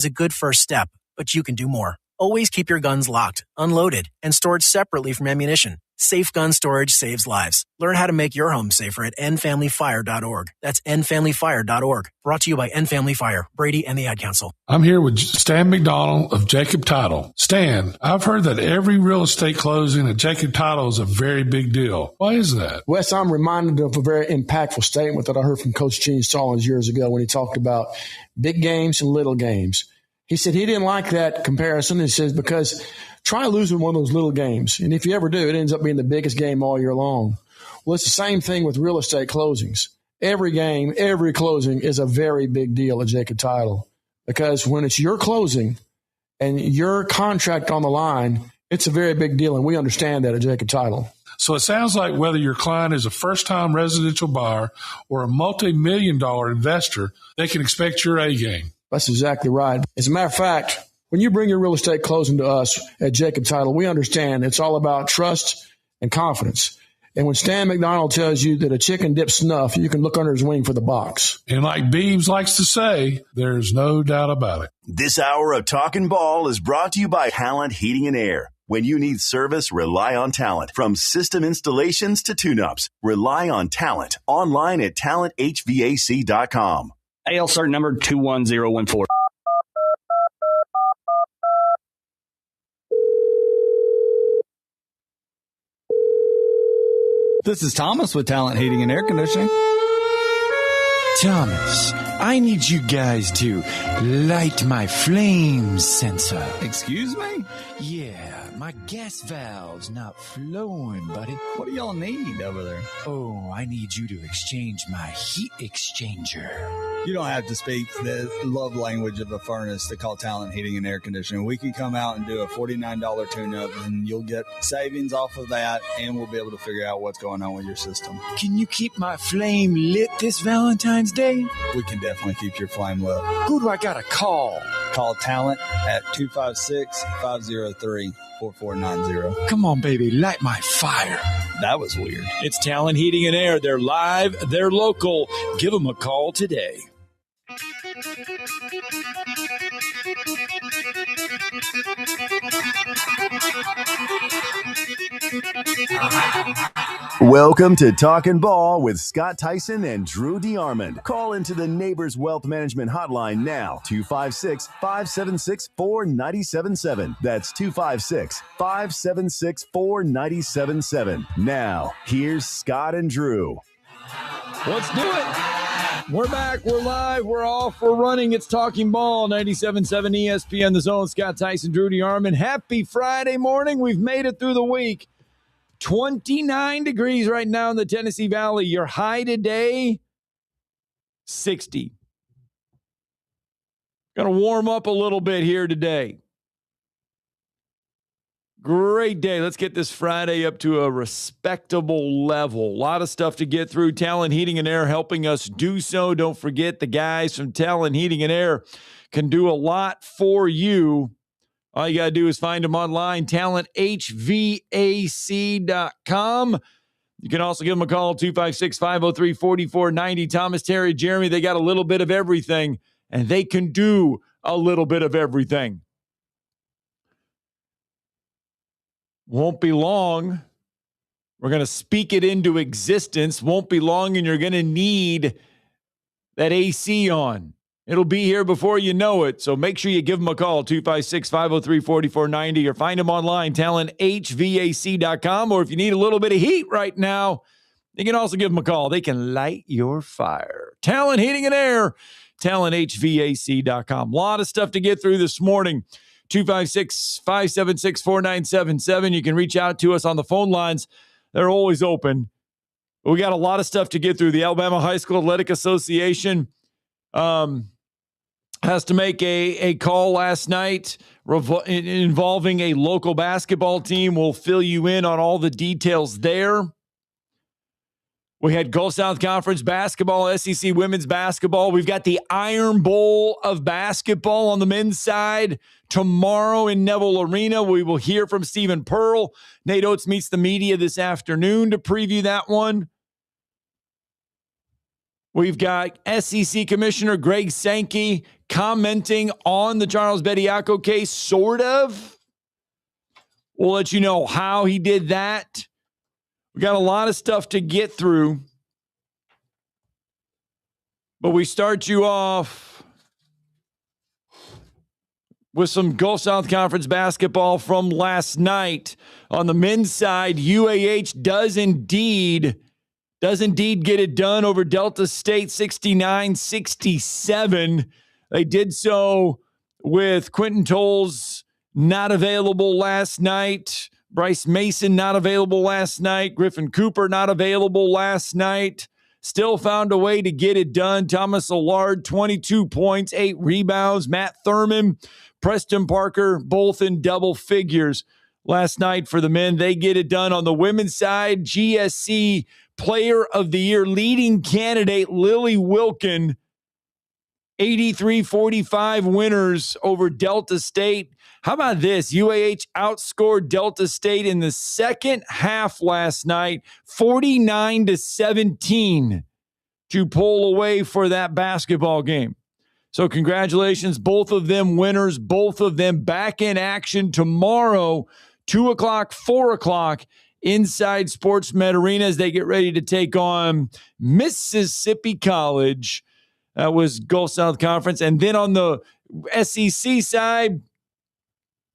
is a good first step, but you can do more. Always keep your guns locked, unloaded, and stored separately from ammunition. Safe gun storage saves lives. Learn how to make your home safer at endfamilyfire.org. That's endfamilyfire.org. Brought to you by End Family Fire, Brady, and the Ad Council. I'm here with Stan McDonald of Jacob Title. Stan, I've heard that every real estate closing at Jacob Title is a very big deal. Why is that? Wes, I'm reminded of a very impactful statement that I heard from Coach Gene Stallings years ago when he talked about big games and little games. He said he didn't like that comparison. He says, because try losing one of those little games. And if you ever do, it ends up being the biggest game all year long. Well, it's the same thing with real estate closings. Every game, every closing is a very big deal at Jacob Title, because when it's your closing and your contract on the line, it's a very big deal. And we understand that at Jacob Title. So it sounds like whether your client is a first-time residential buyer or a multi-million-dollar investor, they can expect your A game. That's exactly right. As a matter of fact, when you bring your real estate closing to us at Jacob Title, we understand it's all about trust and confidence. And when Stan McDonald tells you that a chicken dips snuff, you can look under his wing for the box. And like Beebs likes to say, there's no doubt about it. This hour of Talkin Ball is brought to you by Talent Heating and Air. When you need service, rely on Talent. From system installations to tune-ups, rely on Talent. Online at talenthvac.com. AL cert number 21014. This is Thomas with Talent Heating and Air Conditioning. Thomas, I need you guys to light my flame sensor. Excuse me? Yeah, my gas valve's not flowing, buddy. What do y'all need over there? Oh, I need you to exchange my heat exchanger. You don't have to speak the love language of a furnace to call Talent Heating and Air Conditioning. We can come out and do a $49 tune-up, and you'll get savings off of that, and we'll be able to figure out what's going on with your system. Can you keep my flame lit this Valentine's Day? We can definitely keep your flame lit. Who do I gotta call? Call Talent at 256-503-4490. Come on, baby, light my fire. That was weird. It's Talent Heating and Air. They're live. They're local. Give them a call today. Welcome to Talkin Ball with Scott Tyson and Drew DeArmond. Call into the Neighbors Wealth Management Hotline now, 256-576-4977. That's 256-576-4977. Now, here's Scott and Drew. Let's do it. We're back. We're live. We're off. We're running. It's Talking Ball, 97.7 ESPN, The Zone. Scott Tyson, Drew DeArmond. Happy Friday morning. We've made it through the week. 29 degrees right now in the Tennessee Valley. Your high today, 60. Going to warm up a little bit here today. Great day. Let's get this Friday up to a respectable level. A lot of stuff to get through. Talent Heating and Air helping us do so. Don't forget the guys from Talent Heating and Air can do a lot for you. All you got to do is find them online, talenthvac.com. You can also give them a call, 256-503-4490. Thomas, Terry, Jeremy, they got a little bit of everything, and they can do a little bit of everything. Won't be long. We're going to speak it into existence. Won't be long, and you're going to need that AC on. It'll be here before you know it. So make sure you give them a call, 256-503-4490, or find them online, talenthvac.com. Or if you need a little bit of heat right now, you can also give them a call. They can light your fire. Talent Heating and Air, talenthvac.com. A lot of stuff to get through this morning. 256-576-4977. You can reach out to us on the phone lines. They're always open. We got a lot of stuff to get through. The Alabama High School Athletic Association has to make a call last night involving a local basketball team. We'll fill you in on all the details there. We had Gulf South Conference basketball, SEC women's basketball. We've got the Iron Bowl of basketball on the men's side tomorrow in Neville Arena. We will hear from Stephen Pearl. Nate Oates meets the media this afternoon to preview that one. We've got SEC Commissioner Greg Sankey commenting on the Charles Bediako case, sort of. We'll let you know how he did that. We got a lot of stuff to get through. But we start you off with some Gulf South Conference basketball from last night. On the men's side, UAH does indeed get it done over Delta State 69-67. They did so with Quentin Tolles not available last night. Bryce Mason not available last night. Griffin Cooper not available last night. Still found a way to get it done. Thomas Allard, 22 points, 8 rebounds. Matt Thurman, Preston Parker, both in double figures last night for the men. They get it done. On the women's side, GSC Player of the Year leading candidate Lily Wilkin, 83-45 winners over Delta State. How about this? UAH outscored Delta State in the second half last night, 49-17, to pull away for that basketball game. So congratulations, both of them winners, both of them back in action tomorrow, 2 o'clock, 4 o'clock, inside Sports Med Arena as they get ready to take on Mississippi College. That was Gulf South Conference. And then on the SEC side,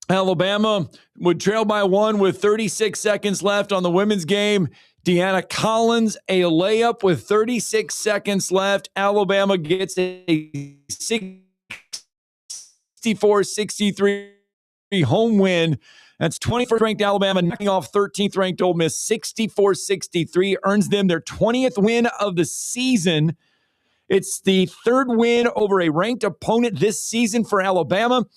Alabama would trail by 1 with 36 seconds left on the women's game. Deanna Collins, a layup with 36 seconds left. Alabama gets a 64-63 home win. That's 21st ranked Alabama knocking off 13th ranked Ole Miss 64-63, earns them their 20th win of the season. It's the third win over a ranked opponent this season for Alabama.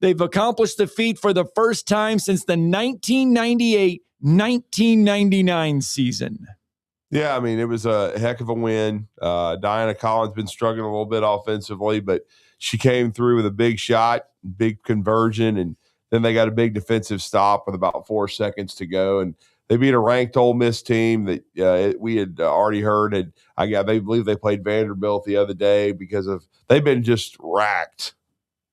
They've accomplished the feat for the first time since the 1998-1999 season. Yeah, I mean, it was a heck of a win. Diana Collins been struggling a little bit offensively, but she came through with a big shot, big conversion, and then they got a big defensive stop with about 4 seconds to go. And they beat a ranked Ole Miss team that we had already heard. And they believe they played Vanderbilt the other day because they've been just racked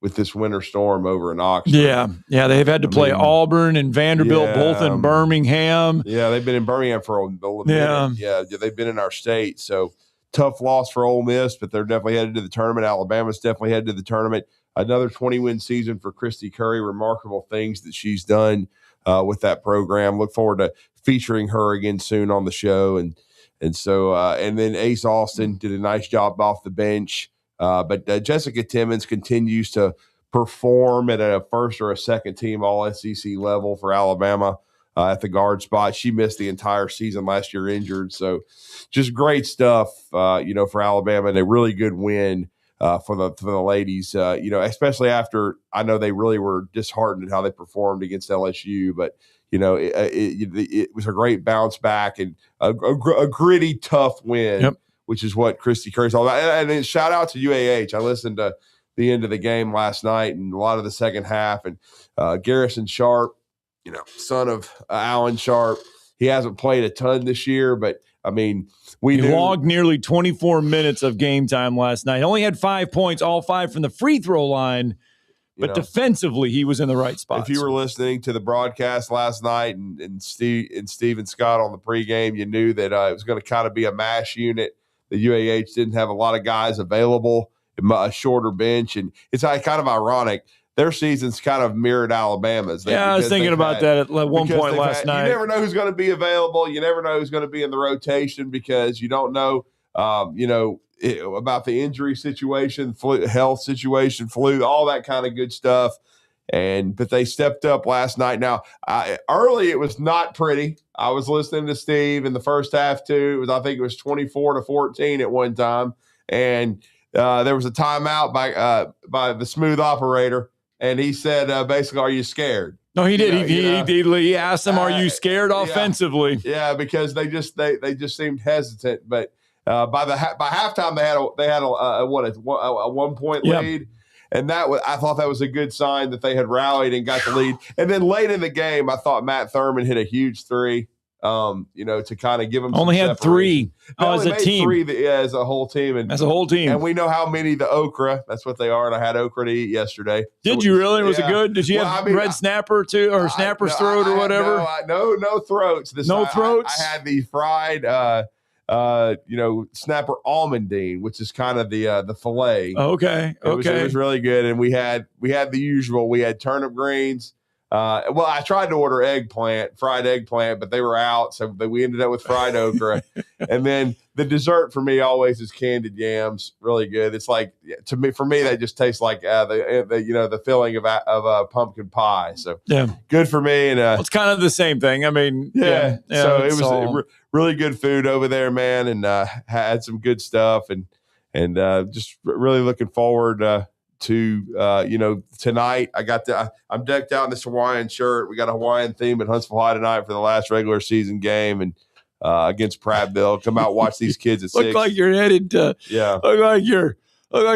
with this winter storm over in Oxford. Yeah, they've had to play Auburn and Vanderbilt, both in Birmingham. Yeah, they've been in Birmingham for a minute. Yeah, they've been in our state. So tough loss for Ole Miss, but they're definitely headed to the tournament. Alabama's definitely headed to the tournament. Another 20-win season for Christy Curry. Remarkable things that she's done with that program. Look forward to featuring her again soon on the show. And then Ace Austin did a nice job off the bench. But Jessica Timmons continues to perform at a first or a second team all-SEC level for Alabama at the guard spot. She missed the entire season last year injured. So just great stuff, for Alabama, and a really good win for the ladies, especially after I know they really were disheartened at how they performed against LSU, but it was a great bounce back and a gritty, tough win, which is what Christy Curry's all about. And then shout out to UAH. I listened to the end of the game last night and a lot of the second half, and Garrison Sharp, son of Alan Sharp, he hasn't played a ton this year, but I mean, he logged nearly 24 minutes of game time last night. He only had 5 points, all 5 from the free throw line, but defensively he was in the right spot. If you were listening to the broadcast last night and Steve and Scott on the pregame, you knew that it was going to kind of be a mash unit. The UAH didn't have a lot of guys available, a shorter bench, and it's kind of ironic. Their season's kind of mirrored Alabama's. I was thinking about that at one point last night. You never know who's going to be available. You never know who's going to be in the rotation because you don't know, about the injury situation, health situation, flu, all that kind of good stuff. But they stepped up last night. Now, early it was not pretty. I was listening to Steve in the first half too. I think it was 24-14 at one time, and there was a timeout by the smooth operator. And he said, basically, are you scared? No, he did. He asked them, are you scared offensively? Yeah, because they just seemed hesitant. But by halftime, they had a 1 point lead, and I thought that was a good sign that they had rallied and got the lead. And then late in the game, I thought Matt Thurman hit a huge three to kind of give them only some had 3 as a team. 3 as a whole team. As a whole team. And we know how many the okra, that's what they are. And I had okra to eat yesterday. Did you really? Was it good? Did you have red snapper too, or snapper's throat or whatever? No throats. Throats? I had the fried, snapper almondine, which is kind of the fillet. Okay. It was really good. And we had the usual. We had turnip greens. I tried to order fried eggplant, but they were out. So we ended up with fried okra. And then the dessert for me always is candied yams. Really good. It's like, for me, they just taste like the filling of pumpkin pie. So good for me. And it's kind of the same thing. I mean, so it was really good food over there, man. And had some good stuff and just really looking forward to tonight. I'm decked out in this Hawaiian shirt. We got a Hawaiian theme at Huntsville High tonight for the last regular season game and against Prattville. Come out, watch these kids at 6. Look like you're headed to look like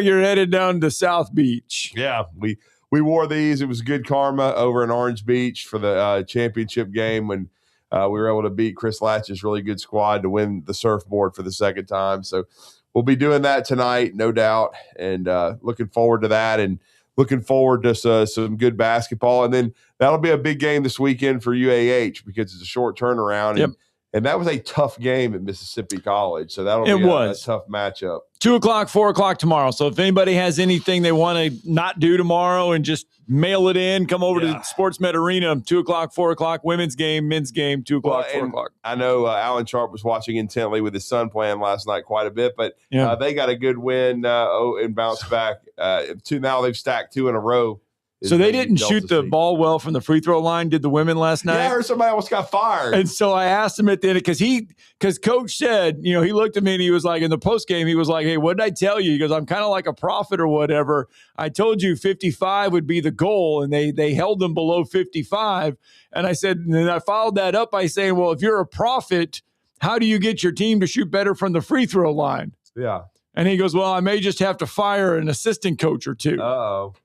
you're headed down to South Beach. Yeah, we wore these. It was good karma over in Orange Beach for the championship game when we were able to beat Chris Latch's really good squad to win the surfboard for the second time. So we'll be doing that tonight, no doubt, and looking forward to that and looking forward to some good basketball. And then that'll be a big game this weekend for UAH because it's a short turnaround. Yep. And that was a tough game at Mississippi College. So that'll be a tough matchup. 2:00, 4:00 tomorrow. So if anybody has anything they want to not do tomorrow and just mail it in, come over to the SportsMed Arena, 2:00, 4:00, women's game, men's game, 2:00, 4:00. I know Alan Sharp was watching intently with his son playing last night quite a bit, but they got a good win and bounced back. Now they've stacked 2 in a row. So they didn't shoot the ball well from the free throw line, did the women last night? Yeah, I heard somebody almost got fired. And so I asked him at the end, because Coach said, he looked at me and he was like, in the post game, he was like, hey, what did I tell you? He goes, I'm kind of like a prophet or whatever. I told you 55 would be the goal, and they held them below 55. And I said, and I followed that up by saying, well, if you're a prophet, how do you get your team to shoot better from the free throw line? Yeah. And he goes, well, I may just have to fire an assistant coach or 2. Uh-oh.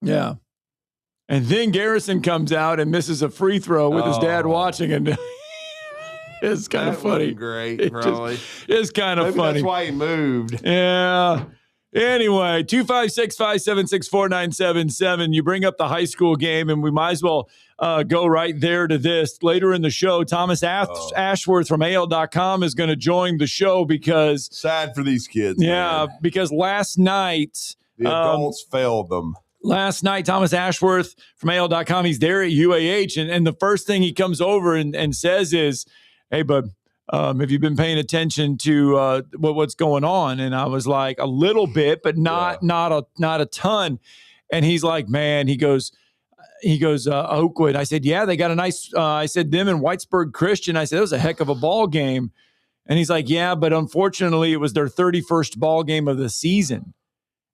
Yeah. And then Garrison comes out and misses a free throw with his dad watching, and it's kind of funny. Great, probably. It's kind of funny. That's why he moved. Yeah. Anyway, 256-576-4977. You bring up the high school game, and we might as well go right there to this. Later in the show, Thomas Ashworth from AL.com is going to join the show because... Sad for these kids. Yeah, man. Because last night... The adults failed them. Last night, Thomas Ashworth from AL.com, he's there at UAH, and the first thing he comes over and says is, hey, bud, have you been paying attention to what's going on? And I was like, a little bit, but not a ton. And he's like, man, he goes, Oakwood. I said, yeah, they got a nice, I said, them and Whitesburg Christian. I said, that was a heck of a ball game. And he's like, yeah, but unfortunately, it was their 31st ball game of the season.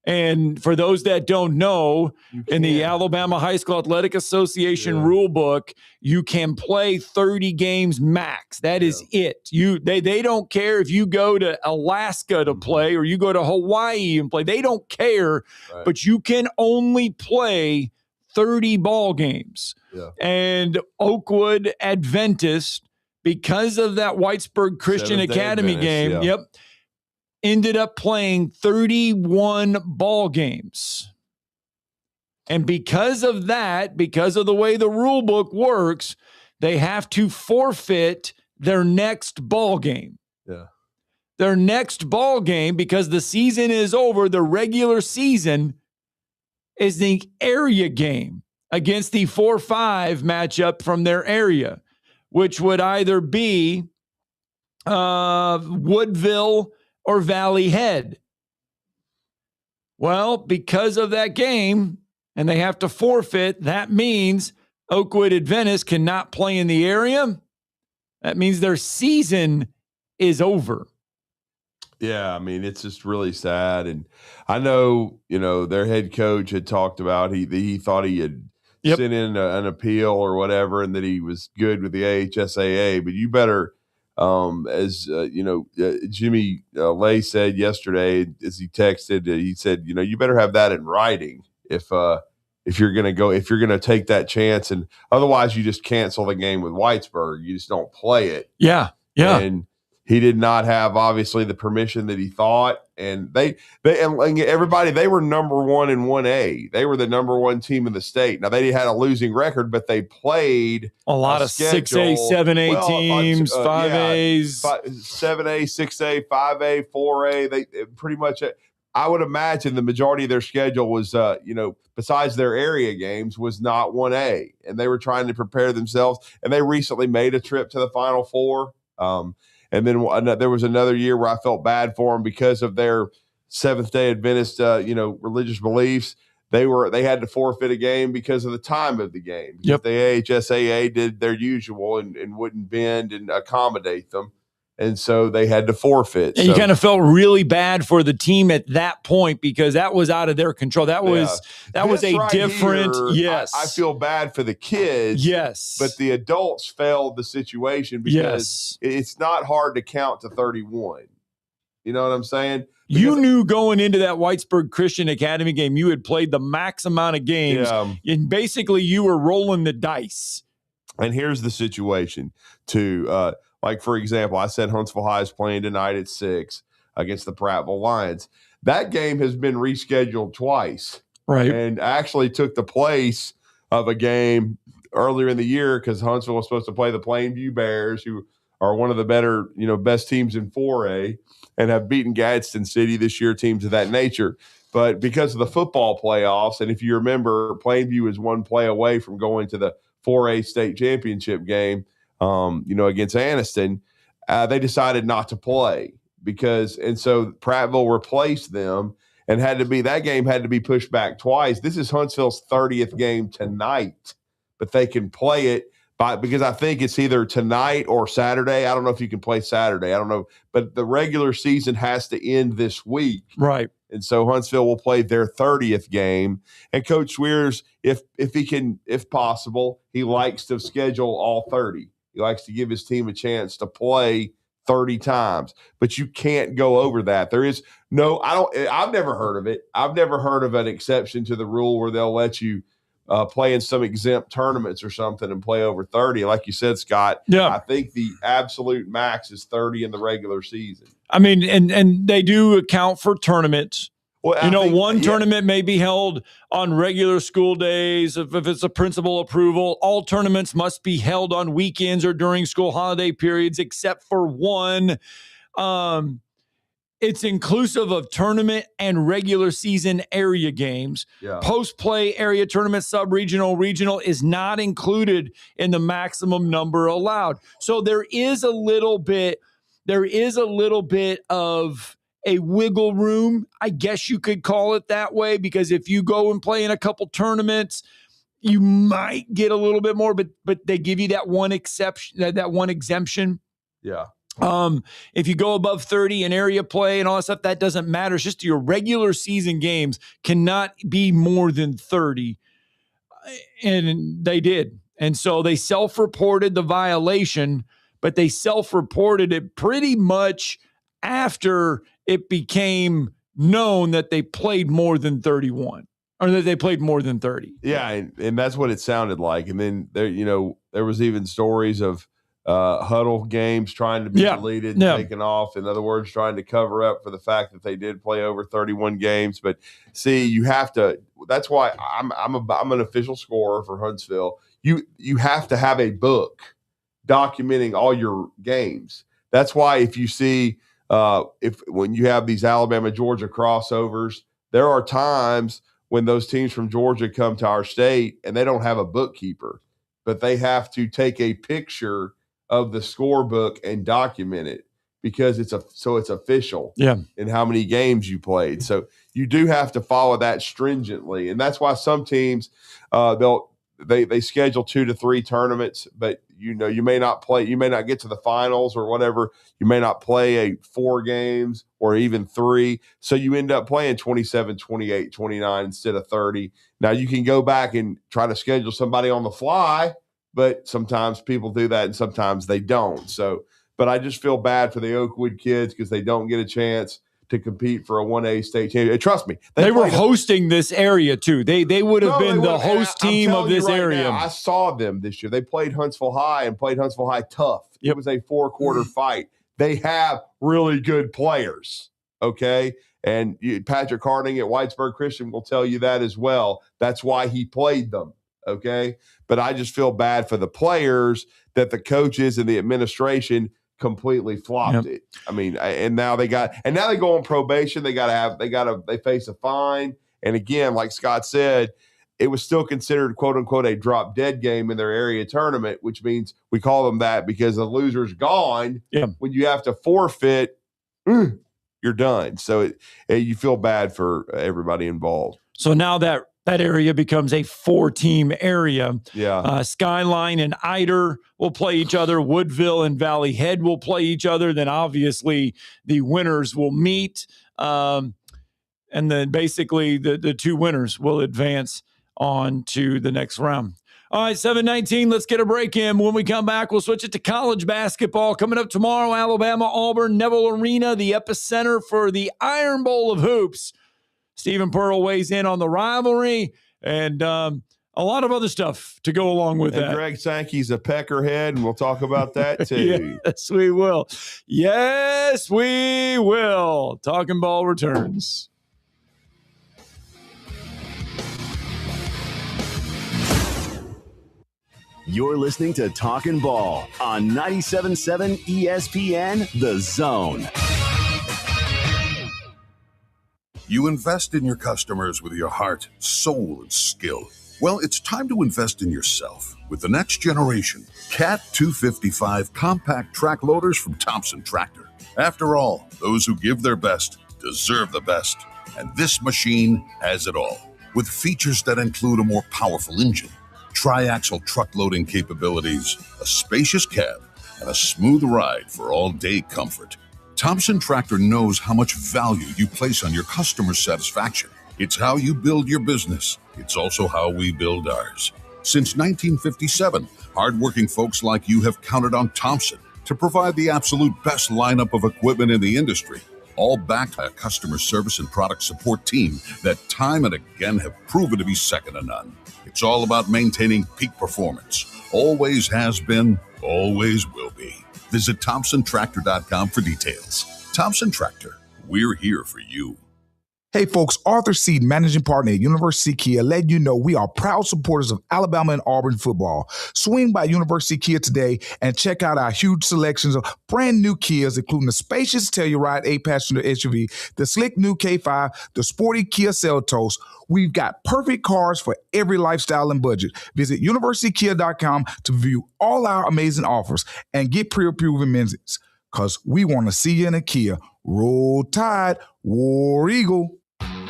And for those that don't know, in the Alabama High School Athletic Association rule book, you can play 30 games max. That is it. They don't care if you go to Alaska to play or you go to Hawaii and play. They don't care, but you can only play 30 ball games. Yeah. And Oakwood Adventist, because of that Whitesburg Christian Academy game, ended up playing 31 ball games. And because of that, because of the way the rule book works, they have to forfeit their next ball game. Yeah. Their next ball game, because the season is over, the regular season is the area game against the 4-5 matchup from their area, which would either be Woodville or Valley Head. Well, because of that game, and they have to forfeit, that means Oakwood Adventist cannot play in the area. That means their season is over. Yeah, I mean, it's just really sad. And I know, their head coach had talked about he thought he had sent in an appeal or whatever, and that he was good with the AHSAA. But you better, Jimmy Lay said yesterday as he texted, he said, you better have that in writing if if you're going to take that chance, and otherwise you just cancel the game with Whitesburg. You just don't play it. Yeah. And he did not have obviously the permission that he thought. And they everybody, they were number 1 in 1A. They were the number 1 team in the state. Now they had a losing record, but they played a lot of 6A, 7A teams, 5As, 7A, 6A, 5A, 4A. They pretty much. I would imagine the majority of their schedule was, besides their area games, was not 1A, and they were trying to prepare themselves. And they recently made a trip to the Final Four. And then there was another year where I felt bad for them because of their Seventh-day Adventist, religious beliefs. They had to forfeit a game because of the time of the game. Yep. The AHSAA did their usual and wouldn't bend and accommodate them. And so they had to forfeit. And you kind of felt really bad for the team at that point because that was out of their control. That was a right different. Here, yes, I feel bad for the kids. Yes, but the adults failed the situation because it's not hard to count to 31. You know what I'm saying? Because you knew going into that Whitesburg Christian Academy game, you had played the max amount of games, and basically you were rolling the dice. And here's the situation too. Like, for example, I said Huntsville High is playing tonight at 6 against the Prattville Lions. That game has been rescheduled twice. Right. And actually took the place of a game earlier in the year because Huntsville was supposed to play the Plainview Bears, who are one of the better, best teams in 4A and have beaten Gadsden City this year, teams of that nature. But because of the football playoffs, and if you remember, Plainview is one play away from going to the 4A state championship game, against Anniston, they decided not to play and so Prattville replaced them and that game had to be pushed back twice. This is Huntsville's 30th game tonight, but they can play it because I think it's either tonight or Saturday. I don't know if you can play Saturday. I don't know, but the regular season has to end this week. Right. And so Huntsville will play their 30th game. And Coach Swears, if he can, if possible, he likes to schedule all 30. He likes to give his team a chance to play 30 times, but you can't go over that. There is I've never heard of it. I've never heard of an exception to the rule where they'll let you play in some exempt tournaments or something and play over 30. Like you said, Scott, I think the absolute max is 30 in the regular season. I mean, and they do account for tournaments. Well, one tournament may be held on regular school days if it's a principal approval. All tournaments must be held on weekends or during school holiday periods except for one. It's inclusive of tournament and regular season area games. Yeah. Post-play area tournament, sub-regional, regional is not included in the maximum number allowed. So there is a little bit of a wiggle room, I guess you could call it that way, because if you go and play in a couple tournaments, you might get a little bit more, but they give you that one exception, that one exemption. Yeah. If you go above 30 in area play and all that stuff, that doesn't matter. It's just your regular season games cannot be more than 30. And they did. And so they self-reported the violation, but they self-reported it pretty much after it became known that they played more than 31 or that they played more than 30. Yeah. And that's what it sounded like. And then there was even stories of huddle games trying to be deleted and taken off. In other words, trying to cover up for the fact that they did play over 31 games. But see, you have to, that's why I'm an official scorer for Huntsville. You have to have a book documenting all your games. That's why if you see, when you have these Alabama-Georgia crossovers, there are times when those teams from Georgia come to our state and they don't have a bookkeeper, but they have to take a picture of the scorebook and document it because it's official in how many games you played. So you do have to follow that stringently. And that's why some teams, they schedule 2 to 3 tournaments, but you may not play, you may not get to the finals or whatever. You may not play 4 games or even 3. So you end up playing 27, 28, 29 instead of 30. Now you can go back and try to schedule somebody on the fly, but sometimes people do that and sometimes they don't. So, but I just feel bad for the Oakwood kids because they don't get a chance to compete for a 1A state championship. Trust me. They were hosting this area too. They would have been the host team of this area. Now, I saw them this year. They played Huntsville High and played Huntsville High tough. Yep. It was a 4-quarter fight. They have really good players, okay? And Patrick Harding at Whitesburg Christian will tell you that as well. That's why he played them, okay? But I just feel bad for the players that the coaches and the administration completely flopped it. I mean, and now they go on probation. They face a fine. And again, like Scott said, it was still considered quote unquote a drop dead game in their area tournament, which means we call them that because the loser's gone. Yeah. When you have to forfeit, you're done. So you feel bad for everybody involved. So now that area becomes a 4-team area. Yeah. Skyline and Eider will play each other. Woodville and Valley Head will play each other. Then obviously the winners will meet. And then basically the 2 winners will advance on to the next round. All right, 7:19. Let's get a break in. When we come back, we'll switch it to college basketball. Coming up tomorrow, Alabama, Auburn, Neville Arena, the epicenter for the Iron Bowl of hoops. Stephen Pearl weighs in on the rivalry and a lot of other stuff to go along with that. Greg Sankey's a peckerhead, and we'll talk about that too. Yes, we will. Yes, we will. Talkin Ball returns. You're listening to Talkin Ball on 97.7 ESPN, The Zone. You invest in your customers with your heart, soul, and skill. Well, it's time to invest in yourself with the next generation CAT 255 compact track loaders from Thompson Tractor. After all, those who give their best deserve the best. And this machine has it all. With features that include a more powerful engine, tri-axle truck loading capabilities, a spacious cab, and a smooth ride for all-day comfort. Thompson Tractor knows how much value you place on your customer satisfaction. It's how you build your business. It's also how we build ours. Since 1957, hardworking folks like you have counted on Thompson to provide the absolute best lineup of equipment in the industry, all backed by a customer service and product support team that time and again have proven to be second to none. It's all about maintaining peak performance. Always has been, always will be. Visit ThompsonTractor.com for details. Thompson Tractor, we're here for you. Hey folks, Arthur Seed, managing partner at University Kia, letting you know we are proud supporters of Alabama and Auburn football. Swing by University Kia today and check out our huge selections of brand new Kias, including the spacious Telluride 8-passenger SUV, the slick new K5, the sporty Kia Seltos. We've got perfect cars for every lifestyle and budget. Visit universitykia.com to view all our amazing offers and get pre-approved amenities, because we want to see you in a Kia. Roll Tide, War Eagle.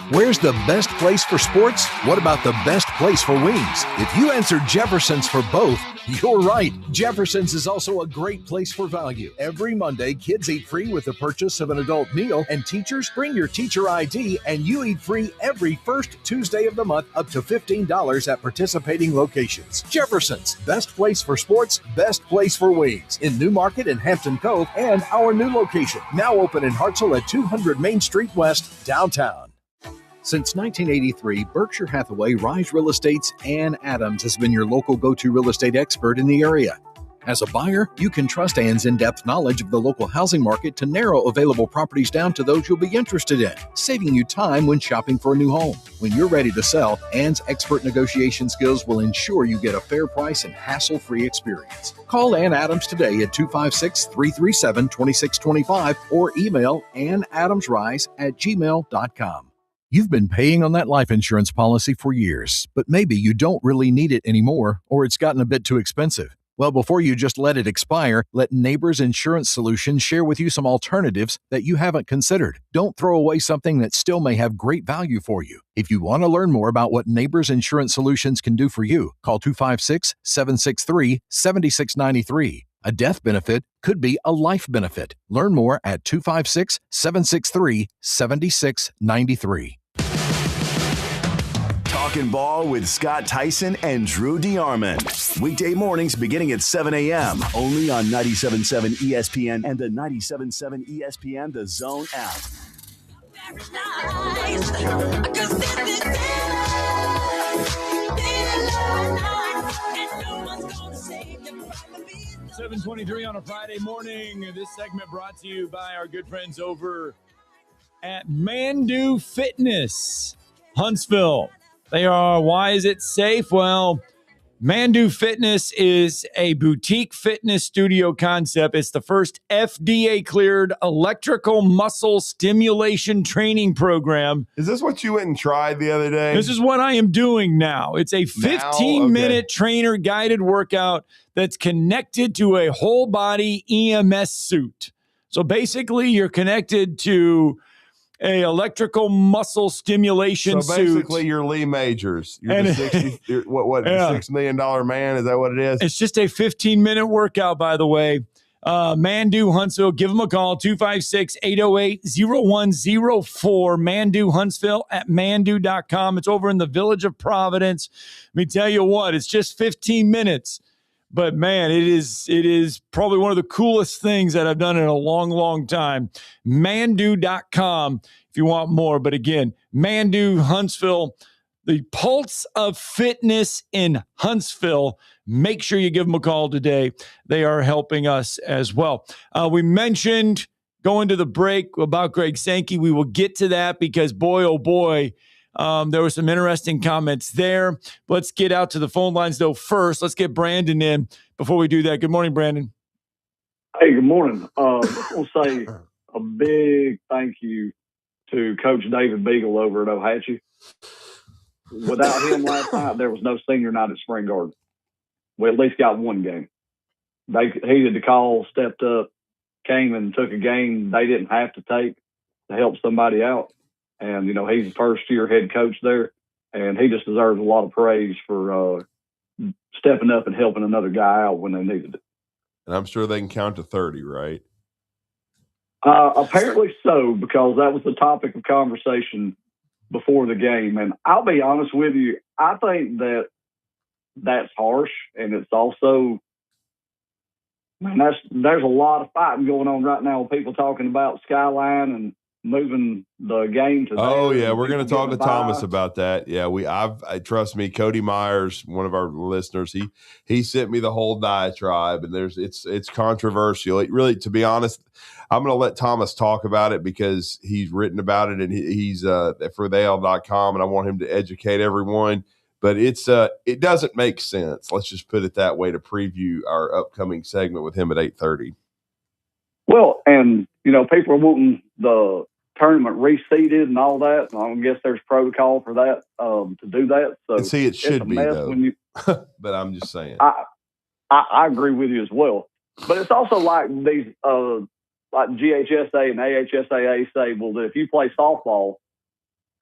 Where's the best place for sports? What about the best place for wings? If you answered Jefferson's for both, you're right. Jefferson's is also a great place for value. Every Monday, kids eat free with the purchase of an adult meal, and teachers bring your teacher ID, and you eat free every first Tuesday of the month, up to $15 at participating locations. Jefferson's, best place for sports, best place for wings, in New Market and Hampton Cove, and our new location, now open in Hartselle at 200 Main Street West, downtown. Since 1983, Berkshire Hathaway Rise Real Estate's Ann Adams has been your local go-to real estate expert in the area. As a buyer, you can trust Ann's in-depth knowledge of the local housing market to narrow available properties down to those you'll be interested in, saving you time when shopping for a new home. When you're ready to sell, Ann's expert negotiation skills will ensure you get a fair price and hassle-free experience. Call Ann Adams today at 256-337-2625 or email annadamsrise@gmail.com. You've been paying on that life insurance policy for years, but maybe you don't really need it anymore, or it's gotten a bit too expensive. Well, before you just let it expire, let Neighbors Insurance Solutions share with you some alternatives that you haven't considered. Don't throw away something that still may have great value for you. If you want to learn more about what Neighbors Insurance Solutions can do for you, call 256-763-7693. A death benefit could be a life benefit. Learn more at 256-763-7693. Talkin Ball with Scott Tyson and Drew DeArmond. Weekday mornings beginning at 7 a.m. only on 97.7 ESPN and the 97.7 ESPN The Zone app. $7:23 on a Friday morning. This segment brought to you by our good friends over at Mandu Fitness, Huntsville. Why is it safe? Well, Mandu Fitness is a boutique fitness studio concept. It's the first FDA-cleared electrical muscle stimulation training program. Is this what you went and tried the other day? This is what I am doing now. It's a 15-minute trainer-guided workout that's connected to a whole-body EMS suit. So basically, you're connected to a electrical muscle stimulation suit. So basically, you're Lee Majors. You're the $6 million man? Is that what it is? It's just a 15-minute workout, by the way. Mandu Huntsville, give them a call, 256-808-0104. Mandu Huntsville at mandu.com. It's over in the Village of Providence. Let me tell you what, it's just 15 minutes. But, man, it is probably one of the coolest things that I've done in a long, long time. Mandu.com if you want more. But, again, Mandu Huntsville, the pulse of fitness in Huntsville. Make sure you give them a call today. They are helping us as well. We mentioned going to the break about Greg Sankey. We will get to that because, boy, oh, boy, there were some interesting comments there. Let's get out to the phone lines, though, first. Let's get Brandon in before we do that. Good morning, Brandon. Hey, good morning. I want to say a big thank you to Coach David Beagle over at Ohatchee. Without him last night, there was no senior night at Spring Garden. We at least got one game. He did the call, stepped up, came and took a game they didn't have to take to help somebody out. And, he's the first-year head coach there, and he just deserves a lot of praise for stepping up and helping another guy out when they needed it. And I'm sure they can count to 30, right? Apparently so, because that was the topic of conversation before the game. And I'll be honest with you, I think that's harsh, and it's also, there's a lot of fighting going on right now with people talking about Skyline and moving the game to we're going to talk to Thomas about that. Yeah, I trust me, Cody Myers, one of our listeners, he sent me the whole diatribe, and it's controversial. It really, to be honest, I'm going to let Thomas talk about it because he's written about it and he's for theal.com, and I want him to educate everyone. But it doesn't make sense. Let's just put it that way to preview our upcoming segment with him at 8:30. Well, and people are wanting the tournament reseeded and all that. I guess there's protocol for that to do that. So and see, it should be though. But I'm just saying. I agree with you as well. But it's also like these like GHSA and AHSAA say, well, that if you play softball,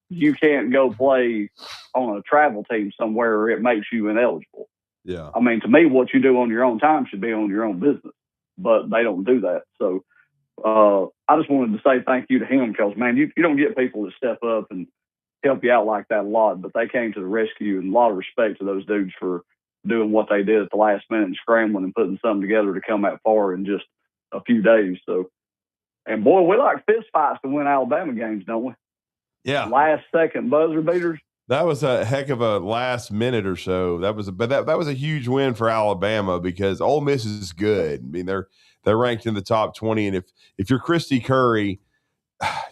you can't go play on a travel team somewhere or it makes you ineligible. Yeah. I mean, to me, what you do on your own time should be on your own business, but they don't do that. So I just wanted to say thank you to him because, man, you don't get people to step up and help you out like that a lot, but they came to the rescue, and a lot of respect to those dudes for doing what they did at the last minute and scrambling and putting something together to come that far in just a few days. So, and boy, we like fist fights to win Alabama games, don't we? Yeah. Last second buzzer beaters. That was a heck of a last minute or so. That was a huge win for Alabama because Ole Miss is good. I mean, they're ranked in the top 20, and if you're Christy Curry,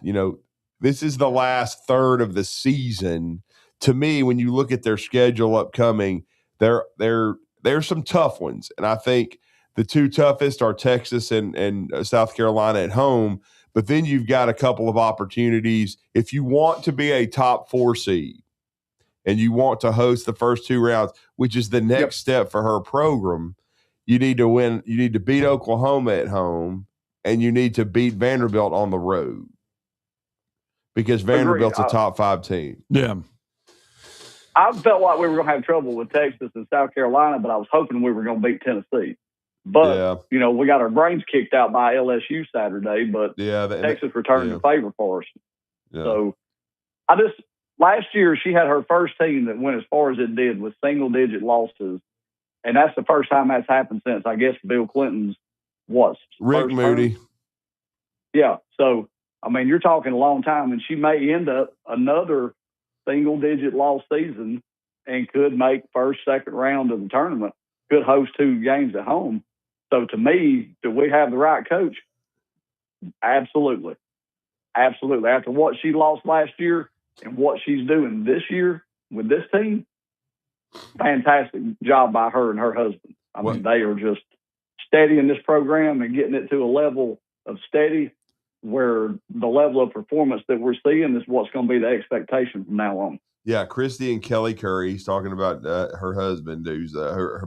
this is the last third of the season. To me, when you look at their schedule upcoming, there's some tough ones, and I think the two toughest are Texas and South Carolina at home. But then you've got a couple of opportunities if you want to be a top 4 seed. And you want to host the first 2 rounds, which is the next step for her program, you need to win. You need to beat Oklahoma at home, and you need to beat Vanderbilt on the road because Vanderbilt's a top 5 team. Yeah. I felt like we were going to have trouble with Texas and South Carolina, but I was hoping we were going to beat Tennessee. But, we got our brains kicked out by LSU Saturday, but Texas returned the favor for us. Yeah. So last year, she had her first team that went as far as it did with single-digit losses, and that's the first time that's happened since, I guess, Bill Clinton's Rick Moody. Yeah. So, I mean, you're talking a long time, and she may end up another single-digit loss season and could make first, second round of the tournament, could host 2 games at home. So to me, do we have the right coach? Absolutely. Absolutely. After what she lost last year and what she's doing this year with this team, fantastic job by her and her husband. I mean, they are just steady in this program and getting it to a level of steady where the level of performance that we're seeing is what's going to be the expectation from now on. Yeah, Christy and Kelly Curry. He's talking about her husband, who's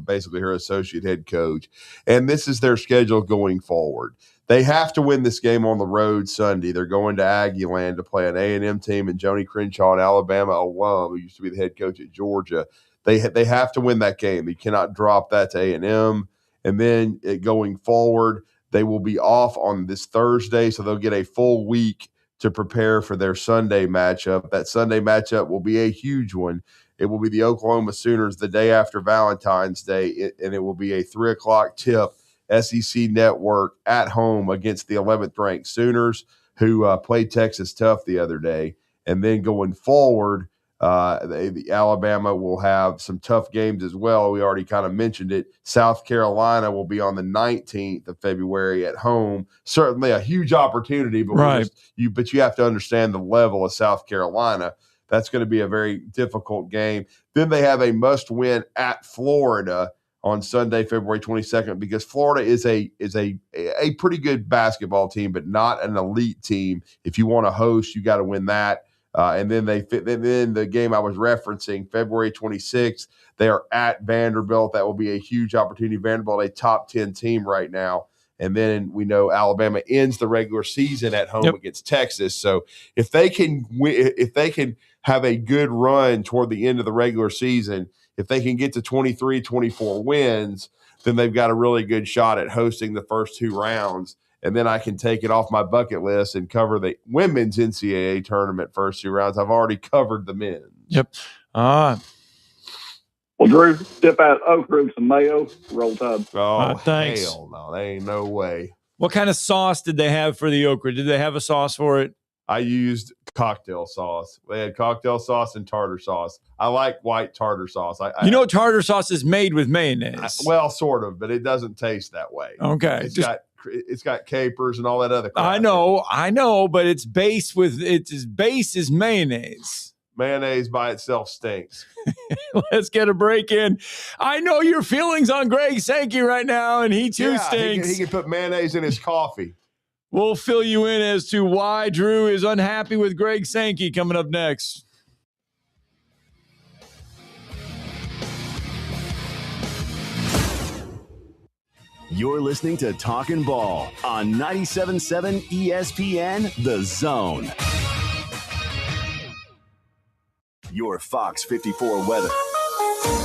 basically her associate head coach. And this is their schedule going forward. They have to win this game on the road Sunday. They're going to Aggieland to play an A&M team, and Joni Crenshaw, an Alabama alum, who used to be the head coach at Georgia. They have to win that game. They cannot drop that to A&M. And then going forward, they will be off on this Thursday, so they'll get a full week to prepare for their Sunday matchup. That Sunday matchup will be a huge one. It will be the Oklahoma Sooners the day after Valentine's Day, and it will be a 3 o'clock tip, SEC Network at home against the 11th-ranked Sooners, who played Texas tough the other day. And then going forward, the Alabama will have some tough games as well. We already kind of mentioned it. South Carolina will be on the 19th of February at home. Certainly a huge opportunity, but you have to understand the level of South Carolina. That's going to be a very difficult game. Then they have a must-win at Florida on Sunday, February 22nd, because Florida is a pretty good basketball team, but not an elite team. If you want to host, you got to win that. And then then the game I was referencing, February 26th, they are at Vanderbilt. That will be a huge opportunity. Vanderbilt, a top 10 team right now. And then we know Alabama ends the regular season at home against Texas. So if they can have a good run toward the end of the regular season, if they can get to 23, 24 wins, then they've got a really good shot at hosting the first 2 rounds. And then I can take it off my bucket list and cover the women's NCAA tournament first 2 rounds. I've already covered the men's. Yep. Well, Drew, dip out okra and some mayo, roll Tide. Oh, thanks. Hell no. There ain't no way. What kind of sauce did they have for the okra? Did they have a sauce for it? I used cocktail sauce. They had cocktail sauce and tartar sauce. I like white tartar sauce. Tartar sauce is made with mayonnaise. Well, sort of, but it doesn't taste that way. Okay. It's got capers and all that other crap. I know, but its base is mayonnaise. Mayonnaise by itself stinks. Let's get a break in. I know your feelings on Greg Sankey right now, and he too stinks. He can put mayonnaise in his coffee. We'll fill you in as to why Drew is unhappy with Greg Sankey coming up next. You're listening to Talkin Ball on 97.7 ESPN, The Zone. Your Fox 54 weather.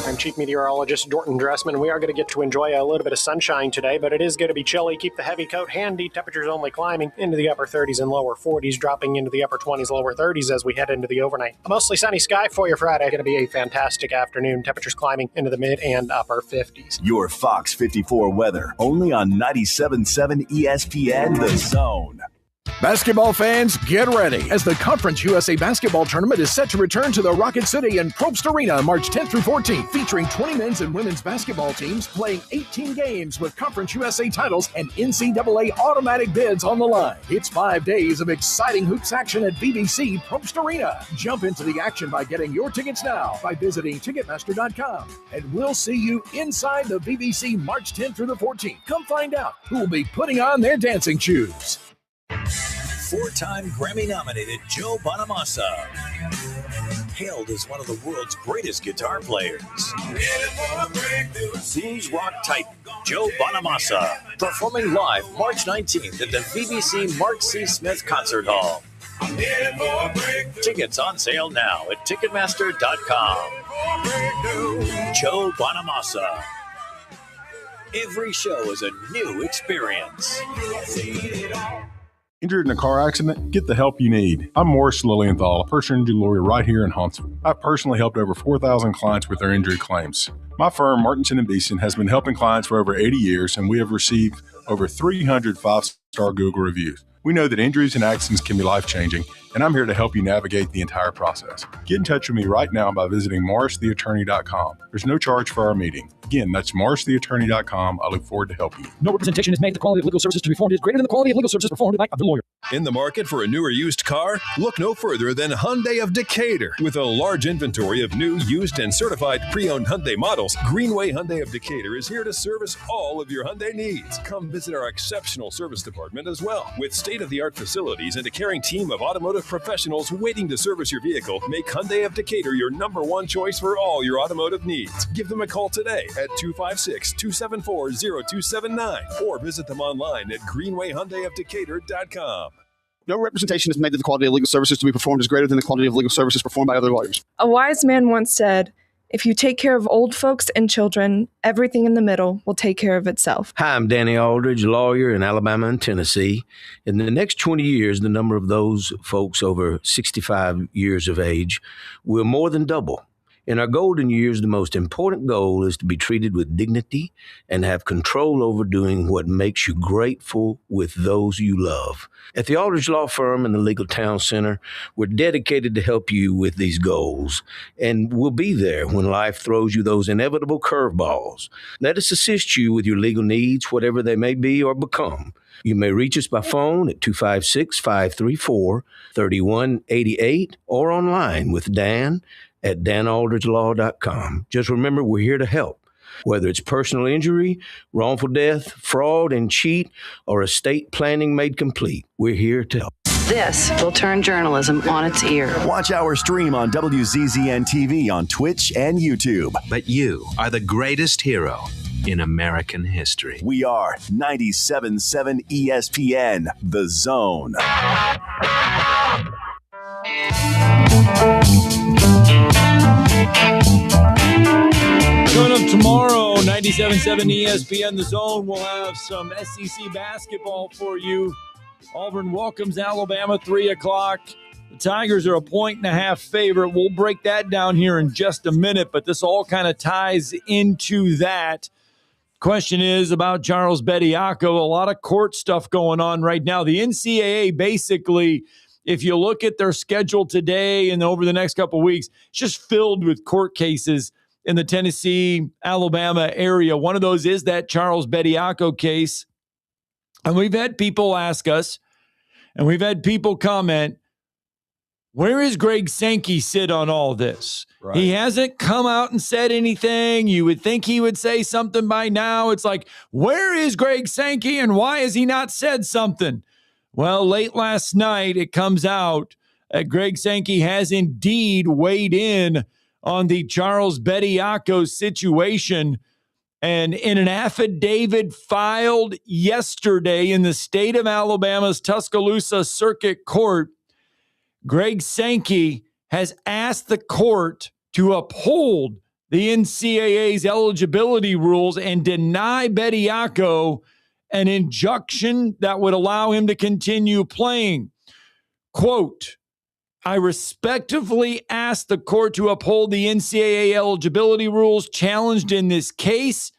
I'm Chief Meteorologist Dorton Dressman. We are going to get to enjoy a little bit of sunshine today, but it is going to be chilly. Keep the heavy coat handy. Temperatures only climbing into the upper 30s and lower 40s, dropping into the upper 20s, lower 30s as we head into the overnight. A mostly sunny sky for your Friday. Going to be a fantastic afternoon. Temperatures climbing into the mid and upper 50s. Your Fox 54 weather, only on 97.7 ESPN, The Zone. Basketball fans, get ready as the Conference USA Basketball Tournament is set to return to the Rocket City and Probst Arena March 10th through 14th, featuring 20 men's and women's basketball teams playing 18 games with Conference USA titles and NCAA automatic bids on the line. It's 5 days of exciting hoops action at BBC Probst Arena. Jump into the action by getting your tickets now by visiting Ticketmaster.com. And we'll see you inside the BBC March 10th through the 14th. Come find out who will be putting on their dancing shoes. 4-time Grammy-nominated Joe Bonamassa, hailed as one of the world's greatest guitar players. Blues rock titan Joe Bonamassa, performing live March 19th at the BBC Mark C. Smith Concert Hall. Tickets on sale now at Ticketmaster.com. Joe Bonamassa. Every show is a new experience. Injured in a car accident? Get the help you need. I'm Morris Lilienthal, a personal injury lawyer right here in Huntsville. I've personally helped over 4,000 clients with their injury claims. My firm, Martinson & Beeson, has been helping clients for over 80 years, and we have received over 300 5-star Google reviews. We know that injuries and accidents can be life-changing, and I'm here to help you navigate the entire process. Get in touch with me right now by visiting morristheattorney.com. There's no charge for our meeting. Again, that's morristheattorney.com. I look forward to helping you. No representation is made. The quality of legal services to be performed is greater than the quality of legal services performed by the lawyer. In the market for a new or used car? Look no further than Hyundai of Decatur. With a large inventory of new, used, and certified pre-owned Hyundai models, Greenway Hyundai of Decatur is here to service all of your Hyundai needs. Come visit our exceptional service department as well. With state-of-the-art facilities and a caring team of automotive professionals waiting to service your vehicle, make Hyundai of Decatur your number one choice for all your automotive needs. Give them a call today at 256-274-0279 or visit them online at greenwayhyundaiofdecatur.com. No representation is made that the quality of legal services to be performed is greater than the quality of legal services performed by other lawyers. A wise man once said, if you take care of old folks and children, everything in the middle will take care of itself. Hi, I'm Danny Aldridge, lawyer in Alabama and Tennessee. In the next 20 years, the number of those folks over 65 years of age will more than double. In our golden years, the most important goal is to be treated with dignity and have control over doing what makes you grateful with those you love. At the Aldridge Law Firm and the Legal Town Center, we're dedicated to help you with these goals, and we'll be there when life throws you those inevitable curveballs. Let us assist you with your legal needs, whatever they may be or become. You may reach us by phone at 256-534-3188 or online with Dan at danaldridgelaw.com. Just remember, we're here to help. Whether it's personal injury, wrongful death, fraud and cheat, or estate planning made complete, we're here to help. This will turn journalism on its ear. Watch our stream on WZZN TV on Twitch and YouTube. But you are the greatest hero in American history. We are 97.7 ESPN, The Zone. Coming up tomorrow, 97.7 ESPN The Zone. We'll have some SEC basketball for you. Auburn welcomes Alabama, 3 o'clock. The Tigers are a 1.5 favorite. We'll break that down here in just a minute, but this all kind of ties into that. Question is about Charles Bediako. A lot of court stuff going on right now. The NCAA basically, if you look at their schedule today and over the next couple of weeks, it's just filled with court cases in the Tennessee, Alabama area. One of those is that Charles Bediako case. And we've had people ask us, and we've had people comment, where is Greg Sankey sit on all this? Right. He hasn't come out and said anything. You would think he would say something by now. It's like, where is Greg Sankey and why has he not said something? Well, late last night, it comes out that Greg Sankey has indeed weighed in on the Charles Bediako situation. And in an affidavit filed yesterday in the state of Alabama's Tuscaloosa Circuit Court, Greg Sankey has asked the court to uphold the NCAA's eligibility rules and deny Bediako an injunction that would allow him to continue playing. Quote, I respectfully ask the court to uphold the NCAA eligibility rules challenged in this case,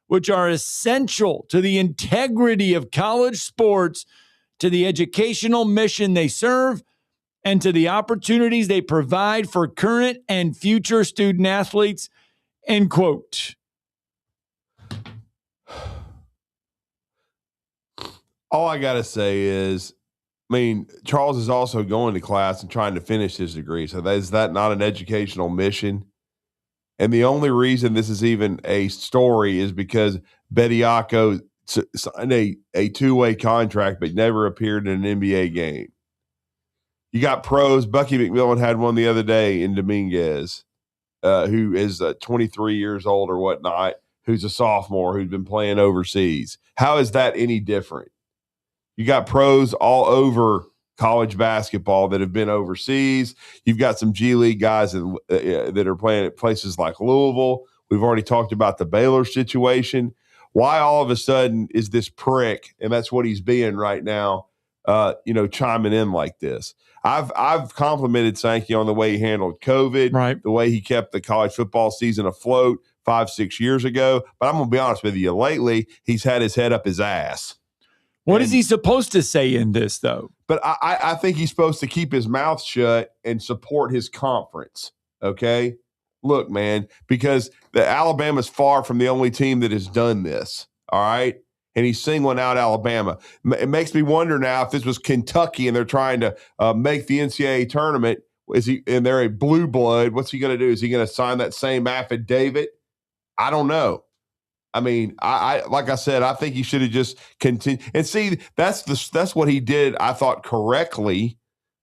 which are essential to the integrity of college sports, to the educational mission they serve, and to the opportunities they provide for current and future student athletes, end quote. All I got to say is, Charles is also going to class and trying to finish his degree. So is that not an educational mission? And the only reason this is even a story is because Bediako signed a two-way contract but never appeared in an NBA game. You got pros. Bucky McMillan had one the other day in Dominguez, who is 23 years old or whatnot, who's a sophomore who's been playing overseas. How is that any different? You got pros all over college basketball that have been overseas. You've got some G League guys that are playing at places like Louisville. We've already talked about the Baylor situation. Why all of a sudden is this prick, and that's what he's being right now, chiming in like this? I've complimented Sankey on the way he handled COVID, right, the way he kept the college football season afloat 5-6 years ago. But I'm going to be honest with you, lately he's had his head up his ass. What is he supposed to say in this, though? But I think he's supposed to keep his mouth shut and support his conference, okay? Look, man, because the Alabama's far from the only team that has done this, all right? And he's singling out Alabama. It makes me wonder now if this was Kentucky and they're trying to make the NCAA tournament, and they're a blue blood, what's he going to do? Is he going to sign that same affidavit? I don't know. I mean, I like I said, I think he should have just continued. And see, that's what he did, I thought, correctly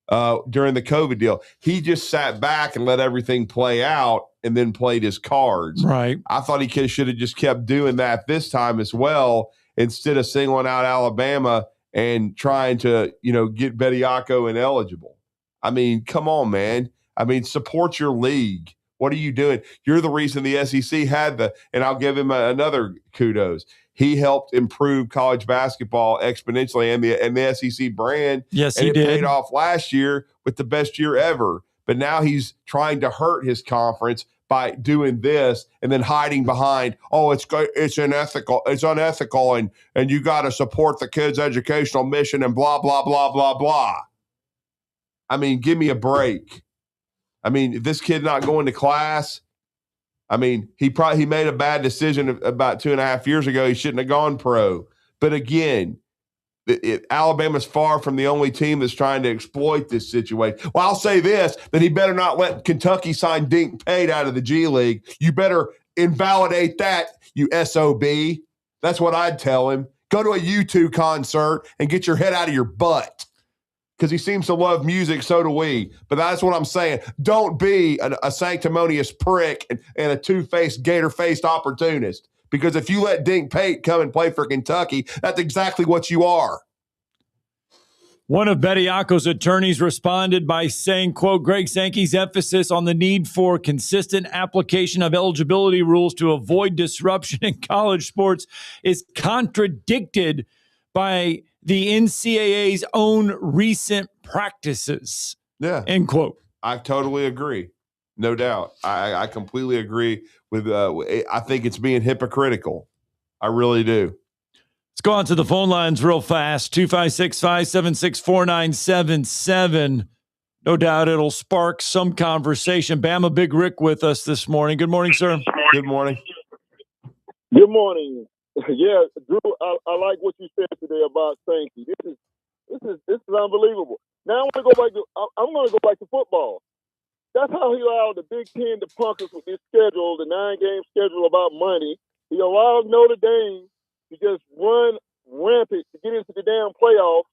during the COVID deal. He just sat back and let everything play out and then played his cards. Right. I thought he should have just kept doing that this time as well, instead of singling out Alabama and trying to, get Bediako ineligible. I mean, come on, man. I mean, support your league. What are you doing? You're the reason the SEC had and I'll give him another kudos. He helped improve college basketball exponentially and the SEC brand. Yes, and he did. It paid off last year with the best year ever. But now he's trying to hurt his conference by doing this and then hiding behind, it's unethical, and you got to support the kids' educational mission and blah, blah, blah, blah, blah. I mean, give me a break. I mean, this kid not going to class, I mean, he made a bad decision about 2.5 years ago. He shouldn't have gone pro. But again, Alabama's far from the only team that's trying to exploit this situation. Well, I'll say this, that he better not let Kentucky sign Dink Pate out of the G League. You better invalidate that, you SOB. That's what I'd tell him. Go to a U2 concert and get your head out of your butt. Because he seems to love music, so do we. But that's what I'm saying. Don't be a sanctimonious prick and a two-faced, gator-faced opportunist. Because if you let Dink Pate come and play for Kentucky, that's exactly what you are. One of Bediako's attorneys responded by saying, quote, Greg Sankey's emphasis on the need for consistent application of eligibility rules to avoid disruption in college sports is contradicted by the NCAA's own recent practices. Yeah. End quote. I totally agree. No doubt. I completely agree with, I think it's being hypocritical. I really do. Let's go on to the phone lines real fast. 256-576-4977. No doubt it'll spark some conversation. Bama Big Rick with us this morning. Good morning, sir. Good morning. Good morning. Yeah, Drew, I like what you said today about Sankey. This is unbelievable. Now I'm going to go back to football. That's how he allowed the Big Ten to punk us with this schedule, the 9-game schedule about money. He allowed Notre Dame to just run rampant to get into the damn playoffs.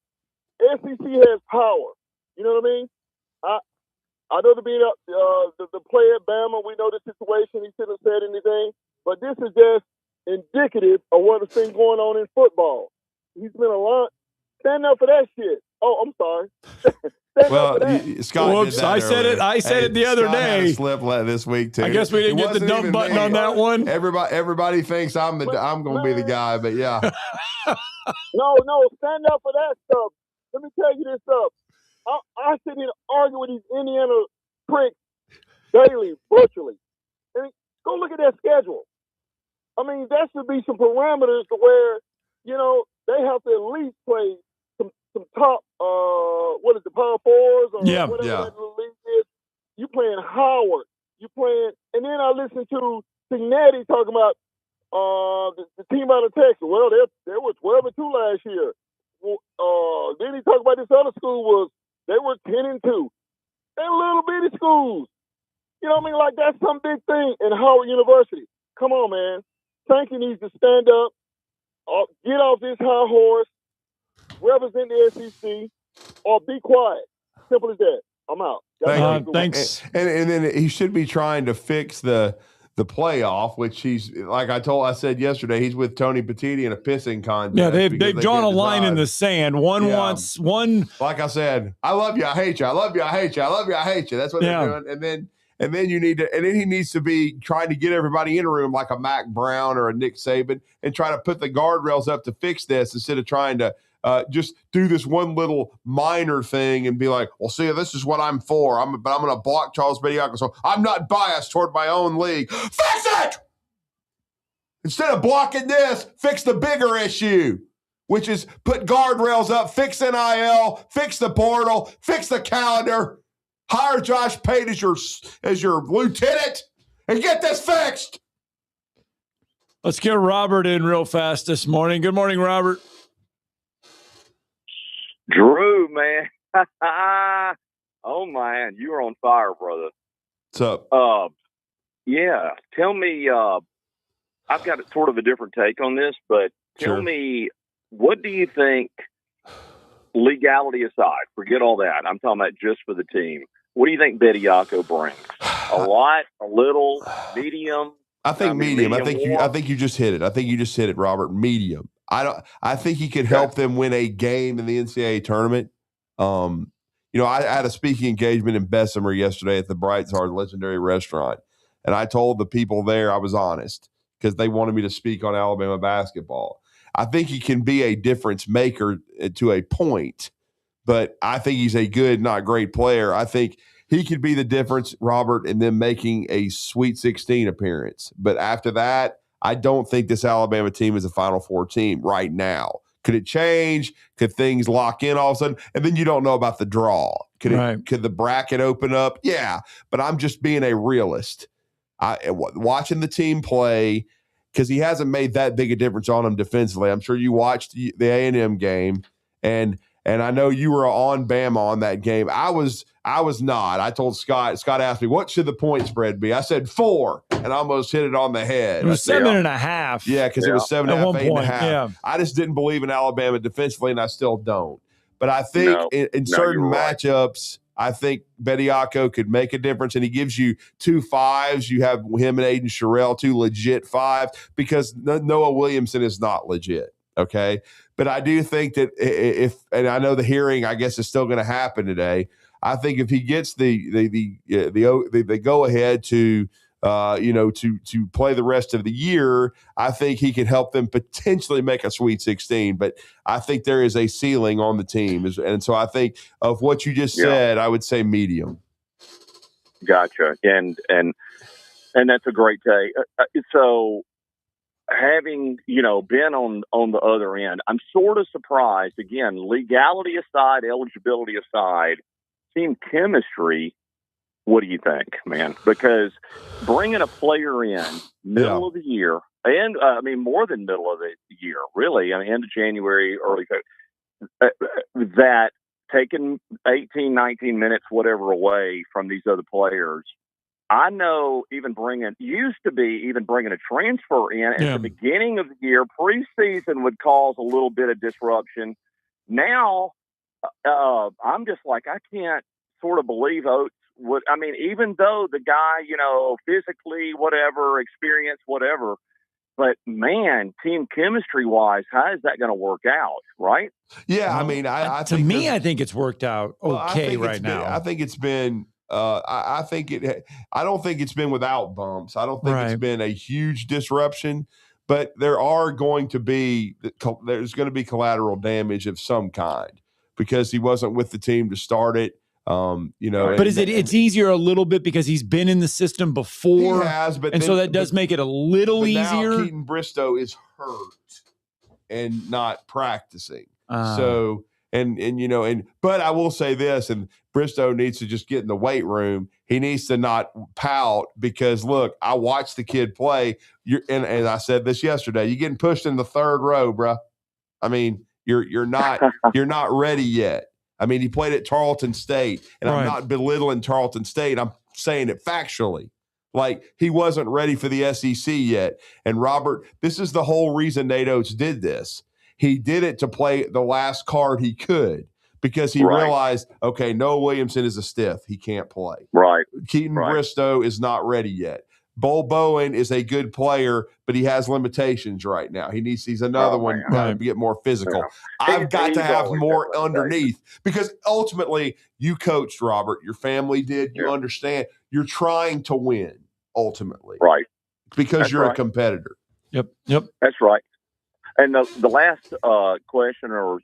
SEC has power. You know what I mean? I know the play at Bama, we know the situation. He shouldn't have said anything. But this is just indicative of what has been going on in football. He's been a lot. Stand up for that shit. Oh, I'm sorry. Well, Scott, whoops! I said it the other day. Had a slip this week too. I guess we didn't get the dump button on that one. Everybody thinks I'm going to be the guy, but yeah. No, stand up for that stuff. Let me tell you this stuff. I sit here and argue with these Indiana pricks daily, virtually. And go look at their schedule. I mean, there should be some parameters to where, they have to at least play some top, Power Fours or whatever that league is. You playing Howard. And then I listen to Signetti talking about the team out of Texas. Well, they were 12-2 last year. Then he talked about this other school they were 10-2. They're little bitty schools. You know what I mean? Like, that's some big thing in Howard University. Come on, man. Sankey needs to stand up, get off this high horse, represent the SEC, or be quiet. Simple as that. I'm out. Thanks. And then he should be trying to fix the playoff, which he's, like I said yesterday, he's with Tony Petitti in a pissing contest. Yeah, they've drawn a line in the sand. One wants one. Like I said, I love you, I hate you. I love you, I hate you. I love you, I hate you. That's what they're doing. And then he needs to be trying to get everybody in a room like a Mac Brown or a Nick Saban and try to put the guardrails up to fix this instead of trying to just do this one little minor thing and be like, well, see, this is what I'm for. But I'm going to block Charles Bediako. So I'm not biased toward my own league. Fix it! Instead of blocking this, fix the bigger issue. which is put guardrails up, fix NIL, fix the portal, fix the calendar, hire Josh Pate as your lieutenant, and get this fixed. Let's get Robert in real fast this morning. Good morning, Robert. Drew, man. Oh, man, you are on fire, brother. What's up? Yeah, tell me, I've got sort of a different take on this, but tell me, what do you think, legality aside, forget all that, I'm talking about just for the team, what do you think Bediako brings? A lot, a little, medium? I think medium. I think you just hit it. I think you just hit it, Robert. Medium. I think he could help them win a game in the NCAA tournament. I had a speaking engagement in Bessemer yesterday at the Bright's Heart legendary restaurant, and I told the people there I was honest because they wanted me to speak on Alabama basketball. I think he can be a difference maker to a point, but I think he's a good, not great player. I think he could be the difference, Robert, in them making a Sweet 16 appearance. But after that, I don't think this Alabama team is a Final Four team right now. Could it change? Could things lock in all of a sudden? And then you don't know about the draw. Could the bracket open up? Yeah, but I'm just being a realist. Watching the team play, because he hasn't made that big a difference on him defensively. I'm sure you watched the A&M game, and I know you were on Bama on that game. I was not. I told Scott. Scott asked me, what should the point spread be? I said 4, and I almost hit it on the head. It was 7.5. Yeah, because it was 7.5, 8.5. Yeah. I just didn't believe in Alabama defensively, and I still don't. But I think in certain matchups, I think Bediako could make a difference, and he gives you 2 5s. You have him and Aiden Sherrill, 2 legit 5s, because Noah Williamson is not legit, okay? But I do think that and I know the hearing, I guess, is still going to happen today. I think if he gets the go ahead to play the rest of the year, I think he could help them potentially make a Sweet 16. But I think there is a ceiling on the team, and so I think of what you just said, I would say medium. Gotcha, and that's a great take. So, having been on the other end, I'm sort of surprised. Again, legality aside, eligibility aside, team chemistry. What do you think, man? Because bringing a player in middle of the year, and more than middle of the year, really, end of January, early that taking 18, 19 minutes, whatever, away from these other players. I know even bringing a transfer in at the beginning of the year, preseason would cause a little bit of disruption. Now, I'm just like, I can't sort of believe Oates would. Even though the guy, physically, whatever, experience, whatever, but man, team chemistry wise, how is that going to work out? Right? Yeah. I think it's worked out okay right now. I think it's been. I don't think it's been without bumps. I don't think it's been a huge disruption, but there's going to be collateral damage of some kind because he wasn't with the team to start it. But it's easier a little bit because he's been in the system before. He has, so that does make it a little easier. Now Keaton Bristow is hurt and not practicing. But I will say this, and Bristow needs to just get in the weight room. He needs to not pout because, look, I watched the kid play. And I said this yesterday. You're getting pushed in the third row, bro. You're not ready yet. He played at Tarleton State, and I'm not belittling Tarleton State. I'm saying it factually. Like, he wasn't ready for the SEC yet. And, Robert, this is the whole reason Nate Oates did this. He did it to play the last card he could because he realized, okay, Noah Williamson is a stiff. He can't play. Right. Keaton Bristow is not ready yet. Bull Bowen is a good player, but he has limitations right now. He's another one to get more physical. Yeah. I've got to have more underneath because ultimately you coached, Robert. Your family did. You understand. You're trying to win ultimately. Right. Because you're a competitor. Yep. That's right. And the last question or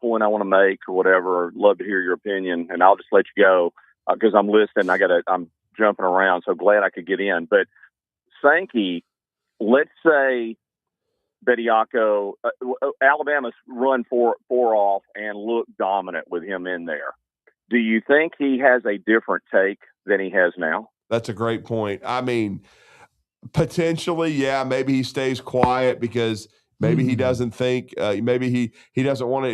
point I want to make or whatever, I'd love to hear your opinion, and I'll just let you go because I'm listening. I'm jumping around, so glad I could get in. But Sankey, let's say Bediako, Alabama's run four off and looked dominant with him in there. Do you think he has a different take than he has now? That's a great point. I mean, potentially, yeah, maybe he stays quiet because maybe he doesn't think, maybe he doesn't want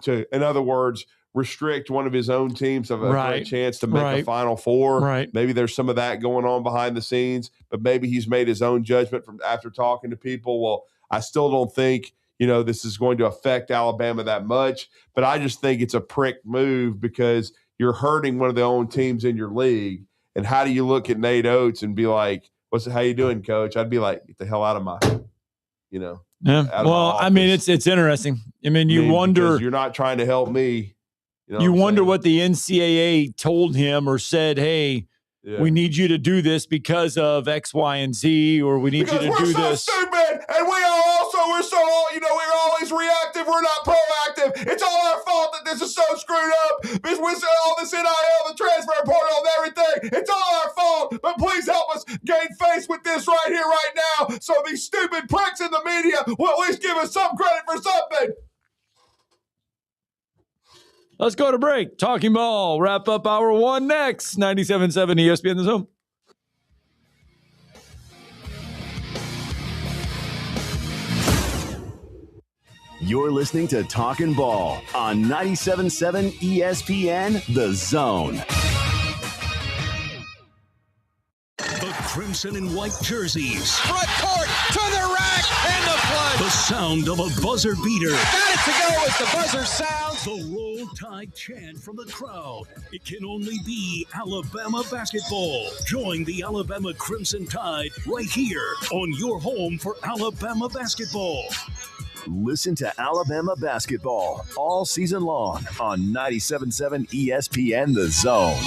to, in other words, restrict one of his own teams of a chance to make a Final Four. Right. Maybe there's some of that going on behind the scenes, but maybe he's made his own judgment from after talking to people. Well, I still don't think, this is going to affect Alabama that much, but I just think it's a prick move because you're hurting one of the own teams in your league. And how do you look at Nate Oates and be like, how you doing, coach? I'd be like, get the hell out of my, Yeah. Well, I mean, it's interesting. I mean, you wonder. You're not trying to help me. You wonder what the NCAA told him or said, hey, we need you to do this because of X, Y, and Z, or we need you to do this. We're so stupid, and we're we're always reactive. We're not proactive. It's all our fault that this is so screwed up because we see all this NIL, the transfer portal, and everything. It's all our fault, but please help us gain face with this right here, right now, so these stupid pricks in the media will at least give us some credit for something. Let's go to break. Talking Ball. Wrap up hour one next. 97.7 ESPN The Zone. You're listening to Talkin Ball on 97.7 ESPN The Zone. The crimson and white jerseys. Front court to the rack and the play. The sound of a buzzer beater. Got it to go as the buzzer sounds. The Roll Tide chant from the crowd. It can only be Alabama basketball. Join the Alabama Crimson Tide right here on your home for Alabama basketball. Listen to Alabama basketball all season long on 97.7 ESPN The Zone.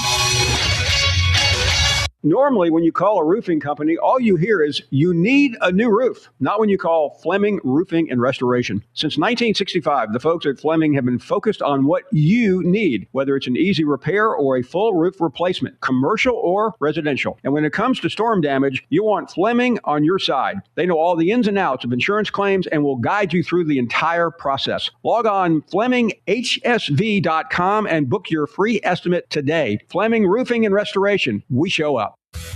Normally, when you call a roofing company, all you hear is, you need a new roof. Not when you call Fleming Roofing and Restoration. Since 1965, the folks at Fleming have been focused on what you need, whether it's an easy repair or a full roof replacement, commercial or residential. And when it comes to storm damage, you want Fleming on your side. They know all the ins and outs of insurance claims and will guide you through the entire process. Log on FlemingHSV.com and book your free estimate today. Fleming Roofing and Restoration. We show up.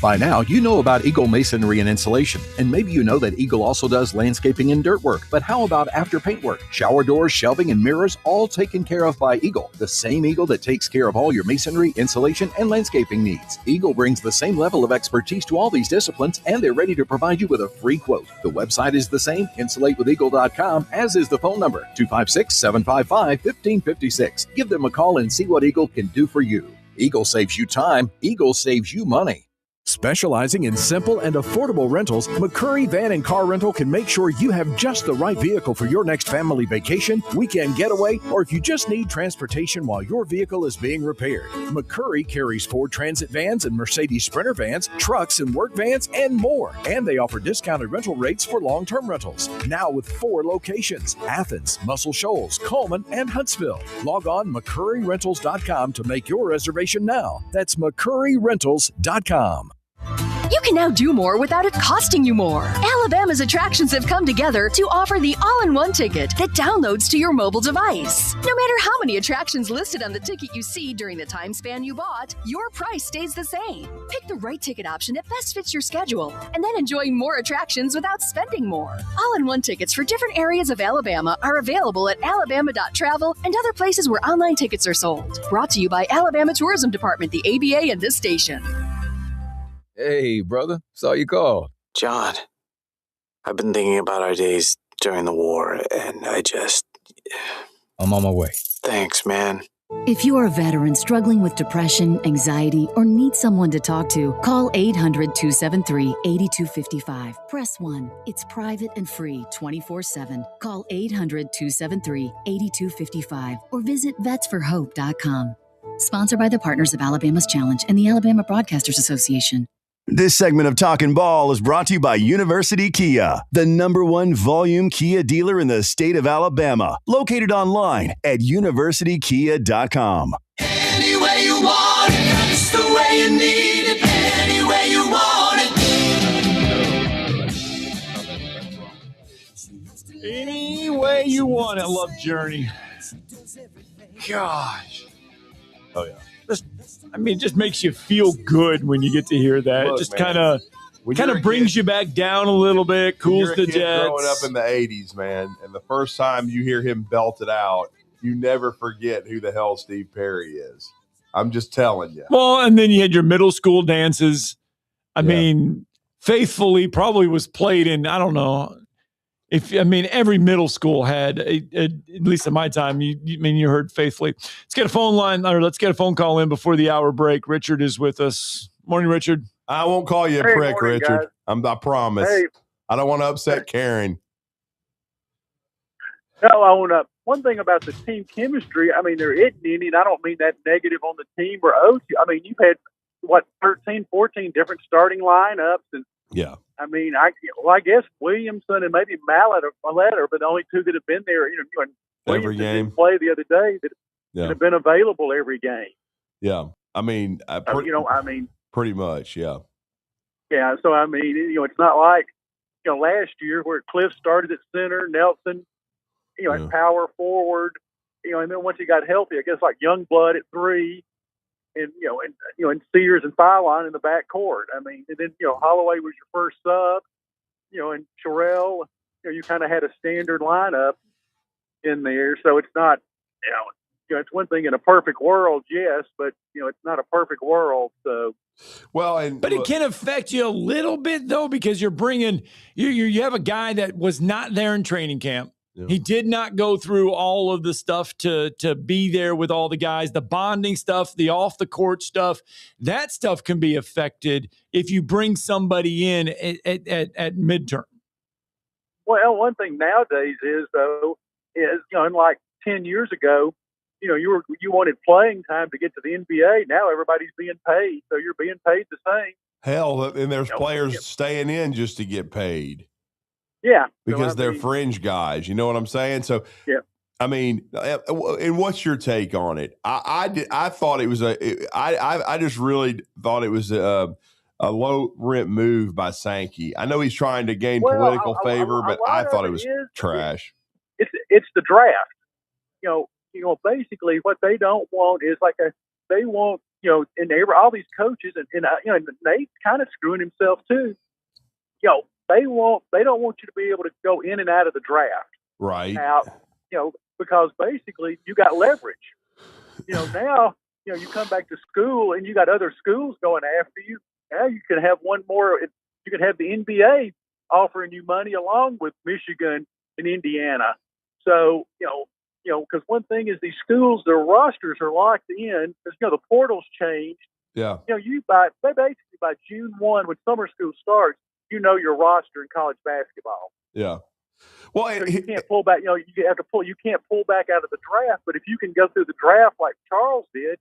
By now, you know about Eagle Masonry and Insulation, and maybe you know that Eagle also does landscaping and dirt work. But how about after paint work? Shower doors, shelving, and mirrors, all taken care of by Eagle, the same Eagle that takes care of all your masonry, insulation, and landscaping needs. Eagle brings the same level of expertise to all these disciplines, and they're ready to provide you with a free quote. The website is the same, insulatewitheagle.com, as is the phone number, 256-755-1556. Give them a call and see what Eagle can do for you. Eagle saves you time. Eagle saves you money. Specializing in simple and affordable rentals, McCurry Van and Car Rental can make sure you have just the right vehicle for your next family vacation, weekend getaway, or if you just need transportation while your vehicle is being repaired. McCurry carries Ford Transit vans and Mercedes Sprinter vans, trucks and work vans, and more. And they offer discounted rental rates for long-term rentals. Now with 4 locations: Athens, Muscle Shoals, Coleman, and Huntsville. Log on McCurryRentals.com to make your reservation now. That's McCurryRentals.com. You can now do more without it costing you more. Alabama's attractions have come together to offer the all-in-one ticket that downloads to your mobile device. No matter how many attractions listed on the ticket you see during the time span you bought, your price stays the same. Pick the right ticket option that best fits your schedule, and then enjoy more attractions without spending more. All-in-one tickets for different areas of Alabama are available at alabama.travel and other places where online tickets are sold. Brought to you by Alabama Tourism Department, the ABA, and this station. Hey, brother. Saw you called. John, I've been thinking about our days during the war, and I'm on my way. Thanks, man. If you are a veteran struggling with depression, anxiety, or need someone to talk to, call 800-273-8255. Press 1. It's private and free 24/7. Call 800-273-8255 or visit vetsforhope.com. Sponsored by the Partners of Alabama's Challenge and the Alabama Broadcasters Association. This segment of Talkin Ball is brought to you by University Kia, the #1 volume Kia dealer in the state of Alabama. Located online at universitykia.com. Any way you want it, just the way you need it. Any way you want it. Any way you want it. Love Journey. Gosh. Oh, yeah. It just makes you feel good when you get to hear that. Look, it just man, kind of brings you back down a little bit, cools the jets. Growing up in the 80s, man, and the first time you hear him belt it out, you never forget who the hell Steve Perry is. I'm just telling you. Well, and then you had your middle school dances. I mean, Faithfully probably was played in, I don't know. Every middle school had, at least in my time, you heard Faithfully. Let's get a phone call in before the hour break. Richard is with us. Morning, Richard. I won't call you a prick, morning, Richard. I promise. Hey. I don't want to upset Karen. No, one thing about the team chemistry, there isn't any, and I don't mean that negative on the team or OU. You've had, 13, 14 different starting lineups, and yeah. I guess Williamson and maybe Mallett are but the only two that have been there. And every game didn't play the other day that have been available every game. Yeah, pretty much, yeah. Yeah, so it's not like last year where Cliff started at center, Nelson, at power forward, and then once he got healthy, I guess like Youngblood at 3. And Sears and Phylon in the back court. And then Holloway was your first sub. And Sherrill. You kind of had a standard lineup in there. So it's not. It's one thing in a perfect world, yes, but it's not a perfect world. So. But it can affect you a little bit though, because you're bringing you have a guy that was not there in training camp. Yeah. He did not go through all of the stuff to be there with all the guys, the bonding stuff, the off the court stuff. That stuff can be affected if you bring somebody in at midterm. Well, one thing nowadays is unlike 10 years ago, you wanted playing time to get to the NBA. Now everybody's being paid, so you're being paid the same. Hell, and there's players staying in just to get paid. Yeah. Because they're fringe guys. You know what I'm saying? So, yeah. And what's your take on it? I thought it was I just really thought it was a low rent move by Sankey. I know he's trying to gain political favor, but I thought it was trash. It's the draft. Basically what they don't want is they want, and all these coaches and Nate's kind of screwing himself too. They don't want you to be able to go in and out of the draft. Right. Now, because basically you got leverage. Now, you come back to school and you got other schools going after you. Now you can have one more. You can have the NBA offering you money along with Michigan and Indiana. So, because one thing is these schools, their rosters are locked in because, the portal's changed. Yeah. Basically by June 1, when summer school starts, your roster in college basketball. Yeah. Well, so you can't pull back. You can't pull back out of the draft. But if you can go through the draft like Charles did,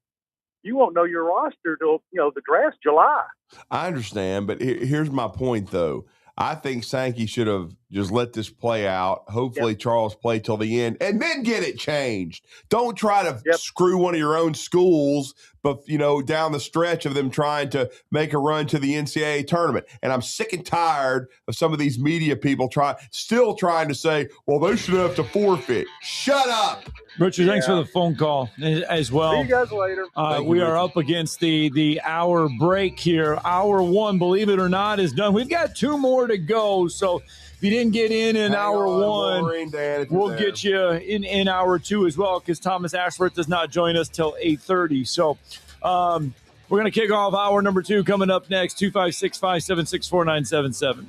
you won't know your roster till the draft's July. I understand, but here's my point, though. I think Sankey should have just let this play out. Hopefully, Charles play till the end and then get it changed. Don't try to screw one of your own schools, but down the stretch of them trying to make a run to the NCAA tournament. And I'm sick and tired of some of these media people still trying to say, well, they should have to forfeit. Shut up. Richard, thanks for the phone call as well. See you guys later. We are up against the hour break here. Hour 1, believe it or not, is done. We've got 2 more to go. So if you didn't get in hour 1, we'll get you in hour 2 as well, because Thomas Ashworth does not join us till 8:30. So we're going to kick off hour number 2 coming up next. 256-576-4977.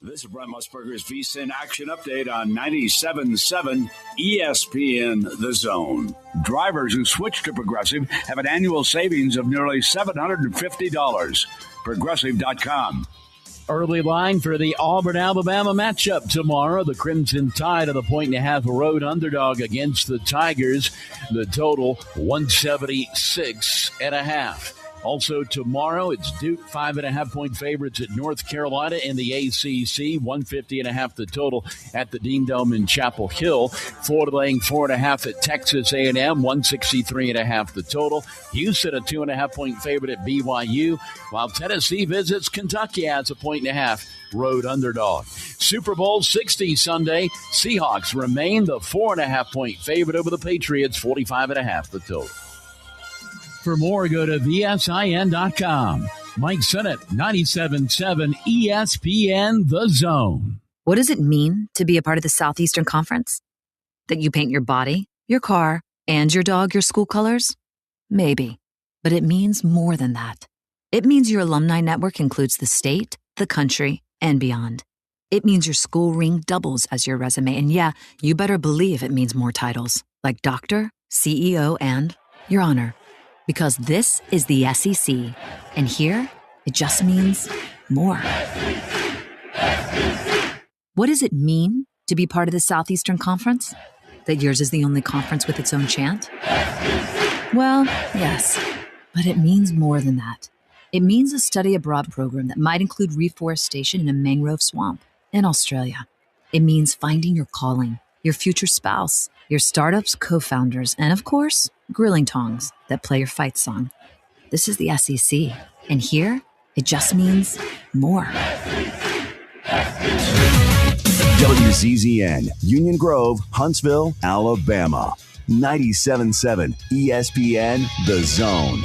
This is Brent Musburger's VSiN Action Update on 97.7 ESPN The Zone. Drivers who switch to Progressive have an annual savings of nearly $750. Progressive.com. Early line for the Auburn-Alabama matchup tomorrow. The Crimson Tide of the 1.5 road underdog against the Tigers. The total 176.5. Also tomorrow, it's Duke 5.5-point favorites at North Carolina in the ACC. 150.5 the total at the Dean Dome in Chapel Hill. Florida laying 4.5 at Texas A&M. 163.5 the total. Houston a 2.5-point favorite at BYU, while Tennessee visits Kentucky as a 1.5 road underdog. Super Bowl 60 Sunday. Seahawks remain the 4.5-point favorite over the Patriots. 45.5 the total. For more, go to VSIN.com. Mike Sennett, 97.7 ESPN The Zone. What does it mean to be a part of the Southeastern Conference? That you paint your body, your car, and your dog your school colors? Maybe. But it means more than that. It means your alumni network includes the state, the country, and beyond. It means your school ring doubles as your resume. And yeah, you better believe it means more titles, like doctor, CEO, and your honor. Because this is the SEC, and here, it just means more. What does it mean to be part of the Southeastern Conference? That yours is the only conference with its own chant? Well, yes, but it means more than that. It means a study abroad program that might include reforestation in a mangrove swamp in Australia. It means finding your calling, your future spouse, your startup's co-founders, and of course, grilling tongs that play your fight song. This is the SEC, and here, it just means more. WZZN, Union Grove, Huntsville, Alabama. 97.7 ESPN The Zone.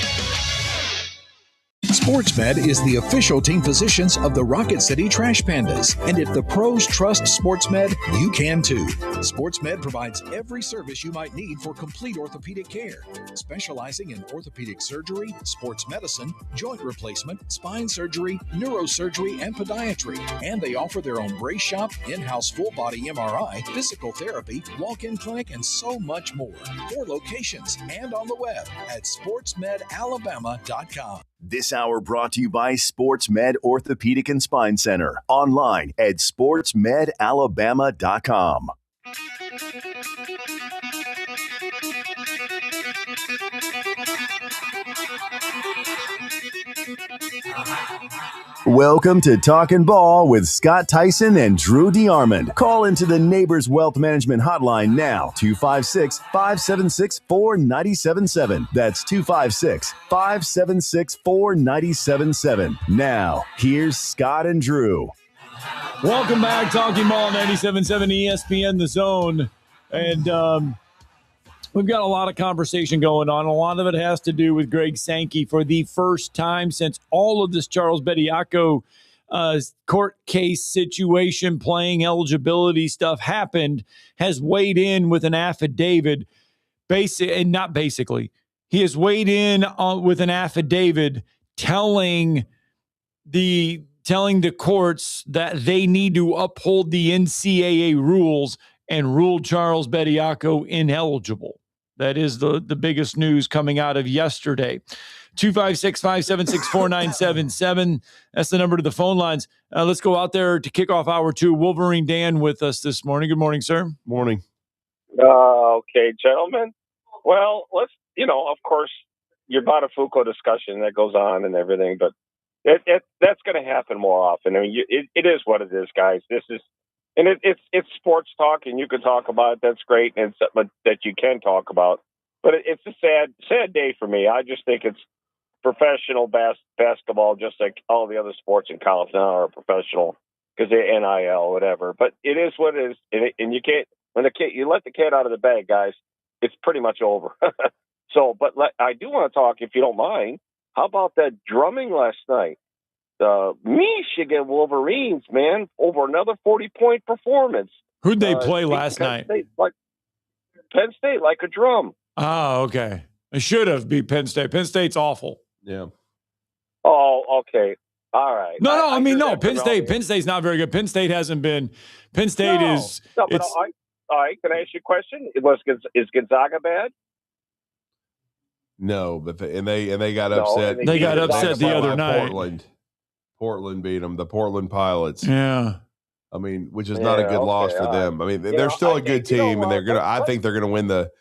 SportsMed is the official team physicians of the Rocket City Trash Pandas. And if the pros trust SportsMed, you can too. SportsMed provides every service you might need for complete orthopedic care, specializing in orthopedic surgery, sports medicine, joint replacement, spine surgery, neurosurgery, and podiatry. And they offer their own brace shop, in-house full-body MRI, physical therapy, walk-in clinic, and so much more. 4 locations and on the web at sportsmedalabama.com. This hour brought to you by SportsMed Orthopedic and Spine Center. Online at sportsmedalabama.com. Welcome to Talkin Ball with Scott Tyson and Drew DeArmond. Call into the Neighbors Wealth Management Hotline now, 256-576-4977. That's 256-576-4977. Now, here's Scott and Drew. Welcome back, Talkin Ball, 97.7 ESPN The Zone. And we've got a lot of conversation going on. A lot of it has to do with Greg Sankey for the first time since all of this Charles Bediako court case situation, playing eligibility stuff happened, has weighed in with an affidavit. He has weighed in with an affidavit telling the courts that they need to uphold the NCAA rules and rule Charles Bediako ineligible. That is the biggest news coming out of yesterday. 256-576-4977. That's the number to the phone lines. Let's go out there to kick off hour 2. Wolverine Dan with us this morning. Good morning, sir. Morning. Okay, gentlemen. Well, let's, of course, your Botafuco discussion that goes on and everything, but that's going to happen more often. I mean, it is what it is, guys. It's sports talk, and you can talk about it. That's great, and it's something that you can talk about. But it's a sad day for me. I just think it's professional basketball, just like all the other sports in college now are professional because they NIL, whatever. But it is what it is, and you can't you let the cat out of the bag, guys. It's pretty much over. So, but I do want to talk, if you don't mind. How about that drumming last night? The Michigan Wolverines, man, over another 40-point performance. Who'd they play last night? Penn State, like a drum. Oh, okay. It should have beat Penn State. Penn State's awful. Yeah. Oh, okay. All right. No. Penn State's not very good. Penn State hasn't been. Penn State is. No, but all right. Can I ask you a question? Is Gonzaga bad? No, but they got upset. They got upset the other night. Portland beat them. The Portland Pilots. Yeah. I mean, which is not a good loss for them. I mean, they're still a good team, and they're gonna. I think they're gonna win the,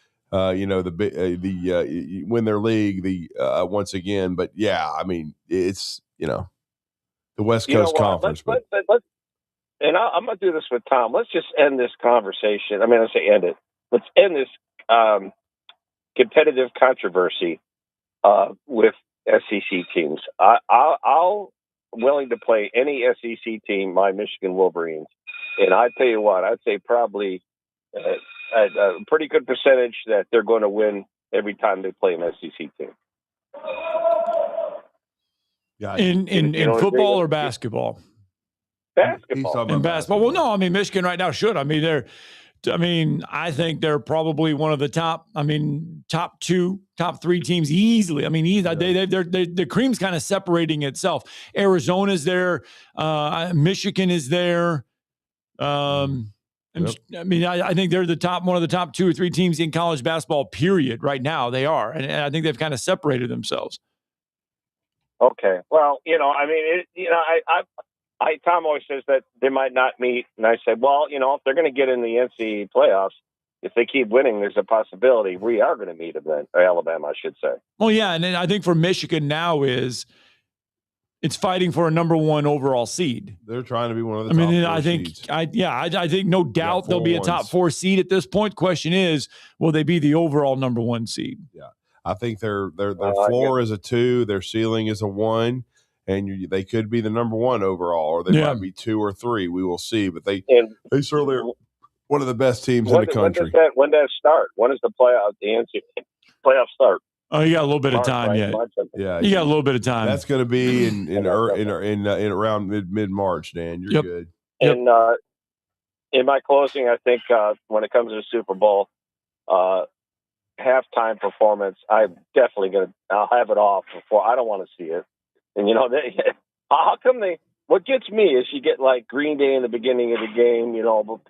win their league once again. But yeah, I mean, it's the West Coast Conference. Let's and I'm gonna do this with Tom. Let's just end this conversation. I mean, let's say end it. Let's end this competitive controversy with SEC teams. I'll willing to play any SEC team, my Michigan Wolverines, and I tell you what, I'd say probably a pretty good percentage that they're going to win every time they play an SEC team. In football or basketball? Basketball. In basketball. Well, no, I mean Michigan right now should. I mean, I think they're probably one of the top. I mean, top 2, top 3 teams easily. I mean, the cream's kind of separating itself. Arizona's there, Michigan is there. I mean, I think they're one of the top 2 or 3 teams in college basketball. Period. Right now, they are, and I think they've kind of separated themselves. Okay. Well, I mean, Tom always says that they might not meet, and I said, well, if they're going to get in the NCAA playoffs, if they keep winning, there's a possibility we are going to meet them then, or Alabama, I should say. Well, yeah, and then I think for Michigan now it's fighting for a number 1 overall seed. They're trying to be one of the top 4 seeds. I think no doubt they'll be a top 4 seed at this point. Question is, will they be the overall number 1 seed? Yeah, I think their floor is a 2, their ceiling is a 1. And they could be the number 1 overall, or they might be 2 or 3. We will see. But they certainly are one of the best teams in the country. When does that start? When does the NCAA playoff start? Oh, you got a little bit of time yet. Yeah, you got a little bit of time. That's going to be in around mid March. Dan, you're good. And in my closing, I think when it comes to the Super Bowl, halftime performance, I'm definitely I'll have it off before. I don't want to see it. And, how come what gets me is you get like Green Day in the beginning of the game,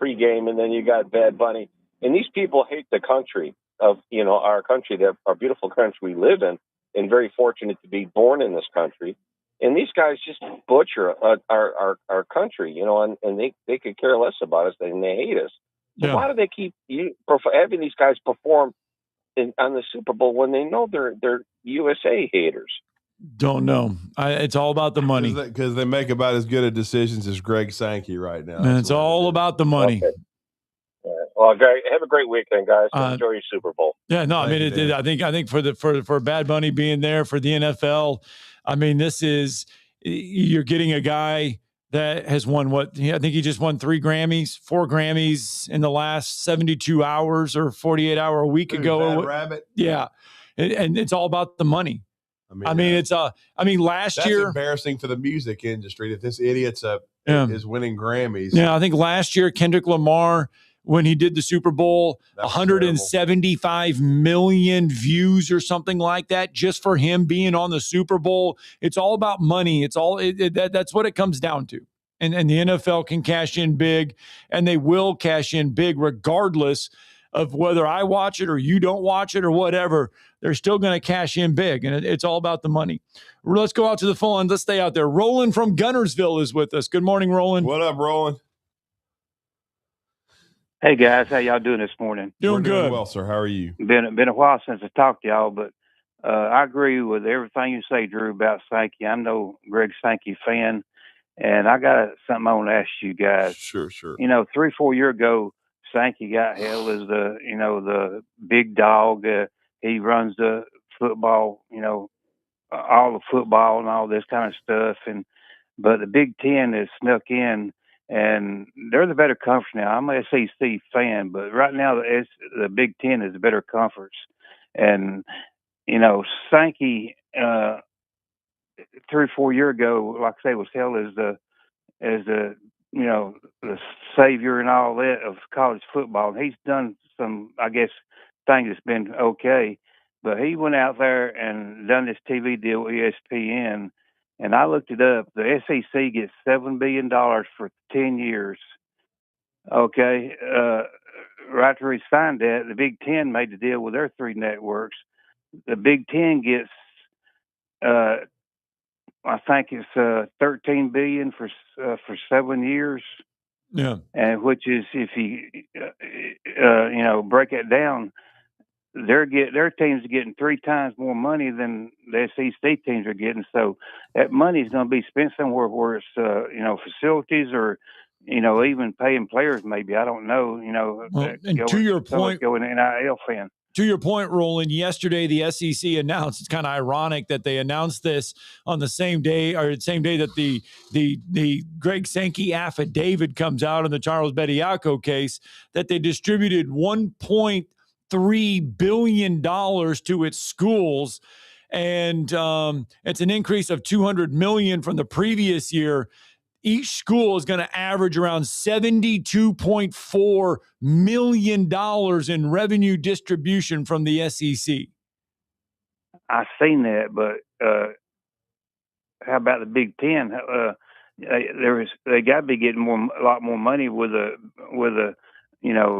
pregame, and then you got Bad Bunny. And these people hate the country of, our country, our beautiful country we live in, and very fortunate to be born in this country. And these guys just butcher our country, and they could care less about us and they hate us. Yeah. Why do they keep having these guys perform on the Super Bowl when they know they're USA haters? Don't know. It's all about the money. Because they make about as good of decisions as Greg Sankey right now. And it's all about the money. Okay. Well, have a great weekend, guys. Enjoy your Super Bowl. Yeah, no, I mean, I think for Bad Bunny being there for the NFL, I mean, you're getting a guy that has won I think he just won 4 Grammys in the last 72 hours or 48 hour a week ago. Bad Rabbit. Yeah, and it's all about the money. Last year, that's embarrassing for the music industry that this idiot's is winning Grammys. Yeah, I think last year Kendrick Lamar, when he did the Super Bowl, 175 million views or something like that, just for him being on the Super Bowl. It's all about money. It's all that's what it comes down to. And the NFL can cash in big, and they will cash in big regardless of whether I watch it or you don't watch it or whatever. They're still going to cash in big, and it's all about the money. Let's go out to the phone. Let's stay out there. Roland from Gunnersville is with us. Good morning, Roland. What up, Roland? Hey, guys. How y'all doing this morning? Doing good. Well, sir. How are you? Been a while since I talked to y'all, but I agree with everything you say, Drew, about Sankey. I'm no Greg Sankey fan, and I got something I want to ask you guys. Sure. 3-4 years ago, Sankey got held as the big dog. He runs the football, all the football and all this kind of stuff. But the Big Ten has snuck in, and they're the better conference now. I'm an SEC fan, but right now the Big Ten is the better conference. And Sankey 3 or 4 years ago, like I say, was held as the savior and all that of college football. And he's done some, I guess, things that's been okay. But he went out there and done this TV deal with ESPN, and I looked it up. The SEC gets $7 billion for 10 years. Okay, right after he signed that, the Big Ten made the deal with their 3 networks. The Big Ten gets I think it's $13 billion for 7 years. Yeah, and which is if you break it down, their teams are getting 3 times more money than the SEC teams are getting. So that money is going to be spent somewhere where it's facilities or even paying players. Maybe I don't know. Well, and to your point, going NIL fan. To your point, Roland, yesterday the SEC announced, it's kind of ironic that they announced this on the same day that the Greg Sankey affidavit comes out in the Charles Bediako case, that they distributed $1.3 billion to its schools. And it's an increase of $200 million from the previous year. Each school is going to average around $72.4 million in revenue distribution from the SEC. I've seen that, but how about the Big Ten? They got to be getting a lot more money with a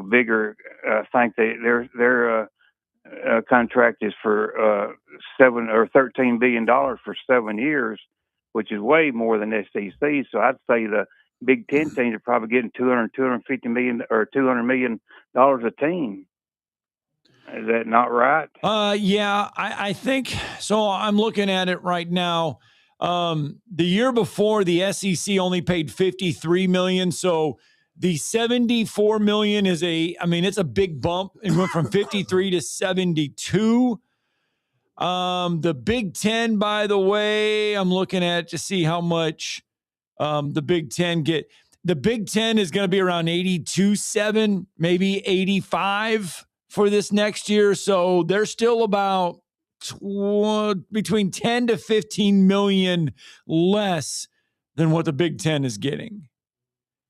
bigger. I think their contract is for $13 billion for 7 years, which is way more than SEC. So I'd say the Big Ten teams are probably getting $250 million or $200 million a team. Is that not right? Yeah, I think so. I'm looking at it right now. The year before, the SEC only paid $53 million. So the $74 million it's a big bump. It went from 53 to 72. The Big Ten, by the way, I'm looking at to see how much the Big Ten get. The Big Ten is going to be around 82.7, maybe 85 for this next year. So they're still about between 10 to 15 million less than what the Big Ten is getting.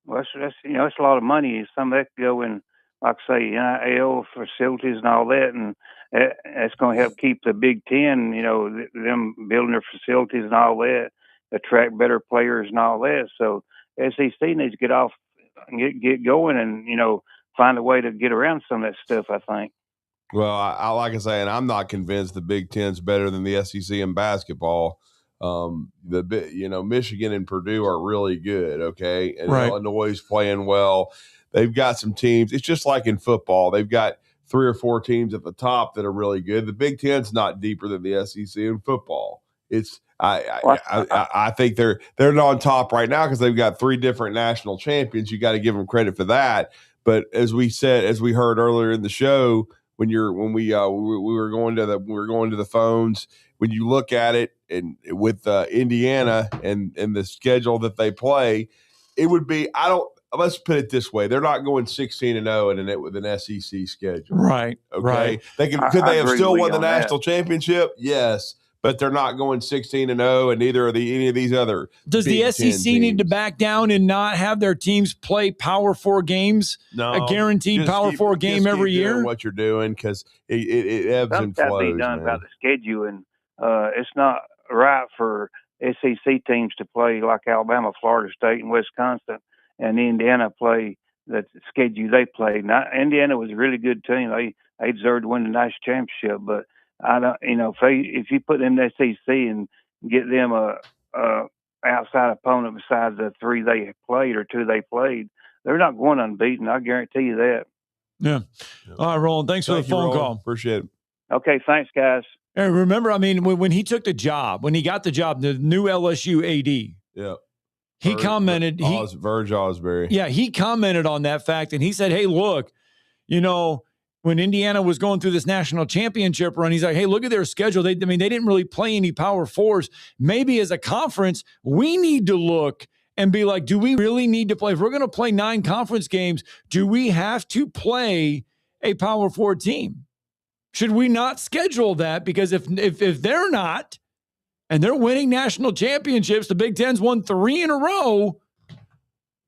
Well, that's it's a lot of money. Some of that could go in, like I say, NIL facilities and all that, and that's going to help keep the Big Ten, them building their facilities and all that, attract better players and all that. So SEC needs to get off, get going, and find a way to get around some of that stuff, I think. Well, I like I say, and I'm not convinced the Big Ten's better than the SEC in basketball. Michigan and Purdue are really good, okay? And right. Illinois is playing well. They've got some teams. It's just like in football. They've got 3 or 4 teams at the top that are really good. The Big Ten's not deeper than the SEC in football. I think they're on top right now because they've got 3 different national champions. You got to give them credit for that. But as we heard earlier in the show, when we were going to the phones, when you look at it and with Indiana and the schedule that they play, it would be let's put it this way: they're not going 16-0 with an SEC schedule, right? Okay, right. Could they have still won the national championship? Yes, but they're not going 16-0, and neither are any of these other. Does the SEC need to back down and not have their teams play Power 4 games? No, a guaranteed Power 4 game every year. What you're doing because it ebbs and flows. Something got to be done about the schedule, and it's not right for SEC teams to play like Alabama, Florida State, and Wisconsin, and Indiana play the schedule they played. Now, Indiana was a really good team. They deserved to win the national championship, but I don't, if you put them in the SEC and get them a outside opponent besides the 3 they played or 2 they played, they're not going unbeaten. I guarantee you that. Yeah. All right, Roland. Thanks for the phone call. Appreciate it. Okay, thanks, guys. And remember, when he took the job, when he got the job, the new LSU AD. Yeah. He commented. Verge Osbury. Yeah, he commented on that fact, and he said, "Hey, look, when Indiana was going through this national championship run, he's like, hey, look at their schedule. They didn't really play any Power 4s. Maybe as a conference, we need to look and be like, do we really need to play? If we're going to play 9 conference games, do we have to play a Power 4 team? Should we not schedule that? Because if they're not, and they're winning national championships, the Big Ten's won 3 in a row,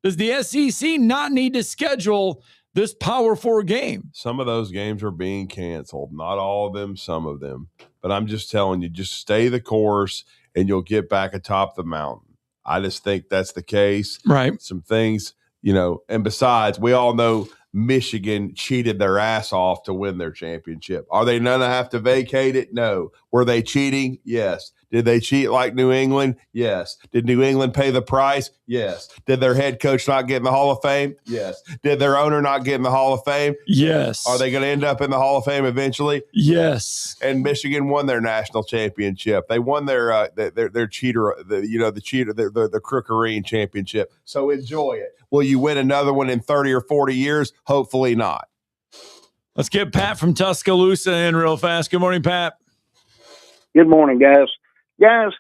does the SEC not need to schedule this Power 4 game? Some of those games are being canceled. Not all of them, some of them. But I'm just telling you, just stay the course and you'll get back atop the mountain. I just think that's the case. Right. Some things, and besides, we all know Michigan cheated their ass off to win their championship. Are they going to have to vacate it? No. Were they cheating? Yes. Did they cheat like New England? Yes. Did New England pay the price? Yes. Did their head coach not get in the Hall of Fame? Yes. Did their owner not get in the Hall of Fame? Yes. Are they going to end up in the Hall of Fame eventually? Yes. And Michigan won their national championship. They won their cheater, the Crookerine championship. So enjoy it. Will you win another one in 30 or 40 years? Hopefully not. Let's get Pat from Tuscaloosa in real fast. Good morning, Pat. Good morning, guys. Yesterday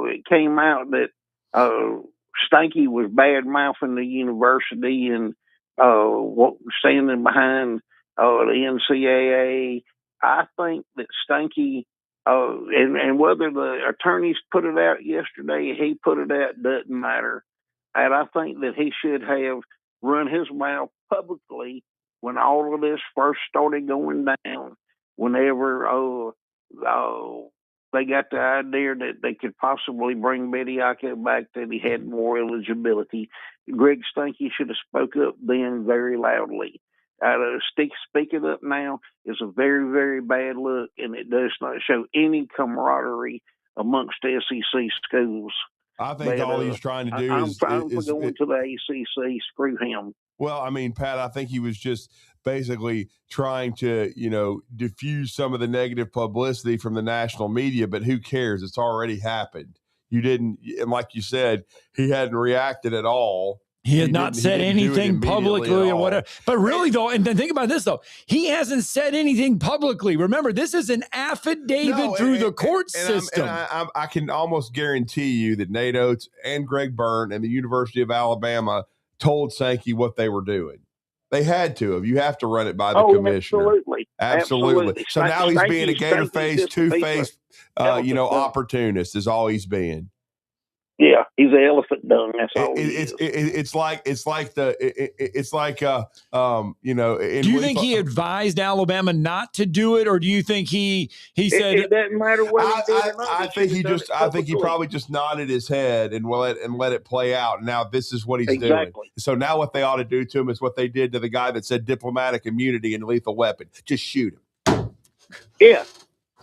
it came out that Stanky was bad-mouthing the university and standing behind the NCAA. I think that Stanky, and whether the attorneys put it out yesterday, he put it out, doesn't matter. And I think that he should have run his mouth publicly when all of this first started going down, whenever they got the idea that they could possibly bring Bediako back, that he had more eligibility. Greg Stanky should have spoke up then very loudly. Speaking up now is a very, very bad look, and it does not show any camaraderie amongst SEC schools. I think all he's trying to do is going to the ACC. Screw him. Well, I mean, Pat, I think he was just basically trying to, diffuse some of the negative publicity from the national media, but who cares? It's already happened. You didn't, and like you said, he hadn't reacted at all. He had not said anything publicly or whatever. But really, though, and then think about this, though. He hasn't said anything publicly. Remember, this is an affidavit through the court system. I can almost guarantee you that Nate Oates and Greg Byrne and the University of Alabama told Sankey what they were doing. They had to have. You have to run it by the commissioner. Absolutely. So now he's being a gator-faced, two-faced, opportunist is all he's being. Yeah, he's an elephant dung. That's all. It's like. Do you think he advised Alabama not to do it, or do you think he said it doesn't matter what he did or not? I think he probably just nodded his head and let it play out. Now this is what he's doing. So now what they ought to do to him is what they did to the guy that said diplomatic immunity and lethal weapon. Just shoot him. Yeah.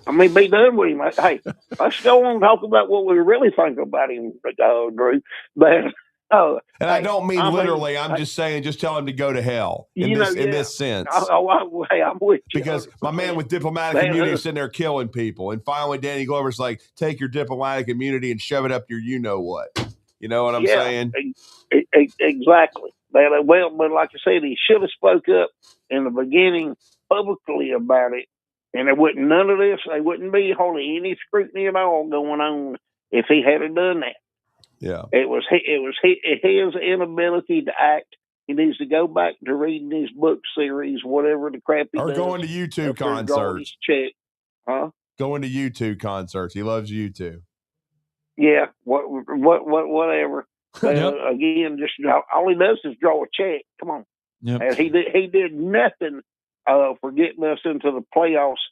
I mean, be done with him. Hey, let's go on and talk about what we really think about him, Drew. But, I don't mean literally. I'm just saying, just tell him to go to hell in this sense. I'm with you. Because my man with diplomatic immunity is sitting there killing people. And finally, Danny Glover's like, take your diplomatic immunity and shove it up your you-know-what. You know what I'm saying? Exactly. But like I said, he should have spoke up in the beginning publicly about it. And there wouldn't none of this. There wouldn't be hardly any scrutiny at all going on if he had done that. Yeah, it was his inability to act. He needs to go back to reading his book series, whatever the crap he does. Or going to YouTube concerts. Going to YouTube concerts. He loves YouTube. Yeah, whatever. Again, just all he does is draw a check. Come on. Yep. And he did nothing for getting us into the playoffs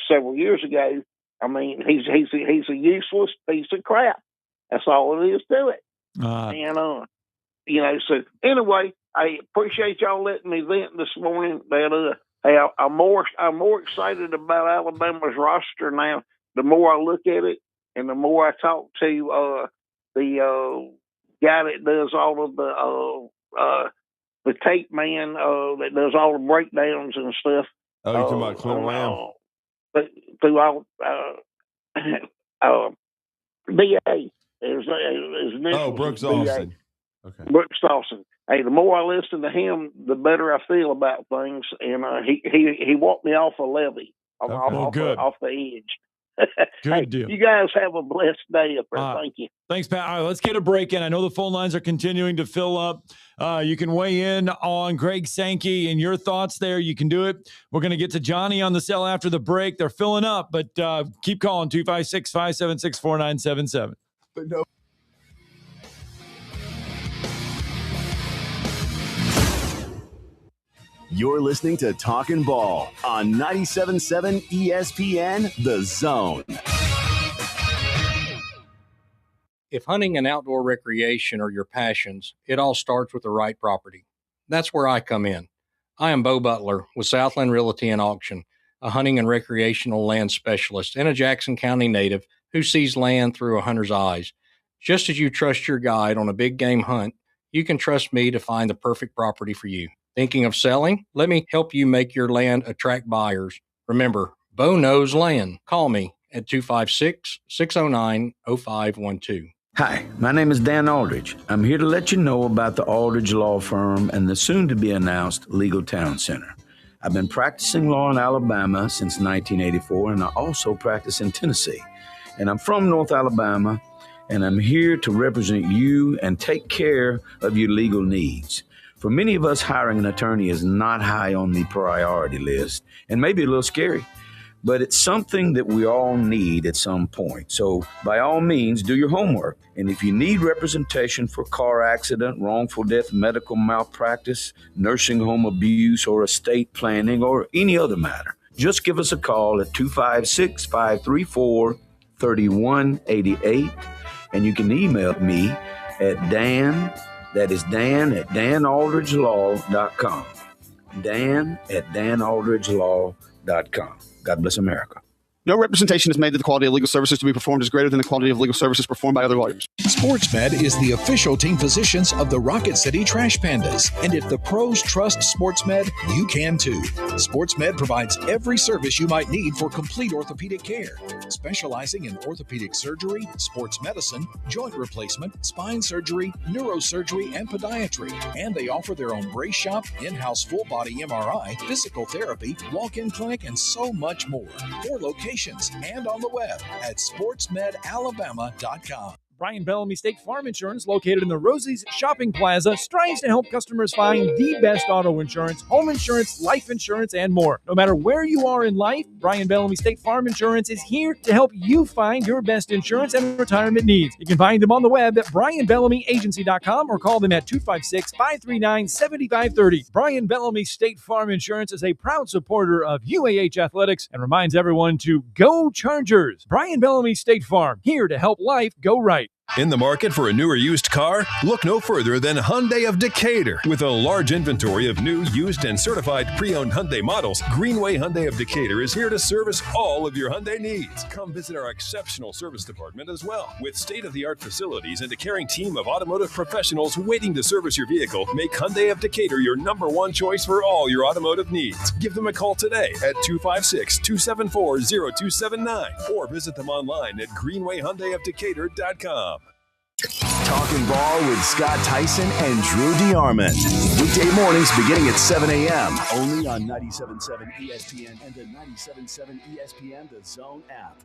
several years ago. I mean, he's a useless piece of crap. That's all it is to it. So anyway, I appreciate y'all letting me vent this morning. But I'm more excited about Alabama's roster now. The more I look at it, and the more I talk to the guy that does all of the tape man that does all the breakdowns and stuff. Oh, you're talking about Clint Lamb? Through all BA. Brooks Austin. Okay. Brooks Austin. Hey, the more I listen to him, the better I feel about things, and he walked me off a levee, off the edge. Good deal. You guys have a blessed day up there. Thank you. Thanks, Pat. All right, let's get a break in. I know the phone lines are continuing to fill up. You can weigh in on Greg Sankey and your thoughts there. You can do it. We're going to get to Johnny on the cell after the break. They're filling up, but keep calling 256-576-4977. But no. You're listening to Talkin Ball on 97.7 ESPN, The Zone. If hunting and outdoor recreation are your passions, it all starts with the right property. That's where I come in. I am Bo Butler with Southland Realty and Auction. a hunting and recreational land specialist and a Jackson County native who sees land through a hunter's eyes. Just as you trust your guide on a big game hunt, you can trust me to find the perfect property for you. Thinking of selling? Let me help you make your land attract buyers. Remember, Bo knows land. Call me at 256-609-0512. Hi, my name is Dan Aldridge. I'm here to let you know about the Aldridge Law Firm and the soon-to-be-announced Legal Town Center. I've been practicing law in Alabama since 1984, and I also practice in Tennessee. And I'm from North Alabama, and I'm here to represent you and take care of your legal needs. For many of us, hiring an attorney is not high on the priority list, and maybe a little scary. But it's something that we all need at some point. So by all means, do your homework. And if you need representation for car accident, wrongful death, medical malpractice, nursing home abuse, or estate planning, or any other matter, just give us a call at 256-534-3188. And you can email me at Dan, that is Dan at danaldridgelaw.com. Dan at danaldridgelaw.com. God bless America. No representation is made that the quality of legal services to be performed is greater than the quality of legal services performed by other lawyers. SportsMed is the official team physicians of the Rocket City Trash Pandas. And if the pros trust SportsMed, you can too. SportsMed provides every service you might need for complete orthopedic care, specializing in orthopedic surgery, sports medicine, joint replacement, spine surgery, neurosurgery, and podiatry. And they offer their own brace shop, in-house full-body MRI, physical therapy, walk-in clinic, and so much more. 4 locations and on the web at sportsmedalabama.com. Bryan Bellamy State Farm Insurance, located in the Rosie's Shopping Plaza, strives to help customers find the best auto insurance, home insurance, life insurance, and more. No matter where you are in life, Bryan Bellamy State Farm Insurance is here to help you find your best insurance and retirement needs. You can find them on the web at BryanBellamyAgency.com or call them at 256-539-7530. Bryan Bellamy State Farm Insurance is a proud supporter of UAH Athletics and reminds everyone to go Chargers. Bryan Bellamy State Farm, here to help life go right. In the market for a new or used car? Look no further than Hyundai of Decatur. With a large inventory of new, used, and certified pre-owned Hyundai models, Greenway Hyundai of Decatur is here to service all of your Hyundai needs. Come visit our exceptional service department as well. With state-of-the-art facilities and a caring team of automotive professionals waiting to service your vehicle, make Hyundai of Decatur your #1 choice for all your automotive needs. Give them a call today at 256-274-0279 or visit them online at greenwayhyundaiofdecatur.com. Talkin Ball with Scott Tyson and Drew DeArmond. Weekday mornings beginning at 7 a.m. Only on 97.7 ESPN and the 97.7 ESPN The Zone app.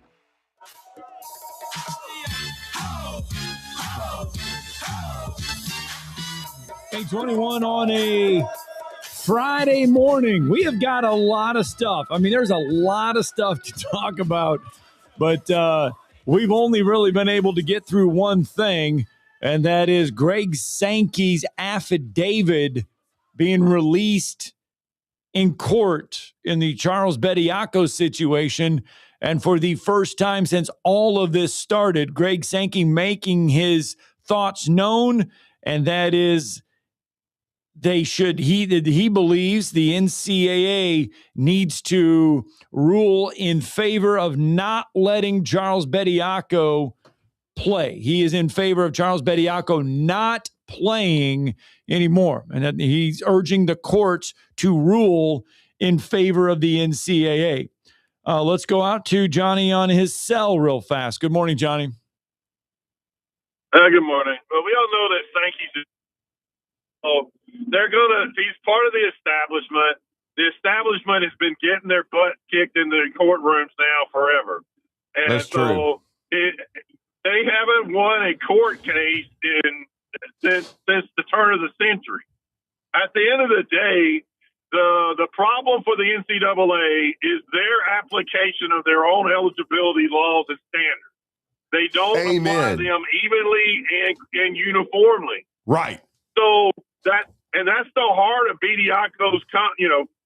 8:21 on a Friday morning. We have got a lot of stuff. I mean, there's a lot of stuff to talk about, but we've only really been able to get through one thing, and that is Greg Sankey's affidavit being released in court in the Charles Bediako situation. And for the first time since all of this started, Greg Sankey making his thoughts known, and that is he believes the NCAA needs to rule in favor of not letting Charles Bediako play. He is in favor of Charles Bediako not playing anymore, and that he's urging the courts to rule in favor of the NCAA. Let's go out to Johnny on his cell real fast. Good morning, Johnny. Good morning. Well, we all know that Sankey's he's part of the establishment. The establishment has been getting their butt kicked in the courtrooms now forever. And that's true. They haven't won a court case since the turn of the century. At the end of the day, the problem for the NCAA is their application of their own eligibility laws and standards. They don't apply them evenly and uniformly. Right. So that's the heart of Bediako's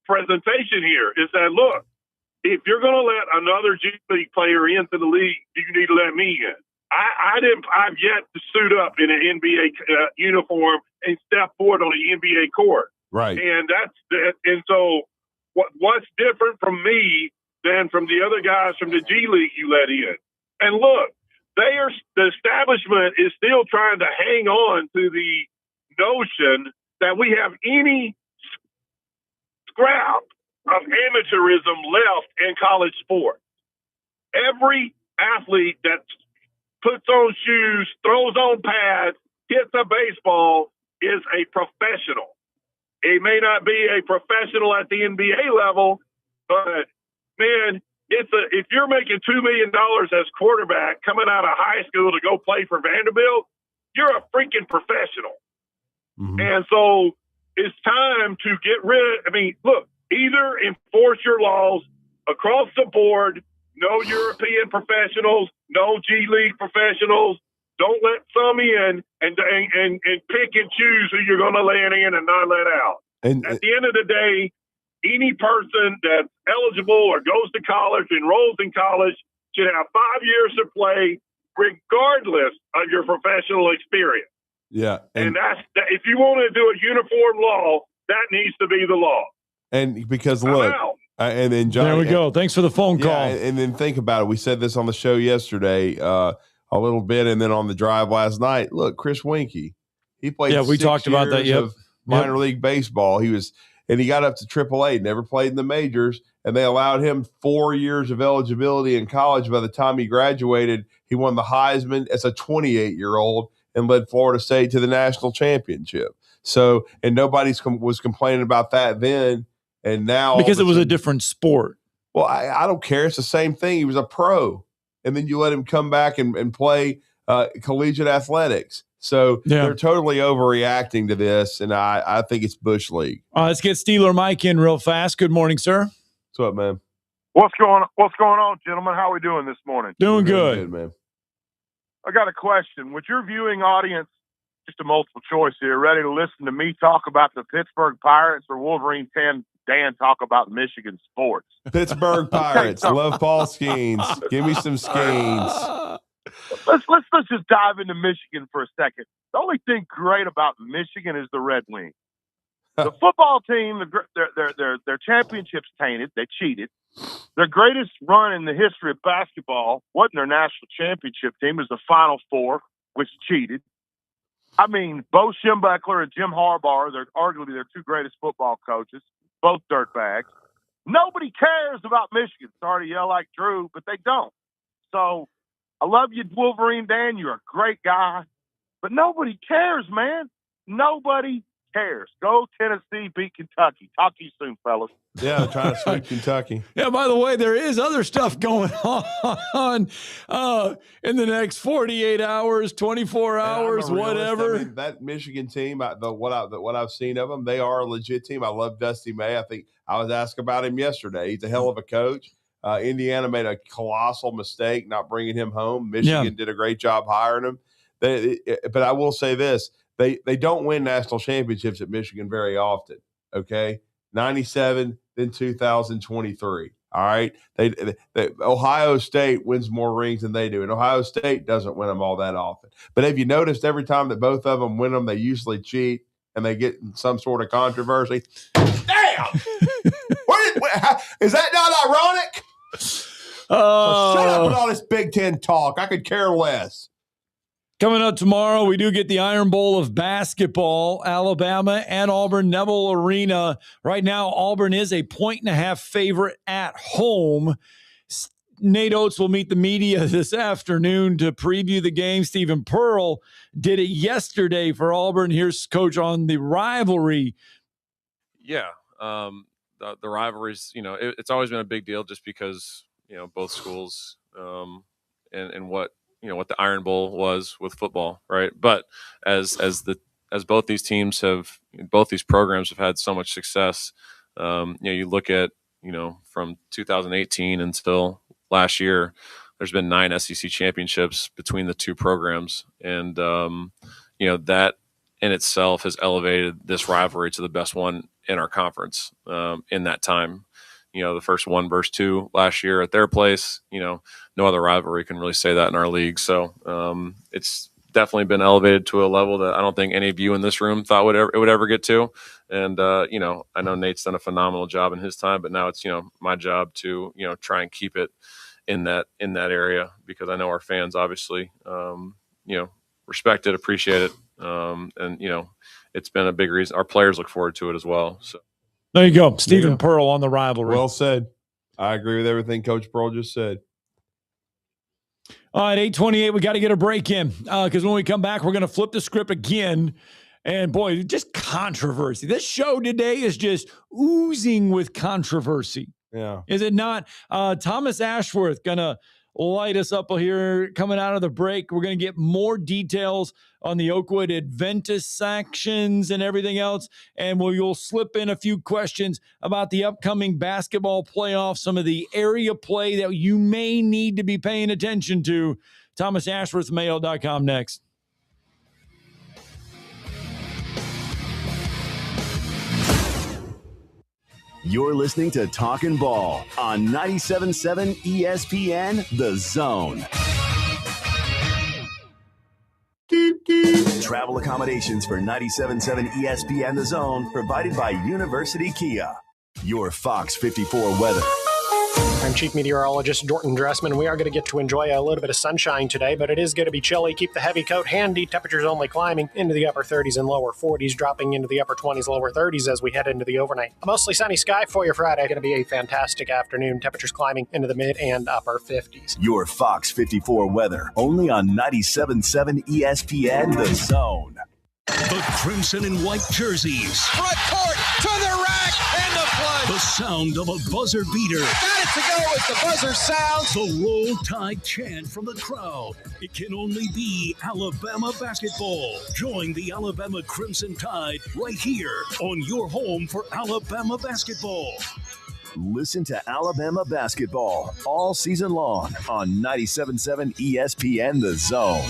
presentation here is that, look, if you're going to let another G League player into the league, you need to let me in. I've yet to suit up in an NBA uniform and step forward on the NBA court. Right. And so what's different from me than from the other guys from the G League you let in. And look, the establishment is still trying to hang on to the notion that we have any scrap of amateurism left in college sports. Every athlete that puts on shoes, throws on pads, hits a baseball is a professional. He may not be a professional at the NBA level, but man, if you're making $2 million as quarterback coming out of high school to go play for Vanderbilt, you're a freaking professional. Mm-hmm. And so it's time to get rid. I mean, look, either enforce your laws across the board, no European professionals, no G League professionals. Don't let some in and pick and choose who you're going to let in and not let out. And at the end of the day, any person that's eligible or goes to college, enrolls in college, should have 5 years to play, regardless of your professional experience. Yeah. And that's if you want to do a uniform law, that needs to be the law. And because look, and then John, there we go. Thanks for the phone call. And then think about it. We said this on the show yesterday, a little bit, and then on the drive last night. Look, Chris Winkie, he played. Yeah, we talked about that. Yep. Of minor league baseball. He got up to AAA. Never played in the majors, and they allowed him 4 years of eligibility in college. By the time he graduated, he won the Heisman as a 28-year-old and led Florida State to the national championship. So, and nobody was complaining about that then. And now, because it was a different sport. Well, I don't care. It's the same thing. He was a pro. And then you let him come back and play collegiate athletics. So they're totally overreacting to this, and I think it's Bush League. Let's get Steeler Mike in real fast. Good morning, sir. What's up, man? What's going on, gentlemen? How are we doing this morning? Doing good, man. I got a question. Would your viewing audience, just a multiple choice here, ready to listen to me talk about the Pittsburgh Pirates or Wolverine 10 Dan talk about Michigan sports? Pittsburgh Pirates. Love Paul Skeens. Give me some Skeens. Let's just dive into Michigan for a second. The only thing great about Michigan is the Red Wings. The football team, their championships tainted. They cheated. Their greatest run in the history of basketball wasn't their national championship team. It was the Final Four, which cheated. I mean, Bo Schembechler and Jim Harbaugh, they're arguably their two greatest football coaches, both dirtbags. Nobody cares about Michigan. Sorry to yell like Drew, but they don't. So I love you, Wolverine Dan. You're a great guy. But nobody cares, man. Nobody cares. Go Tennessee, beat Kentucky. Talk to you soon, fellas. Yeah, they're trying to sweep Kentucky. Yeah, by the way, there is other stuff going on in the next 48 hours, 24 hours, whatever. I mean, that Michigan team, what I've seen of them, they are a legit team. I love Dusty May. I think I was asked about him yesterday. He's a hell of a coach. Indiana made a colossal mistake not bringing him home. Michigan did a great job hiring him. But I will say this. They don't win national championships at Michigan very often, okay? 97, then 2023, all right? Ohio State wins more rings than they do, and Ohio State doesn't win them all that often. But have you noticed every time that both of them win them, they usually cheat and they get in some sort of controversy? Damn! Is that not ironic? So shut up with all this Big Ten talk. I could care less. Coming up tomorrow, we do get the Iron Bowl of basketball, Alabama and Auburn, Neville Arena. Right now, Auburn is a 1.5 favorite at home. Nate Oates will meet the media this afternoon to preview the game. Stephen Pearl did it yesterday for Auburn. Here's Coach on the rivalry. Yeah, the rivalries, it's always been a big deal just because, both schools and what the Iron Bowl was with football, right? But as both these programs have had so much success, you look at, from 2018 until last year, there's been 9 SEC championships between the two programs. And, that in itself has elevated this rivalry to the best one in our conference in that time. The first 1 versus 2 last year at their place, no other rivalry can really say that in our league. So it's definitely been elevated to a level that I don't think any of you in this room thought it would ever get to. And, I know Nate's done a phenomenal job in his time, but now it's, my job to, try and keep it in that area, because I know our fans obviously, respect it, appreciate it. And, it's been a big reason. Our players look forward to it as well. So there you go. Stephen Pearl on the rivalry. Well said. I agree with everything Coach Pearl just said. All right, 8:28, we got to get a break in because when we come back, we're going to flip the script again. And, boy, just controversy. This show today is just oozing with controversy. Yeah. Is it not? Thomas Ashworth going to light us up here coming out of the break. We're going to get more details on the Oakwood Adventist sections and everything else. And you'll slip in a few questions about the upcoming basketball playoffs, some of the area play that you may need to be paying attention to. Thomas Ashworth, Mayo.com next. You're listening to Talkin Ball on 97.7 ESPN, The Zone. Travel accommodations for 97.7 ESPN, The Zone, provided by University Kia. Your Fox 54 weather. I'm Chief Meteorologist Jordan Dressman. We are going to get to enjoy a little bit of sunshine today, but it is going to be chilly. Keep the heavy coat handy. Temperatures only climbing into the upper 30s and lower 40s, dropping into the upper 20s, lower 30s as we head into the overnight. A mostly sunny sky for your Friday. Going to be a fantastic afternoon. Temperatures climbing into the mid and upper 50s. Your Fox 54 weather, only on 97.7 ESPN, The Zone. The crimson and white jerseys. Front court to the rack and the plunge. The sound of a buzzer beater. Got it to go as the buzzer sounds. The Roll Tide chant from the crowd. It can only be Alabama basketball. Join the Alabama Crimson Tide right here on your home for Alabama basketball. Listen to Alabama basketball all season long on 97.7 ESPN, The Zone.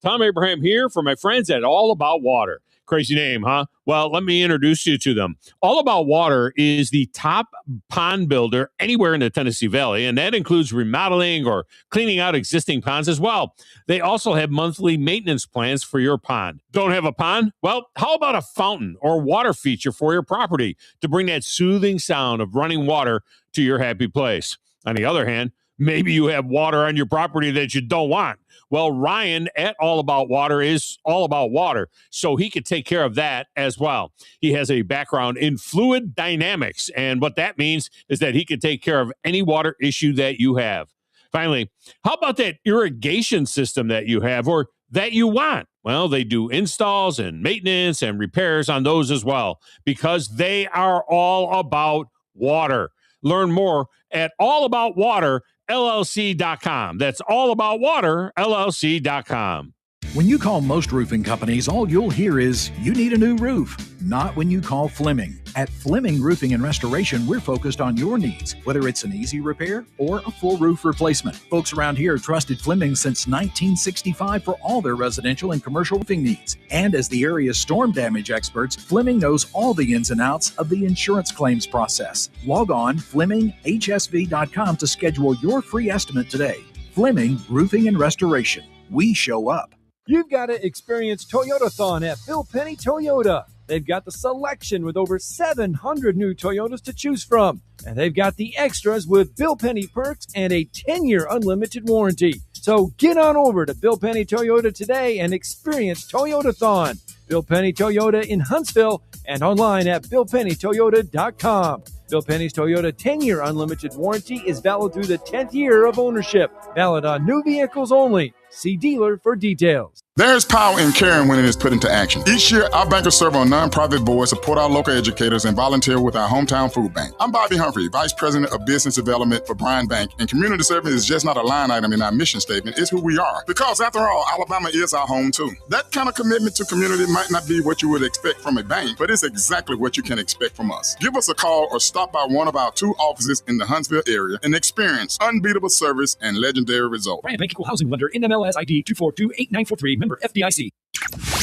Tom Abraham here for my friends at All About Water. Crazy name, huh? Well, let me introduce you to them. All About Water is the top pond builder anywhere in the Tennessee Valley, and that includes remodeling or cleaning out existing ponds as well. They also have monthly maintenance plans for your pond. Don't have a pond? Well, how about a fountain or water feature for your property to bring that soothing sound of running water to your happy place? On the other hand, maybe you have water on your property that you don't want. Well, Ryan at All About Water is all about water, so he could take care of that as well. He has a background in fluid dynamics, and what that means is that he can take care of any water issue that you have. Finally, how about that irrigation system that you have or that you want? Well, they do installs and maintenance and repairs on those as well, because they are all about water. Learn more at allaboutwaterllc.com. That's allaboutwaterllc.com. When you call most roofing companies, all you'll hear is, you need a new roof. Not when you call Fleming. At Fleming Roofing and Restoration, we're focused on your needs, whether it's an easy repair or a full roof replacement. Folks around here have trusted Fleming since 1965 for all their residential and commercial roofing needs. And as the area's storm damage experts, Fleming knows all the ins and outs of the insurance claims process. Log on FlemingHSV.com to schedule your free estimate today. Fleming Roofing and Restoration. We show up. You've got to experience Toyotathon at Bill Penny Toyota. They've got the selection with over 700 new Toyotas to choose from. And they've got the extras with Bill Penny perks and a 10-year unlimited warranty. So get on over to Bill Penny Toyota today and experience Toyotathon. Bill Penny Toyota in Huntsville and online at BillPennyToyota.com. Bill Penny's Toyota 10-year unlimited warranty is valid through the 10th year of ownership. Valid on new vehicles only. See dealer for details. There's power in caring when it is put into action. Each year, our bankers serve on nonprofit boards, support our local educators, and volunteer with our hometown food bank. I'm Bobby Humphrey, Vice President of Business Development for Bryan Bank, and community service is just not a line item in our mission statement. It's who we are. Because after all, Alabama is our home too. That kind of commitment to community might not be what you would expect from a bank, but it's exactly what you can expect from us. Give us a call or stop by one of our 2 offices in the Huntsville area and experience unbeatable service and legendary results. Bryan Bank Equal Housing Lender, NMLS ID 2428943, member FDIC.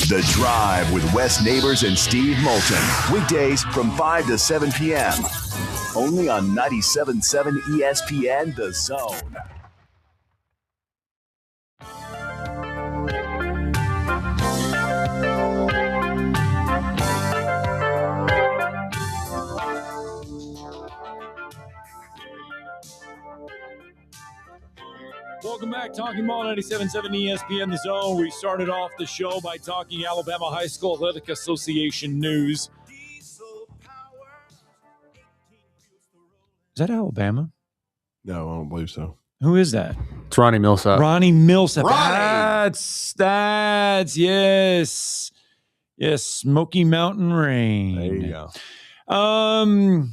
The Drive with Wes Neighbors and Steve Moulton. Weekdays from 5 to 7 p.m. Only on 97.7 ESPN, The Zone. back. Talking Ball 97.7 ESPN The Zone. We started off the show by talking Alabama High School Athletic Association news. Is that Alabama? No, I don't believe so. Who is that? It's Ronnie Millsap. Ronnie Millsap. Ronnie! That's yes. Yes, Smoky Mountain Rain. There you go.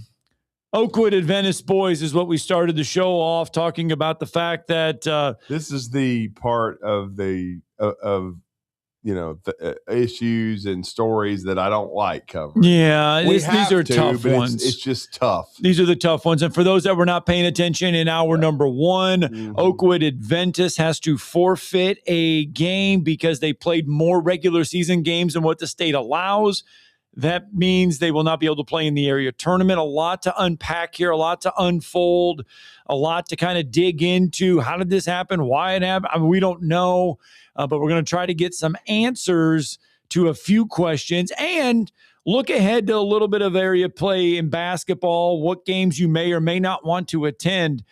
Oakwood Adventist boys is what we started the show off talking about the fact that this is the part of the issues and stories that I don't like covering. Yeah, these are tough ones. It's just tough. These are the tough ones. And for those that were not paying attention in hour number one, Oakwood Adventist has to forfeit a game because they played more regular season games than what the state allows. That means they will not be able to play in the area tournament. A lot to unpack here, a lot to unfold, a lot to kind of dig into. How did this happen? Why it happened? I mean, we don't know, but we're going to try to get some answers to a few questions and look ahead to a little bit of area play in basketball, what games you may or may not want to attend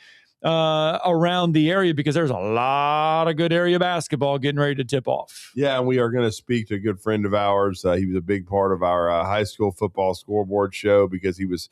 around the area, because there's a lot of good area basketball getting ready to tip off. Yeah, and we are going to speak to a good friend of ours. He was a big part of our high school football scoreboard show because he was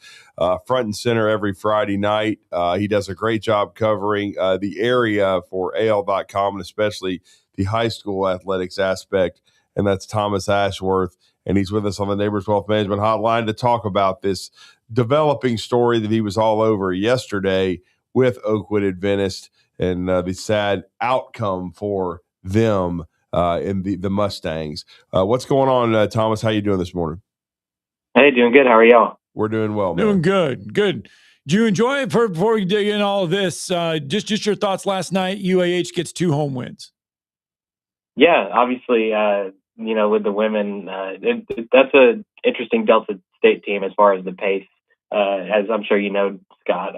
front and center every Friday night. He does a great job covering the area for AL.com and especially the high school athletics aspect, and that's Thomas Ashworth. And he's with us on the Neighbors Wealth Management Hotline to talk about this developing story that he was all over yesterday with Oakwood Adventist and the sad outcome for them in the Mustangs. What's going on, Thomas? How you doing this morning? Hey, doing good. How are y'all? We're doing well, man. Doing good. Good. Do you enjoy it? Before we dig in all of this, just your thoughts last night. UAH gets 2 home wins. Yeah, obviously, with the women, that's an interesting Delta State team as far as the pace. As I'm sure you know, Scott,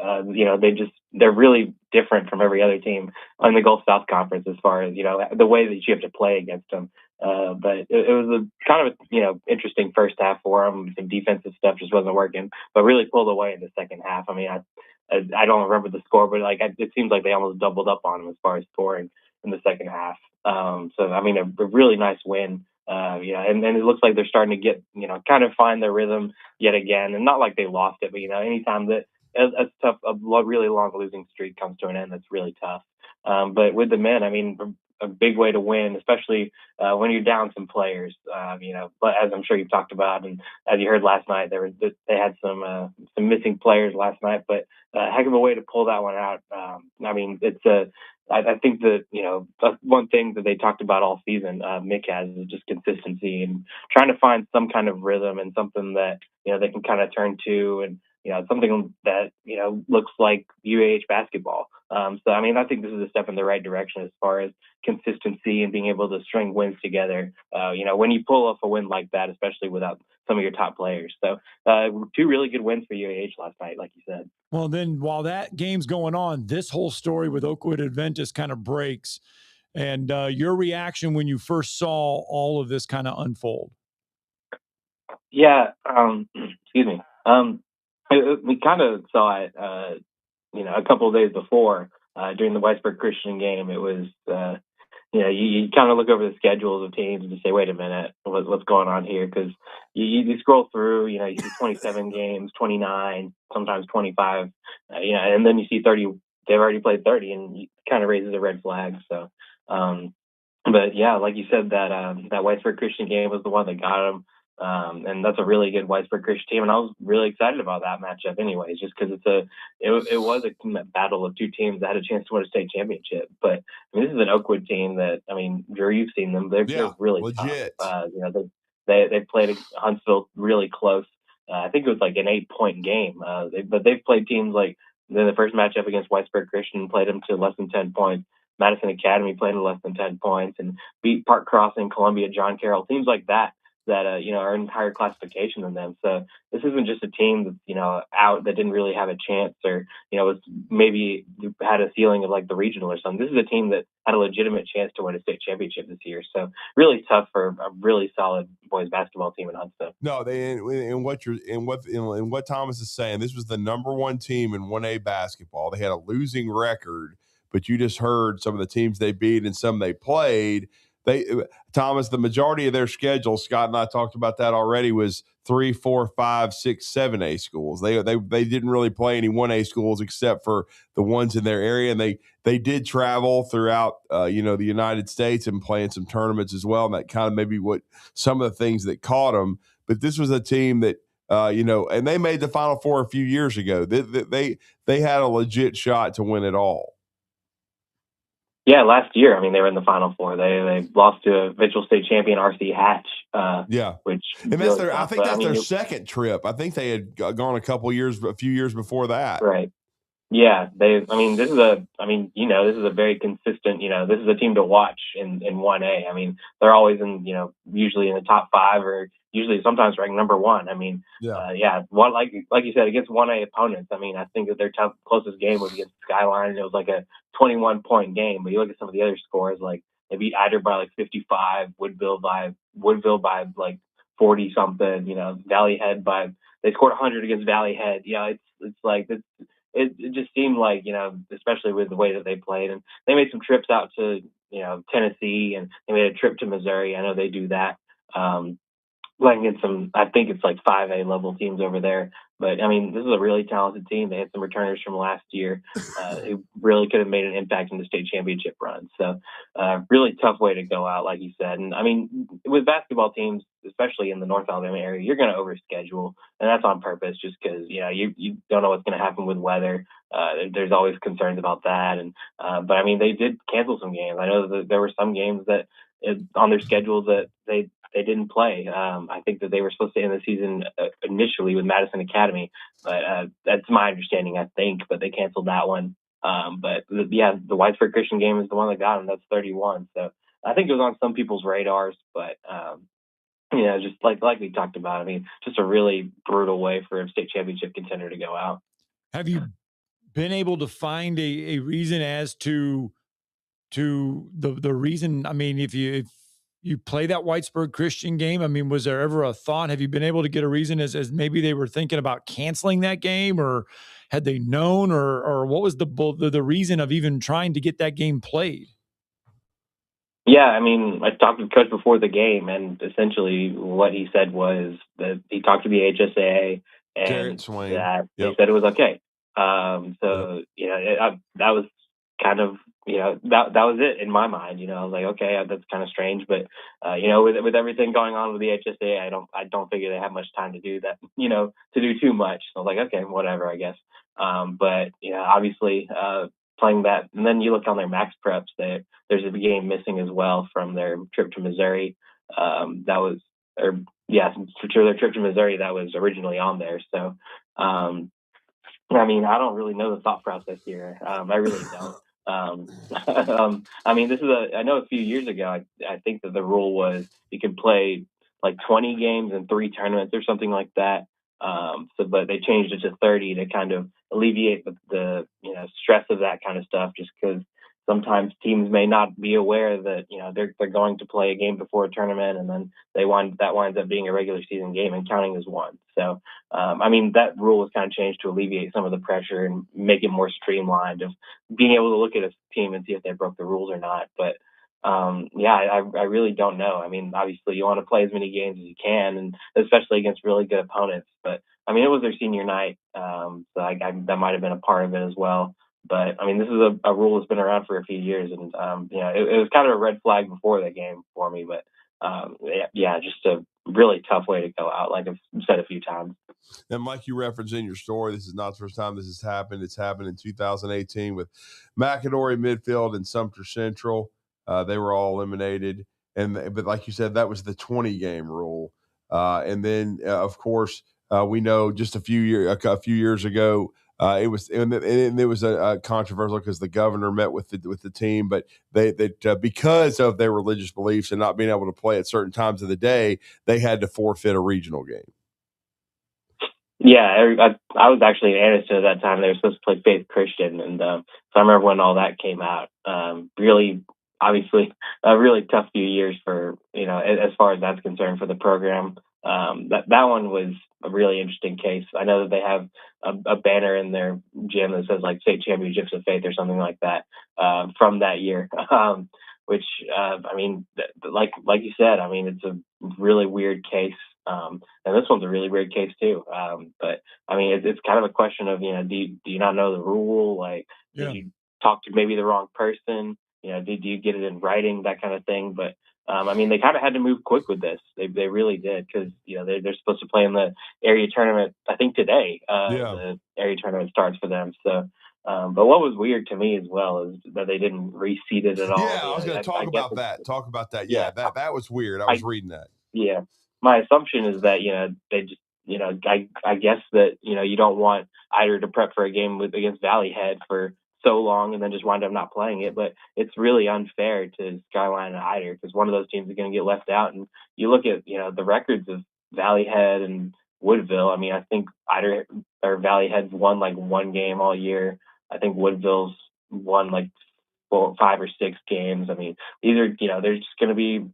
they're really different from every other team in the Gulf South Conference as far as, the way that you have to play against them. But it was a kind of, interesting first half for them. Some defensive stuff just wasn't working, but really pulled away in the second half. I mean, I don't remember the score, but it seems like they almost doubled up on them as far as scoring in the second half. So, I mean, a really nice win. And it looks like they're starting to get, kind of find their rhythm yet again. And not like they lost it, but, anytime that a really long losing streak comes to an end, that's really tough. But with the men, I mean, a big way to win, especially when you're down some players, but as I'm sure you've talked about, and as you heard last night, they had some missing players last night, but a heck of a way to pull that one out. I mean, I think that, that's one thing that they talked about all season, Mick has, is just consistency and trying to find some kind of rhythm and something that, they can kind of turn to and, something that, looks like UAH basketball. So, I mean, I think this is a step in the right direction as far as consistency and being able to string wins together. When you pull off a win like that, especially without some of your top players. So 2 really good wins for UAH last night, like you said. Well, then while that game's going on, this whole story with Oakwood Adventist kind of breaks. And your reaction when you first saw all of this kind of unfold? Yeah. Excuse me. We kind of saw it, a couple of days before during the Whitesburg Christian game. It was, you kind of look over the schedules of teams and just say, wait a minute, what's going on here? Because you scroll through, you see 27 games, 29, sometimes 25, and then you see 30. They've already played 30, and it kind of raises a red flag. So, but yeah, like you said, that Whitesburg Christian game was the one that got them. And that's a really good Whitesburg Christian team, and I was really excited about that matchup, anyways, just because it was a battle of 2 teams that had a chance to win a state championship. But I mean, this is an Oakwood team that, I mean, Drew, you've seen them; they're really legit. Tough. They played Huntsville really close. I think it was like an 8-point game. But they've played teams like the first matchup against Whitesburg Christian, played them to less than 10 points. Madison Academy played to less than 10 points, and beat Park Crossing, Columbia, John Carroll, teams like that are in higher classification than them. So this isn't just a team that's, out that didn't really have a chance or, was maybe had a ceiling of like the regional or something. This is a team that had a legitimate chance to win a state championship this year. So really tough for a really solid boys basketball team in Huntsville. No, in what Thomas is saying, this was the number 1 team in 1A basketball. They had a losing record, but you just heard some of the teams they beat and some they played. Thomas, the majority of their schedule, Scott and I talked about that already, was 3, 4, 5, 6, 7A schools. They didn't really play any 1A schools except for the ones in their area, and they did travel throughout the United States and play in some tournaments as well. And that kind of maybe what some of the things that caught them. But this was a team that and they made the Final Four a few years ago. They had a legit shot to win it all. Yeah, last year, I mean, they were in the Final Four. They lost to eventual state champion RC Hatch. Which and that's really I think that's their second trip. I think they had gone a few years before that. Right. Yeah, this is a very consistent, this is a team to watch in 1A. I mean, they're always usually in the top 5 or usually sometimes ranked number 1. I mean, one, like you said, against 1A opponents. I mean, I think that their closest game was against Skyline. It was like a 21-point game, but you look at some of the other scores, like they beat Eider by like 55, Woodville by like 40 something, Valley Head they scored 100 against Valley Head. Yeah, it's like this. It just seemed like, especially with the way that they played, and they made some trips out to, Tennessee, and they made a trip to Missouri. I know they do that. Playing against I think it's like 5A level teams over there. But I mean, this is a really talented team. They had some returners from last year who really could have made an impact in the state championship run. So really tough way to go out, like you said. And I mean, with basketball teams, especially in the North Alabama area, you're going to overschedule, and that's on purpose, just because you don't know what's going to happen with weather. There's always concerns about that, and but I mean, they did cancel some games. I know that there were some games that on their schedule that they didn't play. I think that they were supposed to end the season initially with Madison Academy, but that's my understanding, I think. But they canceled that one. But the Whitesburg Christian game is the one that got them. That's 31. So I think it was on some people's radars, but just like we talked about. I mean, just a really brutal way for a state championship contender to go out. Have you been able to find a reason as to the reason? I mean, if you play that Whitesburg Christian game, I mean, was there ever a thought? Have you been able to get a reason as maybe they were thinking about canceling that game, or had they known, or what was the reason of even trying to get that game played? Yeah, I mean, I talked to the coach before the game, and essentially what he said was that he talked to the HSAA and that they said it was okay. That was kind of, that was it in my mind. I was like, okay, that's kind of strange, but with everything going on with the HSA, I don't figure they have much time to do that, to do too much. So I was like, okay, whatever, I guess. But obviously, playing that, and then you look on their max preps, there's a game missing as well from their trip to Missouri. Their trip to Missouri that was originally on there. So, I mean, I don't really know the thought process here. I really don't. I mean, I know a few years ago, I think that the rule was you could play like 20 games in 3 tournaments or something like that. But they changed it to 30 to kind of alleviate the stress of that kind of stuff, just because sometimes teams may not be aware that, they're going to play a game before a tournament, and then that winds up being a regular season game and counting as one. So, I mean, that rule was kind of changed to alleviate some of the pressure and make it more streamlined of being able to look at a team and see if they broke the rules or not. But I really don't know. I mean, obviously you want to play as many games as you can, and especially against really good opponents. But I mean, it was their senior night, so that might have been a part of it as well. But I mean, this is a rule that's been around for a few years, and it was kind of a red flag before that game for me. But just a really tough way to go out, like I've said a few times. And like you referenced in your story, this is not the first time this has happened. It's happened in 2018 with McAdory Midfield and Sumter Central. They were all eliminated, but like you said, that was the 20-game rule. And then, of course, we know just a few years ago, it was a controversial because the governor met with the team, but because of their religious beliefs and not being able to play at certain times of the day, they had to forfeit a regional game. Yeah, I was actually in Anniston at that time. They were supposed to play Faith Christian, and so I remember when all that came out. Really, obviously, a really tough few years for as far as that's concerned for the program. that one was a really interesting case. I know that they have a banner in their gym that says like State Championships of Faith or something like that from that year. Which I mean, like you said, I mean, it's a really weird case, and this one's a really weird case too. But I mean, it's kind of a question of, you know, do you not know the rule? Like, did you talk to maybe the wrong person? You know, did you get it in writing? That kind of thing. But I mean, they kind of had to move quick with this. They really did, because, you know, they're supposed to play in the area tournament, I think today. The area tournament starts for them. So. But what was weird to me as well is that they didn't reseed it at all. Yeah, I was going to talk about that. Talk about that. Yeah, that was weird. I was reading that. Yeah, my assumption is that, you know, they just, you know, I guess that, you know, you don't want Eider to prep for a game against Valley Head for so long and then just wind up not playing it. But it's really unfair to Skyline and Eider, because one of those teams is going to get left out. And you look at, you know, the records of Valley Head and Woodville. I mean, I think Eider or Valley Head's won like one game all year. I think Woodville's won like 5 or 6 games. I mean, these are, you know, they're just going to be,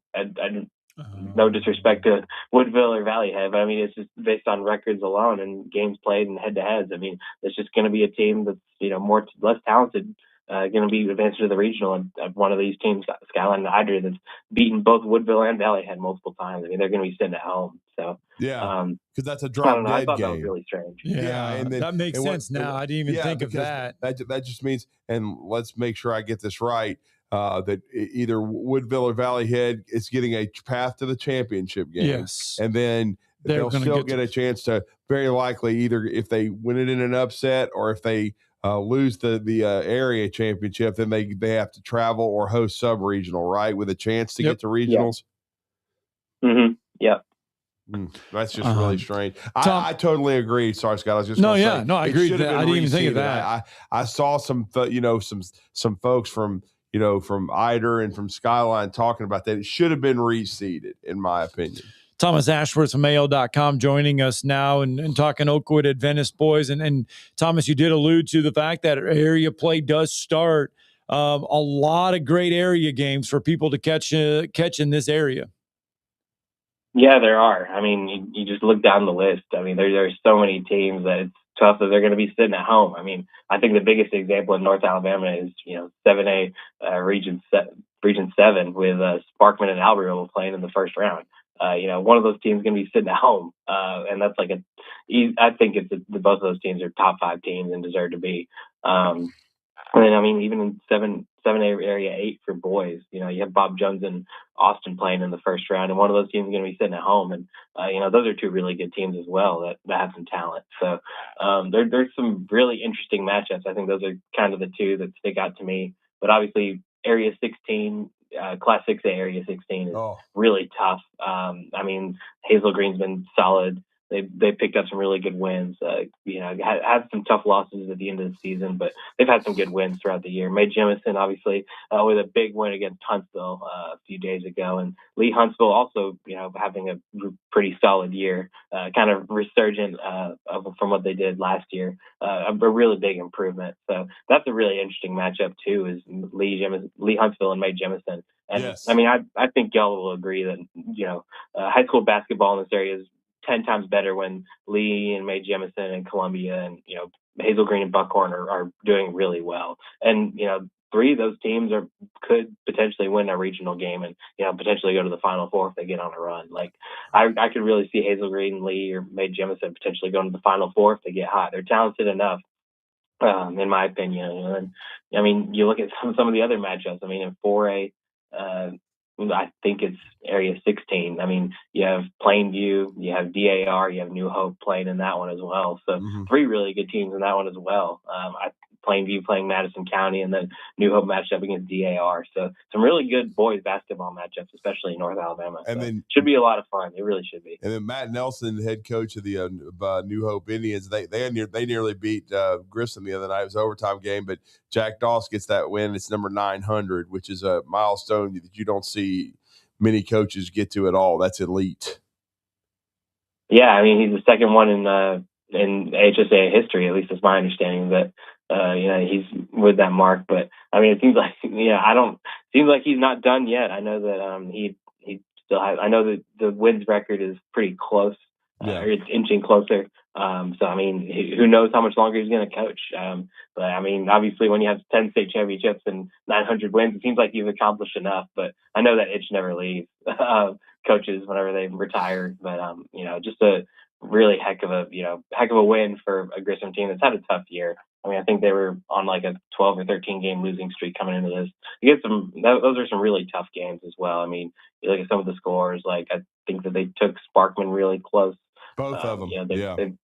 no disrespect to Woodville or Valley Head, but I mean, it's just based on records alone and games played and head-to-heads. I mean, it's just going to be a team that's, you know, less talented, going to be advanced to the regional, and one of these teams, Skyline and Eider, that's beaten both Woodville and Valley Head multiple times. I mean, they're going to be sitting at home. So yeah, because that's a I drop don't know. I dead thought game. that was really strange. Yeah, and then, that makes sense now. I didn't even think of that. That just means, and let's make sure I get this right, that either Woodville or Valley Head is getting a path to the championship game. Yes. And then they'll still get a chance to, very likely, either if they win it in an upset or if they lose the area championship, then they have to travel or host sub-regional, right, with a chance to get to regionals. Yeah. Mm-hmm. Yeah. That's just really strange. I totally agree. Sorry, Scott. I was just I agree with that. I didn't even think of that. I saw some folks from Eider and from Skyline talking about that. It should have been reseeded, in my opinion. Thomas Ashworth from Mayo.com joining us now and talking Oakwood Adventist boys. And Thomas, you did allude to the fact that area play does start. A lot of great area games for people to catch in this area. Yeah, there are. I mean, you just look down the list. I mean, there's so many teams that it's tough that they're going to be sitting at home. I mean, I think the biggest example in North Alabama is, you know, 7A Region 7 with Sparkman and Albertville playing in the first round. You know, one of those teams is going to be sitting at home, and that's like I think both of those teams are top 5 teams and deserve to be. And I mean, even in 7A Area 8 for boys, you know, you have Bob Jones and Austin playing in the first round, and one of those teams is going to be sitting at home. And, you know, those are 2 really good teams as well that have some talent. So there's some really interesting matchups. I think those are kind of the 2 that stick out to me. But obviously, Area 16, Class 6A Area 16 is really tough. I mean, Hazel Green's been solid. They picked up some really good wins. You know, had some tough losses at the end of the season, but they've had some good wins throughout the year. May Jemison, obviously, with a big win against Huntsville a few days ago, and Lee Huntsville also, you know, having a pretty solid year, kind of resurgent from what they did last year. A really big improvement. So that's a really interesting matchup too. Is Lee Huntsville and May Jemison. And yes. I mean, I think y'all will agree that, you know, high school basketball in this area is 10 times better when Lee and May Jemison and Columbia and, you know, Hazel Green and Buckhorn are doing really well. And, you know, 3 of those teams could potentially win a regional game and, you know, potentially go to the Final Four if they get on a run. Like, I could really see Hazel Green, Lee, or May Jemison potentially going to the Final Four if they get hot. They're talented enough, in my opinion. And, I mean, you look at some of the other matchups. I mean, in 4A, I think it's Area 16. I mean, you have Plainview, you have DAR, you have New Hope playing in that one as well. So 3 really good teams in that one as well. Plainview playing Madison County, and then New Hope matched up against DAR. So some really good boys basketball matchups, especially in North Alabama. And so then should be a lot of fun. It really should be. And then Matt Nelson, head coach of the New Hope Indians, they nearly beat Grissom the other night. It was an overtime game, but Jack Doss gets that win. It's number 900, which is a milestone that you don't see many coaches get to at all. That's elite. Yeah, I mean, he's the second one in HSA history, at least that's my understanding, that you know, he's with that mark. But I mean, it seems like, you know, seems like he's not done yet. I know that he still has. I know that the wins record is pretty close, or it's inching closer. So I mean, who knows how much longer he's going to coach? But I mean, obviously, when you have 10 state championships and 900 wins, it seems like you've accomplished enough. But I know that itch never leaves coaches whenever they retire. But just a really heck of a win for a Grissom team that's had a tough year. I mean, I think they were on like a 12 or 13 game losing streak coming into this. You get those are some really tough games as well. I mean, you look at some of the scores, like I think that they took Sparkman really close. Both of them. They've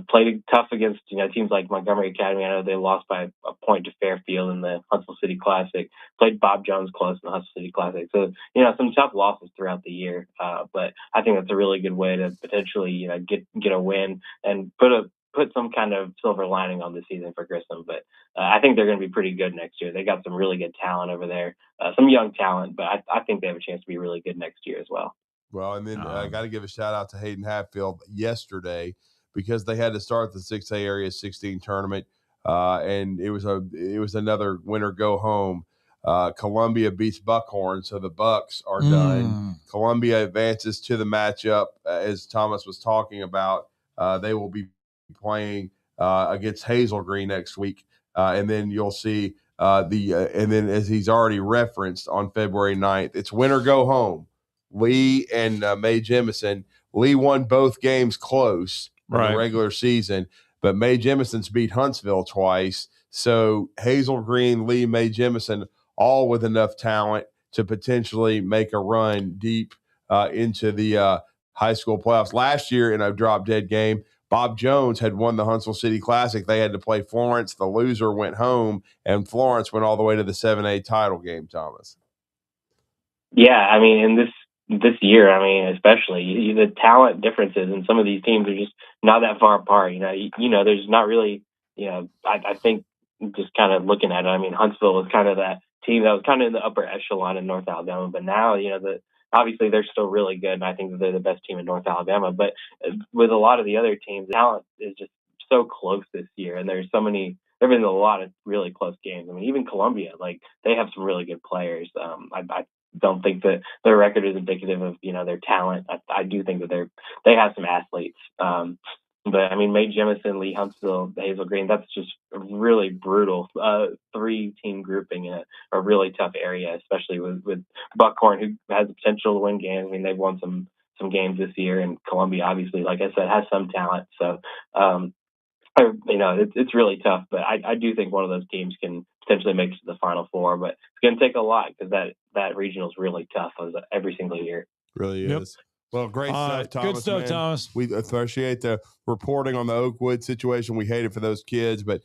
played tough against teams like Montgomery Academy. I know they lost by a point to Fairfield in the Huntsville City Classic. Played Bob Jones close in the Huntsville City Classic. So some tough losses throughout the year. But I think that's a really good way to potentially get a win and put some kind of silver lining on the season for Grissom. But I think they're going to be pretty good next year. They got some really good talent over there, some young talent, but I think they have a chance to be really good next year as well. Well, and then I got to give a shout out to Hayden Hatfield yesterday because they had to start the 6A Area 16 tournament, and it was another winner go home. Columbia beats Buckhorn, so the Bucks are done. Columbia advances to the matchup, as Thomas was talking about. They will be playing against Hazel Green next week, and then you'll see and then as he's already referenced on February 9th, it's winner go home. Lee and Mae Jemison. Lee won both games close in the regular season, but Mae Jemison's beat Huntsville twice. So Hazel Green, Lee, Mae Jemison, all with enough talent to potentially make a run deep into the high school playoffs. Last year in a drop-dead game, Bob Jones had won the Huntsville City Classic. They had to play Florence. The loser went home, and Florence went all the way to the 7A title game, Thomas. Yeah, I mean, in this year, I mean, especially the talent differences in some of these teams are just not that far apart. There's not really, I think just kind of looking at it, I mean, Huntsville was kind of that team that was kind of in the upper echelon in North Alabama, but now, obviously they're still really good, and I think that they're the best team in North Alabama. But with a lot of the other teams, the talent is just so close this year, and there's so many. There've been a lot of really close games. I mean, even Columbia, like they have some really good players. I don't think that their record is indicative of their talent. I do think that they have some athletes. But I mean, Mae Jemison, Lee Huntsville, Hazel Green, that's just a really brutal 3-team grouping in a really tough area, especially with Buckhorn, who has the potential to win games. I mean, they've won some games this year, and Columbia, obviously, like I said, has some talent. So, it's really tough. But I do think one of those teams can potentially make it to the Final Four. But it's going to take a lot because that regional is really tough every single year. Really is. Well, great stuff, Thomas. Good stuff, Thomas. We appreciate the reporting on the Oakwood situation. We hate it for those kids, but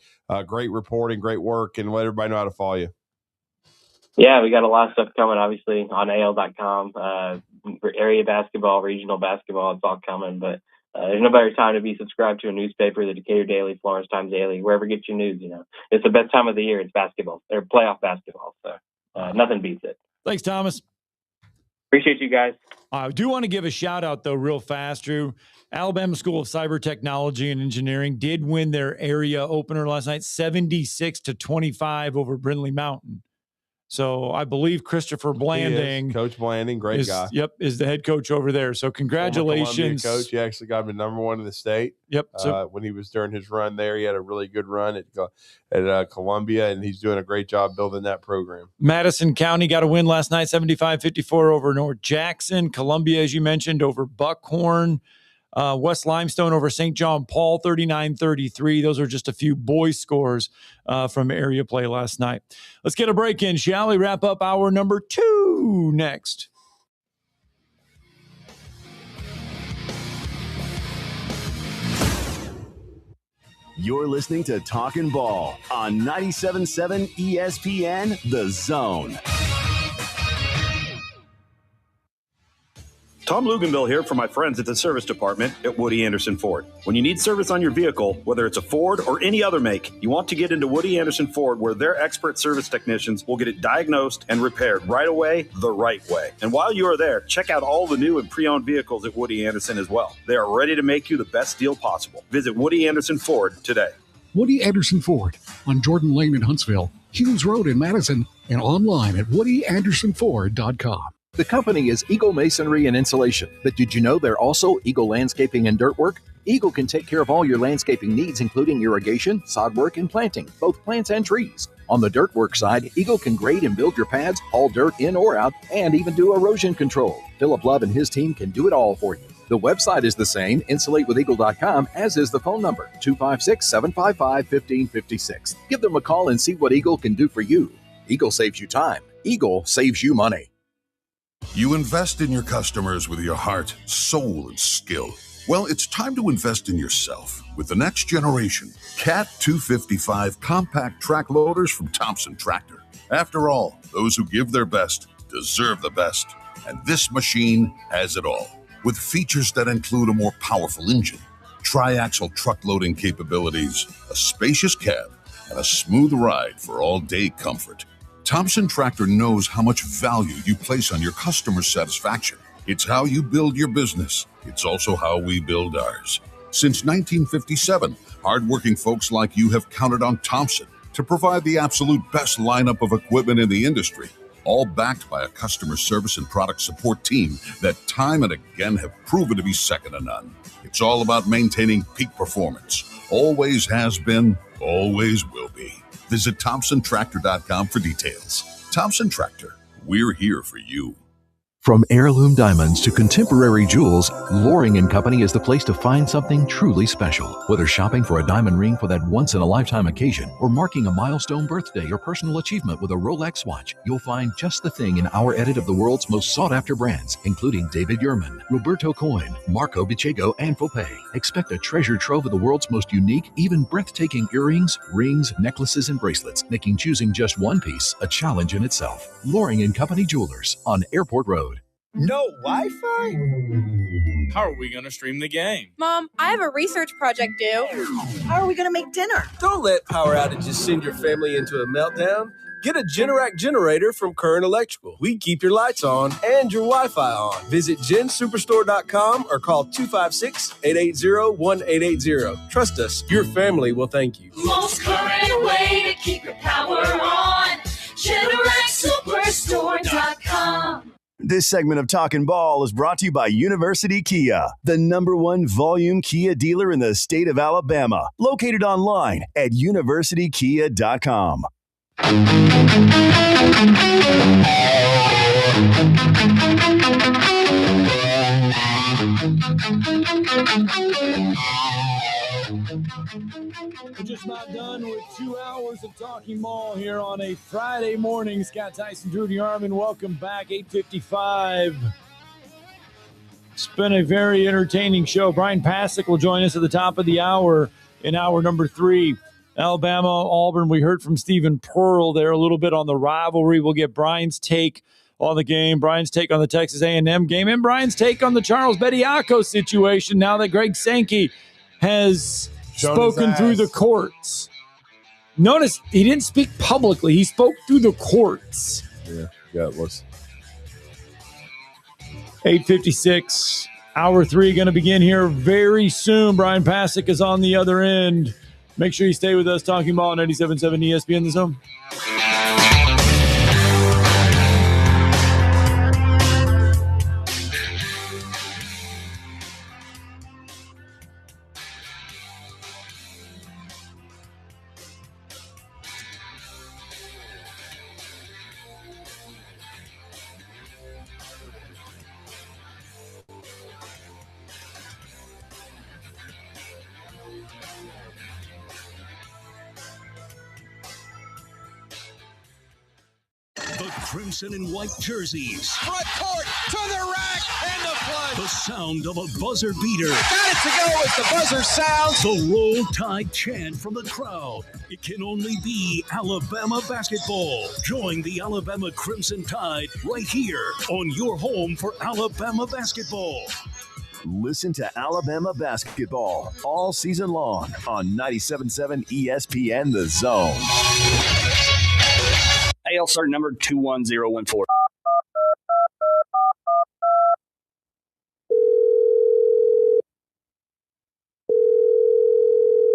great reporting, great work, and let everybody know how to follow you. Yeah, we got a lot of stuff coming, obviously, on AL.com. Area basketball, regional basketball, it's all coming. But there's no better time to be subscribed to a newspaper, the Decatur Daily, Florence Times Daily, wherever you get your news. It's the best time of the year. It's basketball, or playoff basketball. So nothing beats it. Thanks, Thomas. Appreciate you guys. I do want to give a shout out, though, real fast, Drew. Alabama School of Cyber Technology and Engineering did win their area opener last night, 76-25 over Brindley Mountain. So I believe Christopher Blanding, Coach Blanding, great guy. Yep, is the head coach over there. So congratulations, coach. He actually got him #1 in the state. Yep. So when he was during his run there, he had a really good run at Columbia, and he's doing a great job building that program. Madison County got a win last night, 75-54 over North Jackson. Columbia, as you mentioned, over Buckhorn. West Limestone over St. John Paul, 39-33. Those are just a few boys' scores from area play last night. Let's get a break in, shall we? Wrap up hour number 2 next. You're listening to Talkin Ball on 97.7 ESPN, The Zone. Tom Luganville here for my friends at the service department at Woody Anderson Ford. When you need service on your vehicle, whether it's a Ford or any other make, you want to get into Woody Anderson Ford, where their expert service technicians will get it diagnosed and repaired right away, the right way. And while you are there, check out all the new and pre-owned vehicles at Woody Anderson as well. They are ready to make you the best deal possible. Visit Woody Anderson Ford today. Woody Anderson Ford on Jordan Lane in Huntsville. Hughes Road in Madison, and online at woodyAndersonFord.com. The company is Eagle Masonry and Insulation, but did you know they're also Eagle Landscaping and Dirt Work? Eagle can take care of all your landscaping needs, including irrigation, sod work, and planting, both plants and trees. On the dirt work side, Eagle can grade and build your pads, haul dirt in or out, and even do erosion control. Philip Love and his team can do it all for you. The website is the same, insulatewitheagle.com, as is the phone number, 256-755-1556. Give them a call and see what Eagle can do for you. Eagle saves you time. Eagle saves you money. You invest in your customers with your heart, soul, and skill. Well, it's time to invest in yourself with the next generation Cat 255 compact track loaders from Thompson Tractor. After all, those who give their best deserve the best. And this machine has it all. With features that include a more powerful engine, tri-axle truck loading capabilities, a spacious cab, and a smooth ride for all-day comfort. Thompson Tractor knows how much value you place on your customer satisfaction. It's how you build your business. It's also how we build ours. Since 1957, hardworking folks like you have counted on Thompson to provide the absolute best lineup of equipment in the industry, all backed by a customer service and product support team that time and again have proven to be second to none. It's all about maintaining peak performance. Always has been, always will be. Visit ThompsonTractor.com for details. Thompson Tractor, we're here for you. From heirloom diamonds to contemporary jewels, Loring & Company is the place to find something truly special. Whether shopping for a diamond ring for that once-in-a-lifetime occasion or marking a milestone birthday or personal achievement with a Rolex watch, you'll find just the thing in our edit of the world's most sought-after brands, including David Yurman, Roberto Coin, Marco Bicego, and Fopé. Expect a treasure trove of the world's most unique, even breathtaking earrings, rings, necklaces, and bracelets, making choosing just one piece a challenge in itself. Loring & Company Jewelers on Airport Road. No Wi-Fi? How are we going to stream the game? Mom, I have a research project due. How are we going to make dinner? Don't let power outages send your family into a meltdown. Get a Generac generator from Current Electrical. We keep your lights on and your Wi-Fi on. Visit gensuperstore.com or call 256-880-1880. Trust us, your family will thank you. Most current way to keep your power on. GeneracSuperstore.com. This segment of Talkin Ball is brought to you by University Kia, the #1 volume Kia dealer in the state of Alabama. Located online at universitykia.com. We're just not done with 2 hours of Talking Ball here on a Friday morning. Scott Tyson, Drew DeArmond, welcome back. 8:55. It's been a very entertaining show. Bryan Passink will join us at the top of the hour in hour number 3. Alabama, Auburn. We heard from Stephen Pearl there a little bit on the rivalry. We'll get Brian's take on the game, Brian's take on the Texas A&M game, and Brian's take on the Charles Bediako situation now that Greg Sankey has spoken through the courts. Notice he didn't speak publicly. He spoke through the courts. Yeah, it was. 8:56. Hour 3 going to begin here very soon. Bryan Passink is on the other end. Make sure you stay with us. Talking Ball on 97.7 ESPN The Zone. The crimson and white jerseys. Front court to the rack and the plunge. The sound of a buzzer beater. Got it to go as the buzzer sounds. The Roll Tide chant from the crowd. It can only be Alabama basketball. Join the Alabama Crimson Tide right here on your home for Alabama basketball. Listen to Alabama basketball all season long on 97.7 ESPN The Zone. AL cert number 21014.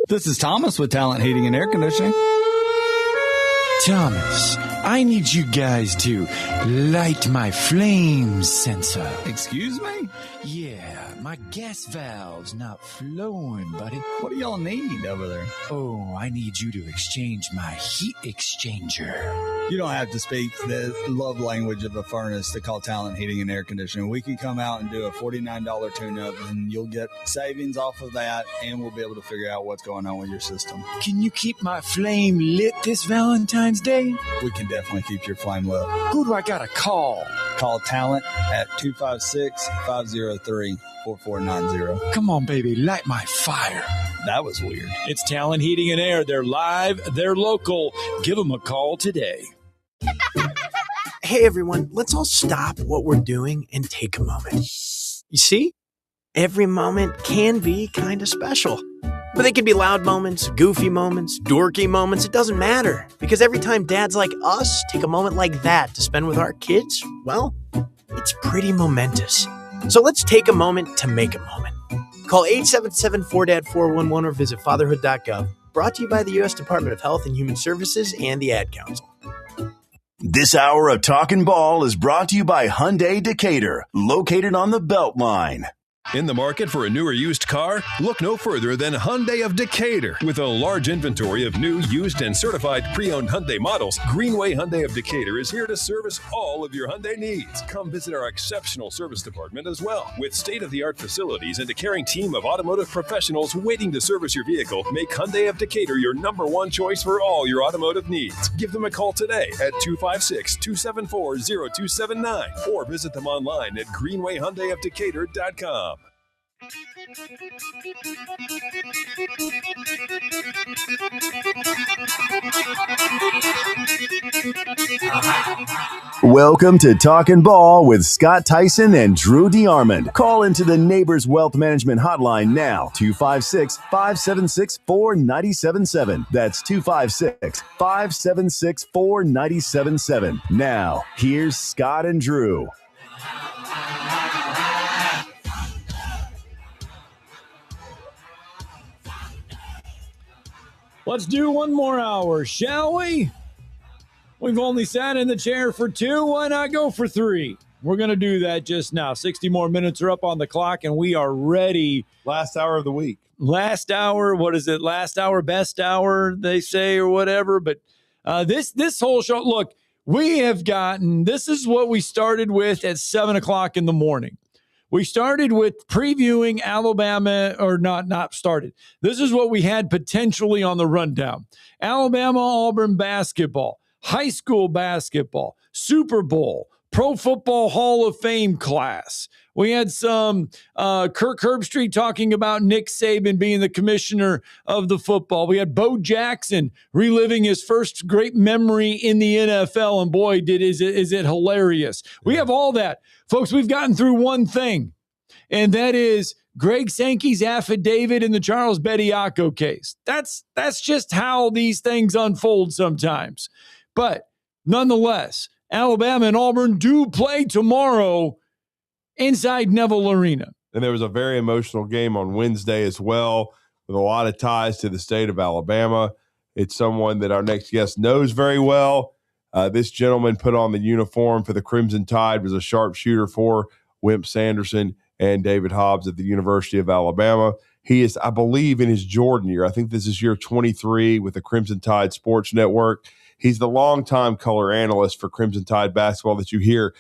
This is Thomas with Talent Heating and Air Conditioning. Thomas, I need you guys to light my flame sensor. Excuse me? Yeah, my gas valve's not flowing, buddy. What do y'all need over there? Oh, I need you to exchange my heat exchanger. You don't have to speak the love language of a furnace to call Talent Heating and Air Conditioning. We can come out and do a $49 tune-up, and you'll get savings off of that, and we'll be able to figure out what's going on with your system. Can you keep my flame lit this Valentine's Day? We can definitely keep your flame lit. Who do I gotta call? Call Talent at 256-503-4490. Come on, baby, light my fire. That was weird. It's Talent Heating and Air. They're live, they're local. Give them a call today. Hey, everyone, let's all stop what we're doing and take a moment. You see? Every moment can be kind of special. But they can be loud moments, goofy moments, dorky moments. It doesn't matter. Because every time dads like us take a moment like that to spend with our kids, well, it's pretty momentous. So let's take a moment to make a moment. Call 877-4DAD-411 or visit fatherhood.gov. Brought to you by the U.S. Department of Health and Human Services and the Ad Council. This hour of Talkin Ball is brought to you by Hyundai Decatur, located on the Beltline. In the market for a newer used car? Look no further than Hyundai of Decatur. With a large inventory of new, used, and certified pre-owned Hyundai models, Greenway Hyundai of Decatur is here to service all of your Hyundai needs. Come visit our exceptional service department as well. With state-of-the-art facilities and a caring team of automotive professionals waiting to service your vehicle, make Hyundai of Decatur your #1 choice for all your automotive needs. Give them a call today at 256-274-0279 or visit them online at greenwayhyundaiofdecatur.com. Welcome to Talkin Ball with Scott Tyson and Drew DeArmond. Call into the Neighbors Wealth Management Hotline now, 256-576-4977. That's 256-576-4977. Now, here's Scott and Drew. Let's do one more hour, shall we? We've only sat in the chair for 2. Why not go for 3? We're going to do that just now. 60 more minutes are up on the clock, and we are ready. Last hour of the week. Last hour, what is it? Last hour, best hour, they say, or whatever. But this whole show, look, we have gotten, this is what we started with at 7 o'clock in the morning. We started with previewing Alabama, or not started. This is what we had potentially on the rundown. Alabama-Auburn basketball, high school basketball, Super Bowl, Pro Football Hall of Fame class. We had some Kirk Herbstreit talking about Nick Saban being the commissioner of the football. We had Bo Jackson reliving his first great memory in the NFL, and boy, is it hilarious. We have all that. Folks, we've gotten through one thing, and that is Greg Sankey's affidavit in the Charles Bediako case. That's just how these things unfold sometimes. But nonetheless, Alabama and Auburn do play tomorrow inside Neville Arena. And there was a very emotional game on Wednesday as well, with a lot of ties to the state of Alabama. It's someone that our next guest knows very well. This gentleman put on the uniform for the Crimson Tide, was a sharpshooter for Wimp Sanderson and David Hobbs at the University of Alabama. He is, I believe, in his Jordan year. I think this is year 23 with the Crimson Tide Sports Network. He's the longtime color analyst for Crimson Tide basketball that you hear,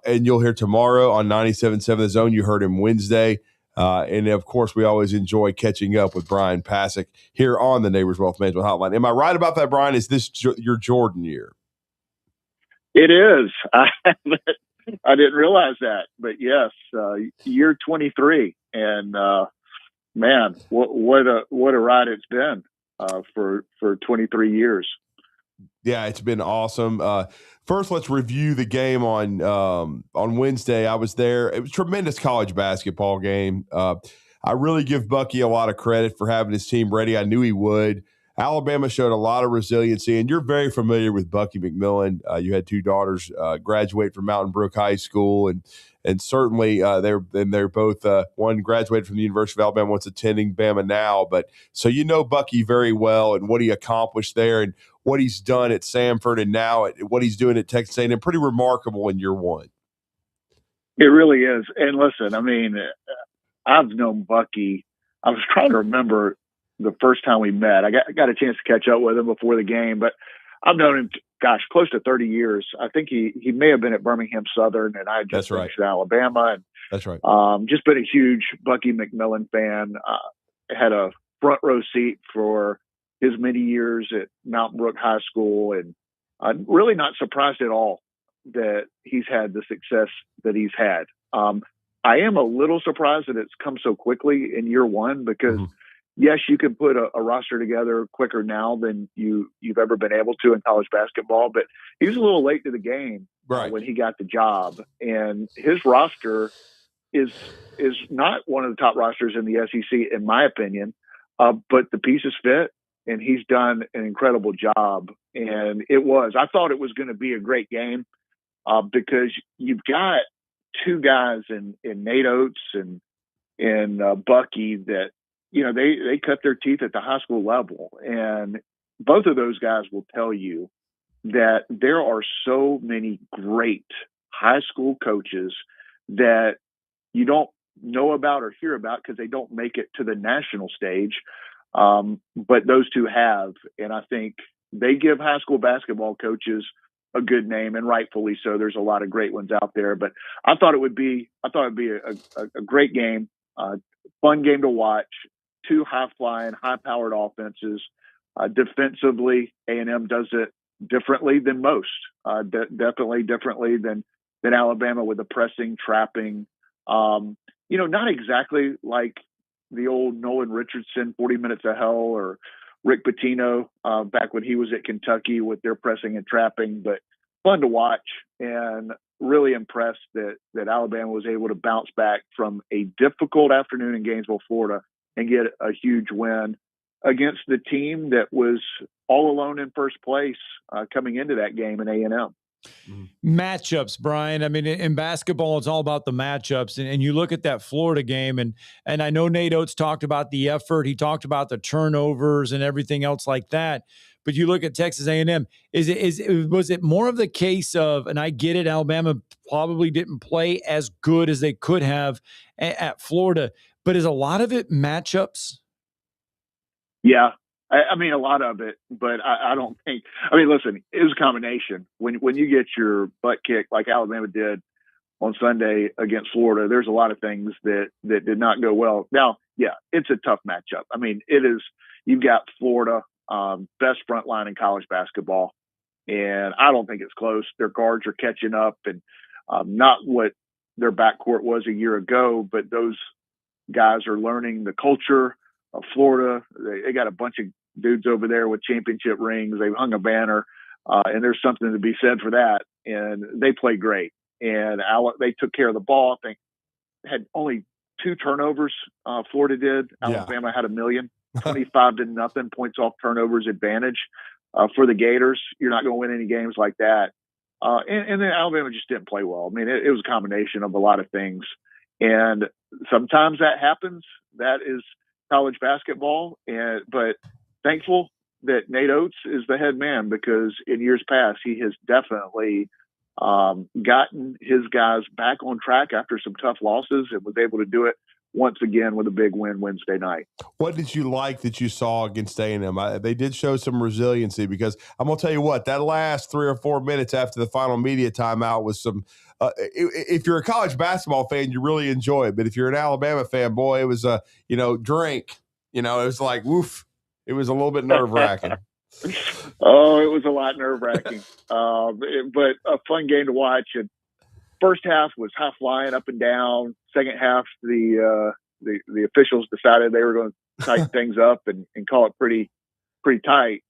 and you'll hear tomorrow on 97.7 The Zone. You heard him Wednesday. And, of course, we always enjoy catching up with Bryan Passink here on the Neighbors Wealth Management Hotline. Am I right about that, Bryan? Is this your Jordan year? It is. I didn't realize that, but yes, year 23, and man, what a ride it's been for 23 years. Yeah, it's been awesome. First, let's review the game on Wednesday. I was there. It was a tremendous college basketball game. I really give Bucky a lot of credit for having his team ready. I knew he would. Alabama showed a lot of resiliency, and you're very familiar with Bucky McMillan. You had 2 daughters graduate from Mountain Brook High School, and and certainly they're both one graduated from the University of Alabama, one's attending Bama now. But so Bucky very well and what he accomplished there and what he's done at Samford and now what he's doing at Texas A&M, pretty remarkable in year one. It really is. And listen, I mean, I've known Bucky. I was trying to remember the first time we met. I got a chance to catch up with him before the game, but I've known him, close to 30 years. I think he may have been at Birmingham Southern, and I just finished at Alabama. And that's right. Just been a huge Bucky McMillan fan. Had a front row seat for his many years at Mountain Brook High School, and I'm really not surprised at all that he's had the success that he's had. I am a little surprised that it's come so quickly in year one because, yes, you can put a roster together quicker now than you've ever been able to in college basketball, but he was a little late to the game when he got the job. And his roster is not one of the top rosters in the SEC, in my opinion, but the pieces fit, and he's done an incredible job. And I thought it was going to be a great game because you've got two guys in Nate Oates and Bucky that, they cut their teeth at the high school level. And both of those guys will tell you that there are so many great high school coaches that you don't know about or hear about because they don't make it to the national stage. But those two have, and I think they give high school basketball coaches a good name, and rightfully so. There's a lot of great ones out there, but I thought it would be a great game, fun game to watch. Two high-flying, high-powered offenses. Defensively, A&M does it differently than most. Definitely differently than Alabama with the pressing, trapping. Not exactly like the old Nolan Richardson 40 Minutes of Hell or Rick Pitino back when he was at Kentucky with their pressing and trapping, but fun to watch and really impressed that Alabama was able to bounce back from a difficult afternoon in Gainesville, Florida, and get a huge win against the team that was all alone in first place coming into that game in A&M. Matchups, Bryan. I mean, in basketball, it's all about the matchups. And you look at that Florida game, and I know Nate Oates talked about the effort. He talked about the turnovers and everything else like that. But you look at Texas A&M. Was it more of the case of, and I get it, Alabama probably didn't play as good as they could have at Florida, but is a lot of it matchups? Yeah. I mean, a lot of it, but I don't think. I mean, listen, it was a combination. When you get your butt kicked like Alabama did on Sunday against Florida, there's a lot of things that did not go well. Now, yeah, it's a tough matchup. I mean, it is. You've got Florida, best front line in college basketball, and I don't think it's close. Their guards are catching up, and not what their backcourt was a year ago, but those guys are learning the culture of Florida. They got a bunch of dudes over there with championship rings. They've hung a banner, and there's something to be said for that. And they play great. And they took care of the ball. I think had only 2 turnovers. Florida did. Alabama had 1 million, 25-0 points off turnovers advantage for the Gators. You're not going to win any games like that. And then Alabama just didn't play well. I mean, it was a combination of a lot of things. And sometimes that happens. That is college basketball. But thankful that Nate Oates is the head man, because in years past, he has definitely gotten his guys back on track after some tough losses and was able to do it once again with a big win Wednesday night. What did you like that you saw against A&M? They did show some resiliency, because I'm going to tell you what, that last 3 or 4 minutes after the final media timeout was some if you're a college basketball fan, you really enjoy it. But if you're an Alabama fan, boy, it was drink. It was like, woof. It was a little bit nerve-wracking. Oh, it was a lot nerve-wracking. But a fun game to watch. And first half was high flying up and down. Second half, the officials decided they were going to tighten things up and call it pretty tight,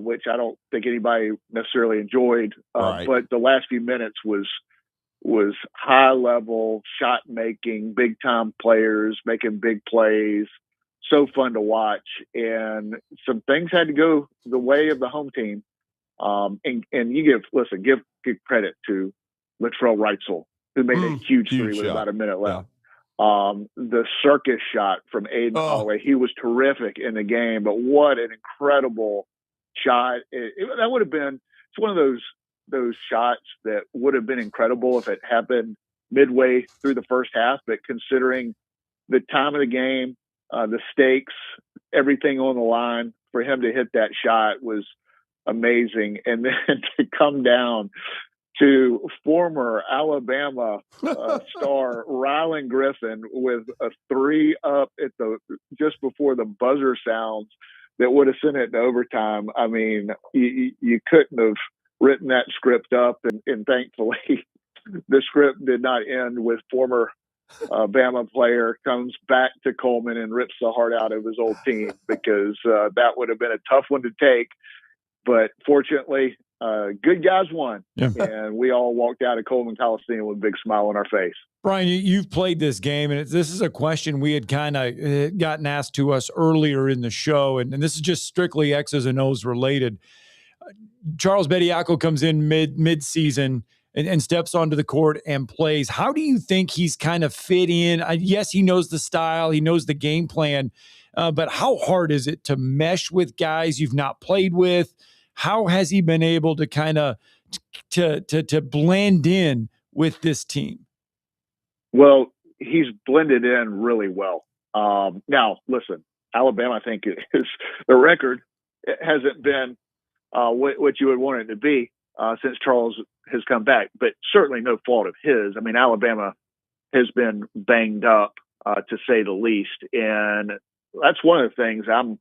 which I don't think anybody necessarily enjoyed. Right. But the last few minutes was high level shot making, big time players making big plays. So fun to watch, and some things had to go the way of the home team. And you give credit to Latrell Reitzel who made a huge three with shot. about a minute left. The circus shot from Aiden Holloway, he was terrific in the game, but what an incredible shot. That would have been, it's one of those shots that would have been incredible if it happened midway through the first half, but considering the time of the game, the stakes, everything on the line, for him to hit that shot was amazing. And then to come down to former Alabama star Rylan Griffin with a three up at just before the buzzer sounds that would have sent it to overtime. I mean, you couldn't have written that script up, and thankfully the script did not end with former Bama player comes back to Coleman and rips the heart out of his old team, because that would have been a tough one to take. But fortunately, good guys won, and we all walked out of Coleman Coliseum with a big smile on our face. Bryan, you've played this game, and this is a question we had kind of gotten asked to us earlier in the show, and this is just strictly X's and O's related. Charles Bediako comes in mid-season and steps onto the court and plays. How do you think he's kind of fit in? Yes, he knows the style, he knows the game plan, but how hard is it to mesh with guys you've not played with? How has he been able to kind of to blend in with this team? Well, he's blended in really well. Now, listen, Alabama, I think, is the record. It hasn't been what you would want it to be since Charles has come back, but certainly no fault of his. I mean, Alabama has been banged up, to say the least, and that's one of the things I'm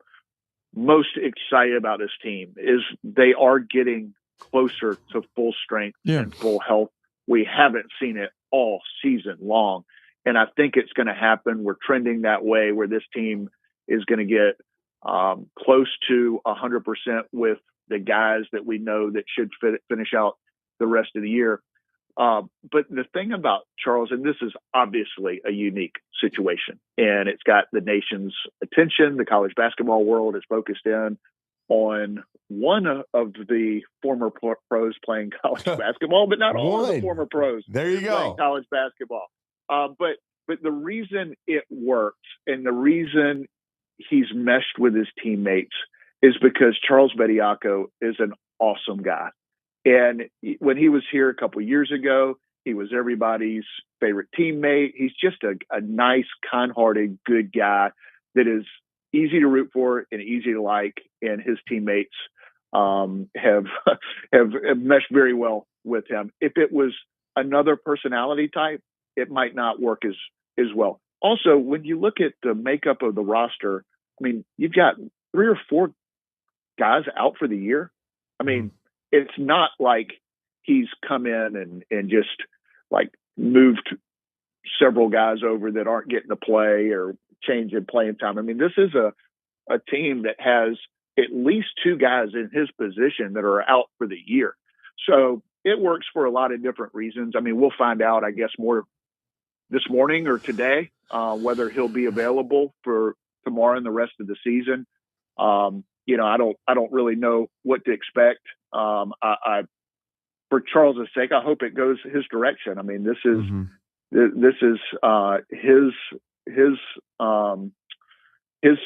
most excited about this team is they are getting closer to full strength and full health. We haven't seen it all season long, and I think it's going to happen. We're trending that way, where this team is going to get close to 100% with the guys that we know that should finish out the rest of the year. But the thing about Charles, and this is obviously a unique situation, and it's got the nation's attention. The college basketball world is focused in on one of the former pros playing college basketball, but not all of the former pros playing college basketball. But the reason it works and the reason he's meshed with his teammates is because Charles Bediako is an awesome guy. And when he was here a couple of years ago, he was everybody's favorite teammate. He's just a nice, kind-hearted, good guy that is easy to root for and easy to like. And his teammates have meshed very well with him. If it was another personality type, it might not work as well. Also, when you look at the makeup of the roster, I mean, you've got 3 or 4 guys out for the year. I mean, it's not like he's come in and just like moved several guys over that aren't getting to play or changing playing time. I mean, this is a team that has at least 2 guys in his position that are out for the year. So it works for a lot of different reasons. I mean, we'll find out, I guess, more this morning or today, whether he'll be available for tomorrow and the rest of the season. I don't really know what to expect. For Charles' sake, I hope it goes his direction. I mean, this is his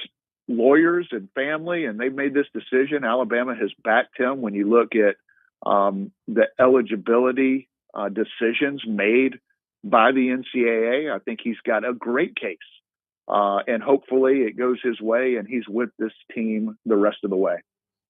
lawyers and family, and they've made this decision. Alabama has backed him. When you look at the eligibility decisions made by the NCAA, I think he's got a great case. And hopefully it goes his way and he's with this team the rest of the way.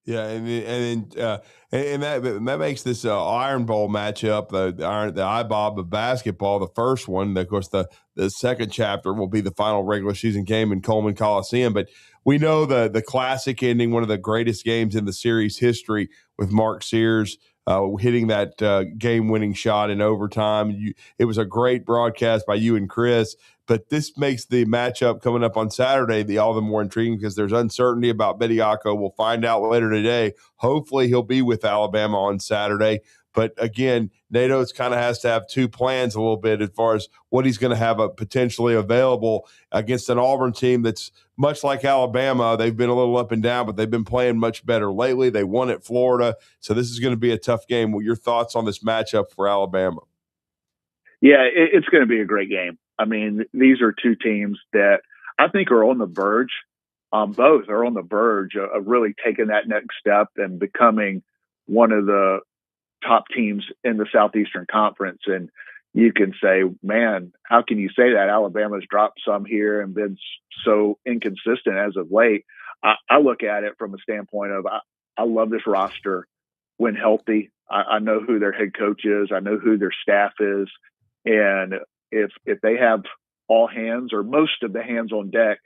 Yeah, and that makes this Iron Bowl matchup, the IBOB of basketball, the first one. Of course, the second chapter will be the final regular season game in Coleman Coliseum. But we know the classic ending, one of the greatest games in the series history, with Mark Sears hitting that game-winning shot in overtime. It was a great broadcast by you and Chris. But this makes the matchup coming up on Saturday all the more intriguing because there's uncertainty about Bediako. We'll find out later today. Hopefully he'll be with Alabama on Saturday. But again, Nato kind of has to have 2 plans a little bit as far as what he's going to have potentially available against an Auburn team that's much like Alabama. They've been a little up and down, but they've been playing much better lately. They won at Florida. So this is going to be a tough game. What are your thoughts on this matchup for Alabama? Yeah, it's going to be a great game. I mean, these are two teams that I think are on the verge. Both are on the verge of really taking that next step and becoming one of the top teams in the Southeastern Conference. And you can say, man, how can you say that? Alabama's dropped some here and been so inconsistent as of late. I look at it from a standpoint of I love this roster when healthy. I know who their head coach is. I know who their staff is. And if they have all hands or most of the hands on deck,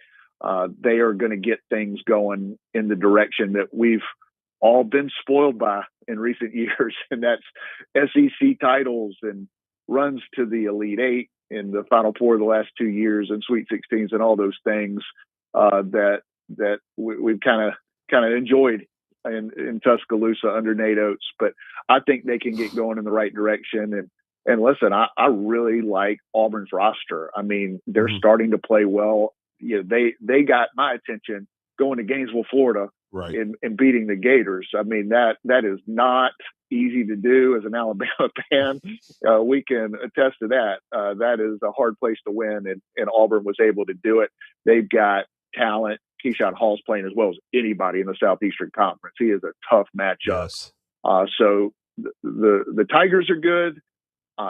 they are going to get things going in the direction that we've all been spoiled by in recent years. And that's SEC titles and runs to the Elite Eight in the Final Four the last 2 years and Sweet 16s and all those things that we've kind of enjoyed in Tuscaloosa under Nate Oates. But I think they can get going in the right direction. And listen, I really like Auburn's roster. I mean, they're starting to play well. You know, they got my attention going to Gainesville, Florida, right, and beating the Gators. I mean, that is not easy to do as an Alabama fan. We can attest to that. That is a hard place to win, and Auburn was able to do it. They've got talent. Keyshawn Hall's playing as well as anybody in the Southeastern Conference. He is a tough matchup. Yes. So the Tigers are good.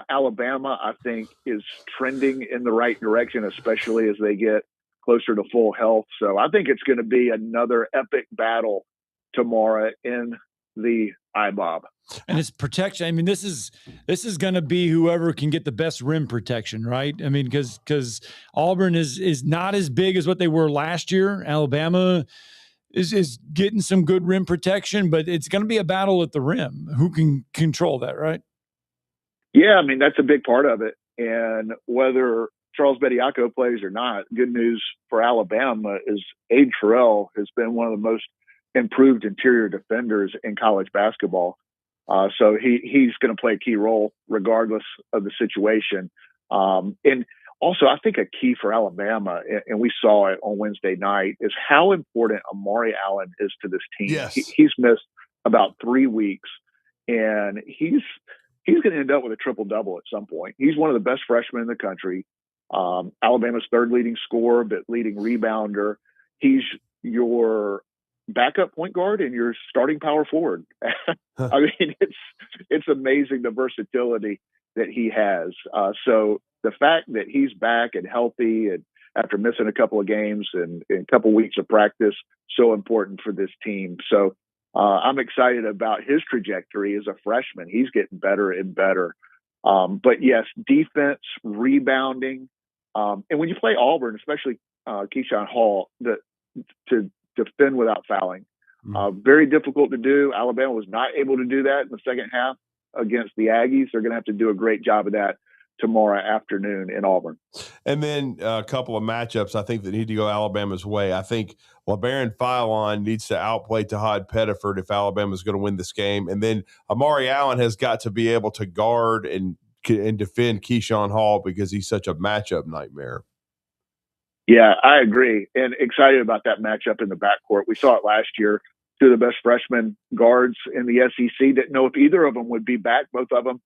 Alabama, I think, is trending in the right direction, especially as they get closer to full health. So I think it's going to be another epic battle tomorrow in the IBOB. And it's protection. I mean, this is going to be whoever can get the best rim protection, right? I mean, because Auburn is not as big as what they were last year. Alabama is getting some good rim protection, but it's going to be a battle at the rim. Who can control that, right? Yeah, I mean, that's a big part of it. And whether Charles Bediako plays or not, good news for Alabama is Aiden Terrell has been one of the most improved interior defenders in college basketball. So he's going to play a key role regardless of the situation. And also, I think a key for Alabama, and we saw it on Wednesday night, is how important Amari Allen is to this team. Yes. He's missed about 3 weeks, and he's going to end up with a triple-double at some point. He's one of the best freshmen in the country. Alabama's third leading scorer, but leading rebounder. He's your backup point guard and your starting power forward. I mean, it's amazing the versatility that he has. So the fact that he's back and healthy and after missing a couple of games and a couple of weeks of practice, so important for this team. So I'm excited about his trajectory as a freshman. He's getting better and better. But yes, defense, rebounding. And when you play Auburn, especially Keyshawn Hall, to defend without fouling, very difficult to do. Alabama was not able to do that in the second half against the Aggies. They're going to have to do a great job of that tomorrow afternoon in Auburn. And then a couple of matchups I think that need to go Alabama's way. I think LeBaron Philon needs to outplay Tahad Pettiford if Alabama's going to win this game. And then Amari Allen has got to be able to guard and defend Keyshawn Hall because he's such a matchup nightmare. Yeah, I agree. And excited about that matchup in the backcourt. We saw it last year. Two of the best freshman guards in the SEC. Didn't know if either of them would be back. Both of them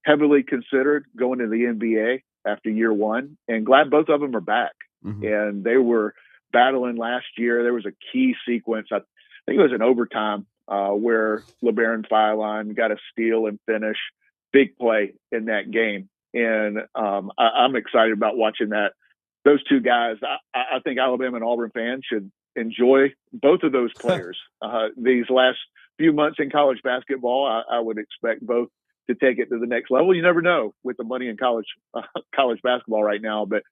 heavily considered going to the NBA after year one, and glad both of them are back. And they were battling last year. There was a key sequence. I think it was an overtime where LeBaron Philon got a steal and finish. Big play in that game. And I'm excited about watching that. Those two guys, I think Alabama and Auburn fans should enjoy both of those players. These last few months in college basketball, I would expect both to take it to the next level. You never know with the money in college basketball right now, but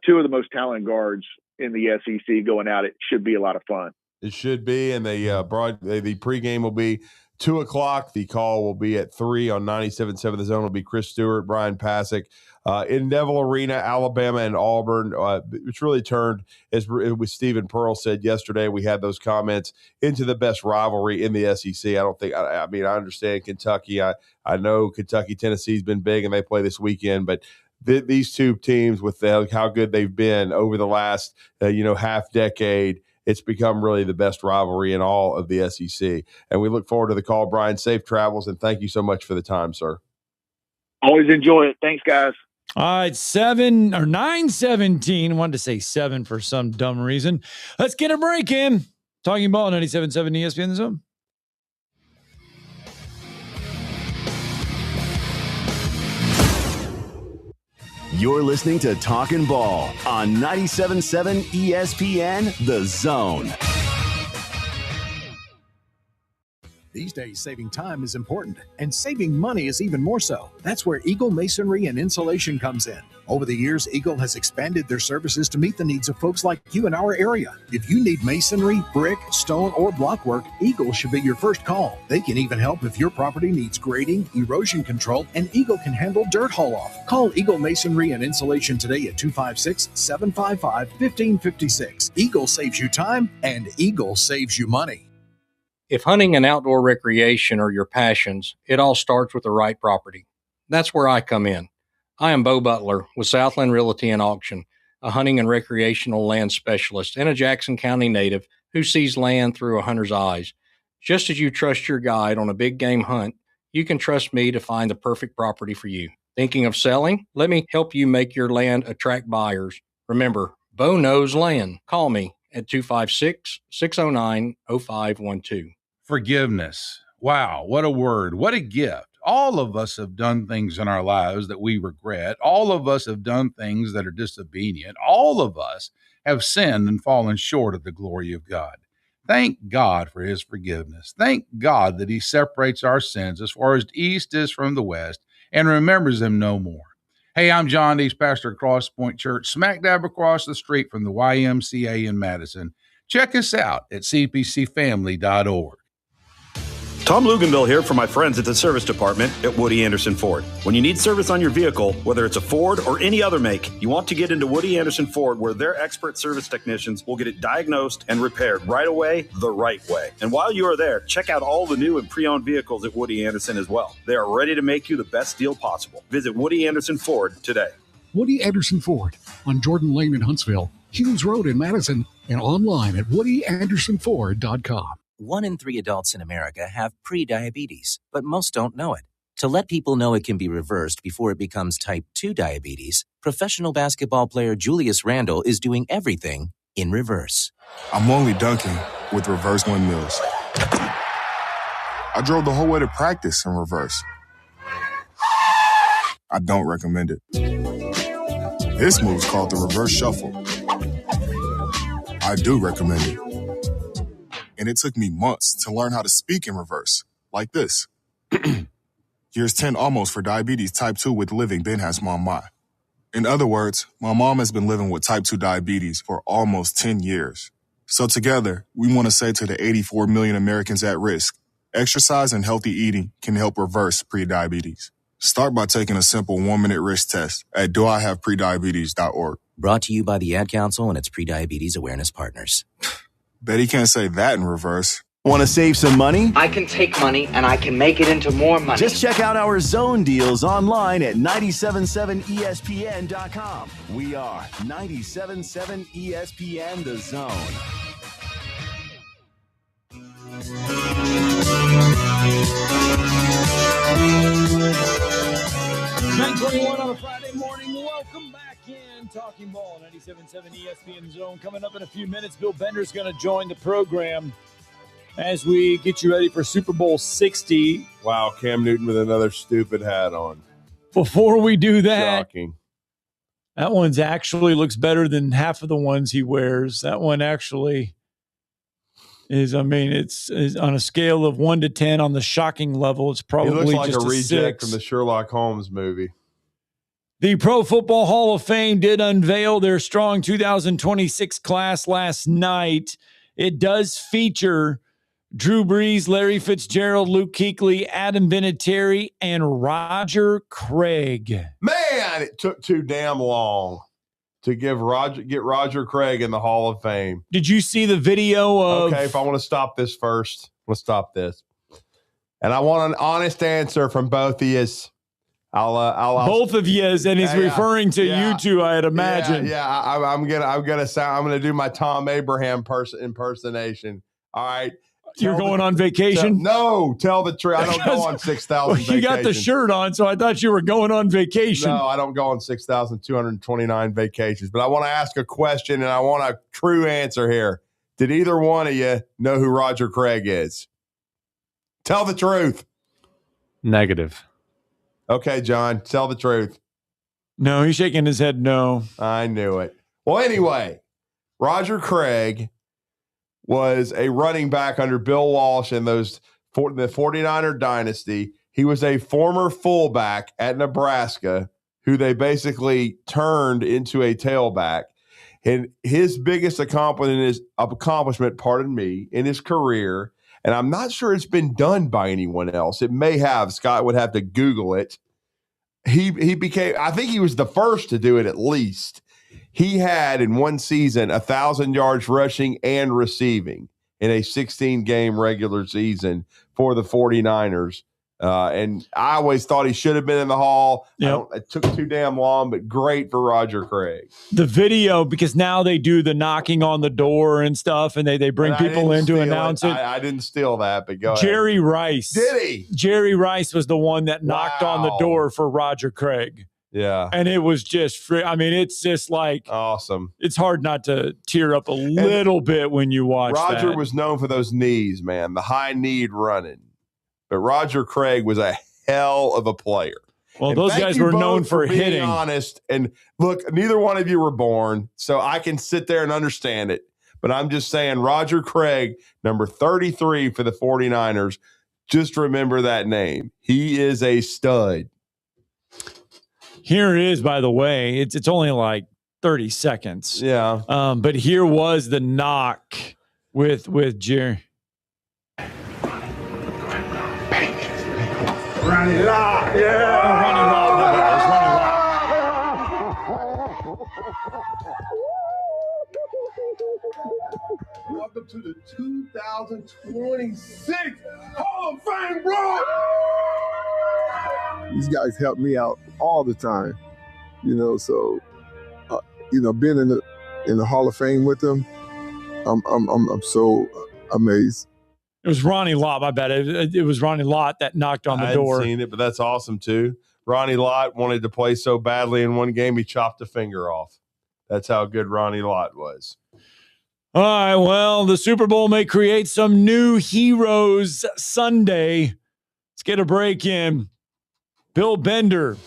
two of the most talented guards in the SEC going at it should be a lot of fun. It should be, and the pregame will be 2:00. The call will be at 3 on 97.7. The Zone will be Chris Stewart, Bryan Passink. In Neville Arena, Alabama and Auburn. It's really turned, as Stephen Pearl said yesterday, we had those comments, into the best rivalry in the SEC. I understand Kentucky. I know Kentucky, Tennessee's been big, and they play this weekend, but these two teams, with how good they've been over the last half decade, it's become really the best rivalry in all of the SEC. And we look forward to the call, Bryan. Safe travels, and thank you so much for the time, sir. Always enjoy it. Thanks, guys. All right, 9:17. Wanted to say 7 for some dumb reason. Let's get a break in. Talking Ball, 97.7 ESPN The Zone. You're listening to Talkin Ball on 97.7 ESPN The Zone. These days, saving time is important, and saving money is even more so. That's where Eagle Masonry and Insulation comes in. Over the years, Eagle has expanded their services to meet the needs of folks like you in our area. If you need masonry, brick, stone, or block work, Eagle should be your first call. They can even help if your property needs grading, erosion control, and Eagle can handle dirt haul-off. Call Eagle Masonry and Insulation today at 256-755-1556. Eagle saves you time, and Eagle saves you money. If hunting and outdoor recreation are your passions, it all starts with the right property. That's where I come in. I am Bo Butler with Southland Realty and Auction, a hunting and recreational land specialist and a Jackson County native who sees land through a hunter's eyes. Just as you trust your guide on a big game hunt, you can trust me to find the perfect property for you. Thinking of selling? Let me help you make your land attract buyers. Remember, Bo knows land. Call me at 256-609-0512. Forgiveness. Wow, what a word. What a gift. All of us have done things in our lives that we regret. All of us have done things that are disobedient. All of us have sinned and fallen short of the glory of God. Thank God for his forgiveness. Thank God that he separates our sins as far as the east is from the west and remembers them no more. Hey, I'm John Dees, pastor at Cross Point Church, smack dab across the street from the YMCA in Madison. Check us out at cpcfamily.org. Tom Luganville here for my friends at the service department at Woody Anderson Ford. When you need service on your vehicle, whether it's a Ford or any other make, you want to get into Woody Anderson Ford where their expert service technicians will get it diagnosed and repaired right away, the right way. And while you are there, check out all the new and pre-owned vehicles at Woody Anderson as well. They are ready to make you the best deal possible. Visit Woody Anderson Ford today. Woody Anderson Ford on Jordan Lane in Huntsville, Hughes Road in Madison, and online at woodyandersonford.com. 1 in 3 adults in America have prediabetes, but most don't know it. To let people know it can be reversed before it becomes type 2 diabetes, professional basketball player Julius Randle is doing everything in reverse. I'm only dunking with reverse windmills. I drove the whole way to practice in reverse. I don't recommend it. This move's called the reverse shuffle. I do recommend it. And it took me months to learn how to speak in reverse, like this. Here's 10 almost for diabetes type 2 with living Ben has mom my. In other words, my mom has been living with type 2 diabetes for almost 10 years. So together, we want to say to the 84 million Americans at risk, exercise and healthy eating can help reverse prediabetes. Start by taking a simple 1-minute risk test at doihaveprediabetes.org. Brought to you by the Ad Council and its Prediabetes Awareness Partners. Bet he can't say that in reverse. Want to save some money? I can take money and I can make it into more money. Just check out our zone deals online at 977ESPN.com. We are 97.7 ESPN The Zone. 9:21 on a Friday morning. Welcome back in. Talking Ball, 97.7 ESPN Zone. Coming up in a few minutes, Bill Bender's going to join the program as we get you ready for Super Bowl 60. Wow, Cam Newton with another stupid hat on. Before we do that, shocking. That one's actually looks better than half of the ones he wears. That one actually is, I mean, it's on a scale of 1 to 10 on the shocking level. It's probably He looks like just a reject 6. from the Sherlock Holmes movie. The Pro Football Hall of Fame did unveil their strong 2026 class last night. It does feature Drew Brees, Larry Fitzgerald, Luke Kuechly, Adam Vinatieri, and Roger Craig. Man, it took too damn long to get Roger Craig in the Hall of Fame. Did you see the video of... Okay, if I want to stop this first, let's stop this. And I want an honest answer from both of you. I'll both of you, and he's referring to you two, I'd imagine. I'm gonna do my Tom Abraham impersonation. All right. You're going on vacation? Tell the truth. I don't go on 6,000 vacations. You got the shirt on, so I thought you were going on vacation. No, I don't go on 6,229 vacations. But I want to ask a question, and I want a true answer here. Did either one of you know who Roger Craig is? Tell the truth. Negative. Okay, John, tell the truth. No, he's shaking his head no. I knew it. Well, anyway, Roger Craig was a running back under Bill Walsh in the 49er dynasty. He was a former fullback at Nebraska who they basically turned into a tailback. And his biggest accomplishment, in his career, and I'm not sure it's been done by anyone else. It may have. Scott would have to Google it. He became, I think he was the first to do it at least. He had in one season 1,000 yards rushing and receiving in a 16-game regular season for the 49ers. And I always thought he should have been in the Hall. Yep. It took too damn long, but great for Roger Craig. The video, because now they do the knocking on the door and stuff, and they bring people in to announce it. I didn't steal that, but go ahead. Jerry Rice. Did he? Jerry Rice was the one that knocked on the door for Roger Craig. Yeah. And it was just, it's just like awesome. It's hard not to tear up a little bit when you watch Roger that. was known for those knees, man, the high-kneed running. But Roger Craig was a hell of a player. Well, And those thank guys you were both known for being hitting. honest. And look, neither one of you were born, so I can sit there and understand it. But I'm just saying, Roger Craig, number 33 for the 49ers, just remember that name. He is a stud. Here it is, by the way. It's only like 30 seconds. Yeah. But here was the knock with Jerry. Ronnie Lott, Welcome to the 2026 Hall of Fame, bro. These guys help me out all the time, so being in the Hall of Fame with them, I'm so amazed. It was Ronnie Lott, my bad. It was Ronnie Lott that knocked on the door. I hadn't seen it, but that's awesome too. Ronnie Lott wanted to play so badly in one game, he chopped a finger off. That's how good Ronnie Lott was. All right, well, the Super Bowl may create some new heroes Sunday. Let's get a break in. Bill Bender,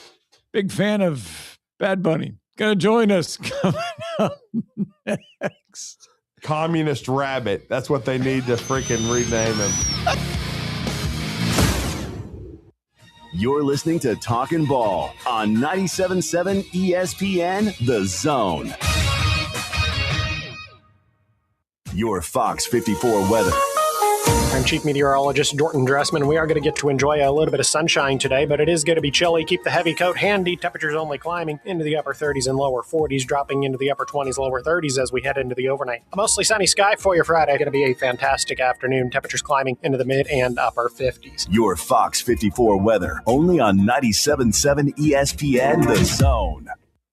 big fan of Bad Bunny, going to join us coming up next. Communist Rabbit. That's what they need to freaking rename him. You're listening to Talkin Ball on 97.7 ESPN The Zone. Your Fox 54 weather. I'm Chief Meteorologist Dorton Dressman. We are going to get to enjoy a little bit of sunshine today, but it is going to be chilly. Keep the heavy coat handy. Temperatures only climbing into the upper 30s and lower 40s, dropping into the upper 20s, lower 30s as we head into the overnight. A mostly sunny sky for your Friday. Going to be a fantastic afternoon. Temperatures climbing into the mid and upper 50s. Your Fox 54 weather, only on 97.7 ESPN The Zone.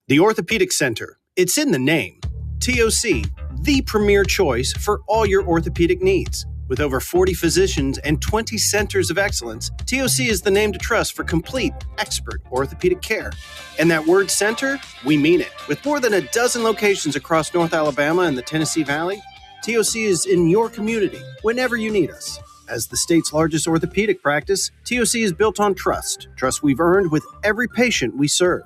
The Orthopedic Center. It's in the name. TOC, the premier choice for all your orthopedic needs. With over 40 physicians and 20 centers of excellence, TOC is the name to trust for complete, expert orthopedic care. And that word center, we mean it. With more than a dozen locations across North Alabama and the Tennessee Valley, TOC is in your community whenever you need us. As the state's largest orthopedic practice, TOC is built on trust. Trust we've earned with every patient we serve.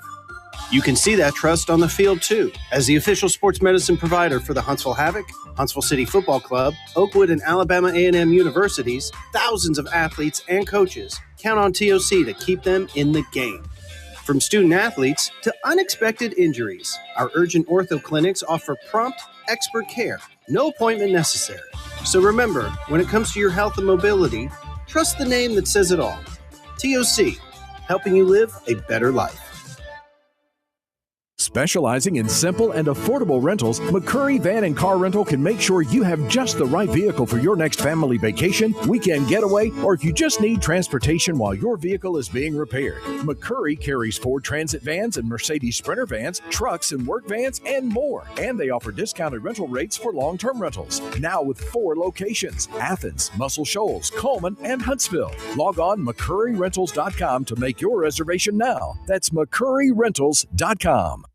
You can see that trust on the field, too. As the official sports medicine provider for the Huntsville Havoc, Huntsville City Football Club, Oakwood and Alabama A&M universities, thousands of athletes and coaches count on TOC to keep them in the game. From student athletes to unexpected injuries, our urgent ortho clinics offer prompt, expert care, no appointment necessary. So remember, when it comes to your health and mobility, trust the name that says it all. TOC, helping you live a better life. Specializing in simple and affordable rentals, McCurry Van and Car Rental can make sure you have just the right vehicle for your next family vacation, weekend getaway, or if you just need transportation while your vehicle is being repaired. McCurry carries Ford Transit vans and Mercedes Sprinter vans, trucks and work vans, and more. And they offer discounted rental rates for long-term rentals. Now with 4 locations: Athens, Muscle Shoals, Coleman, and Huntsville. Log on McCurryRentals.com to make your reservation now. That's McCurryRentals.com.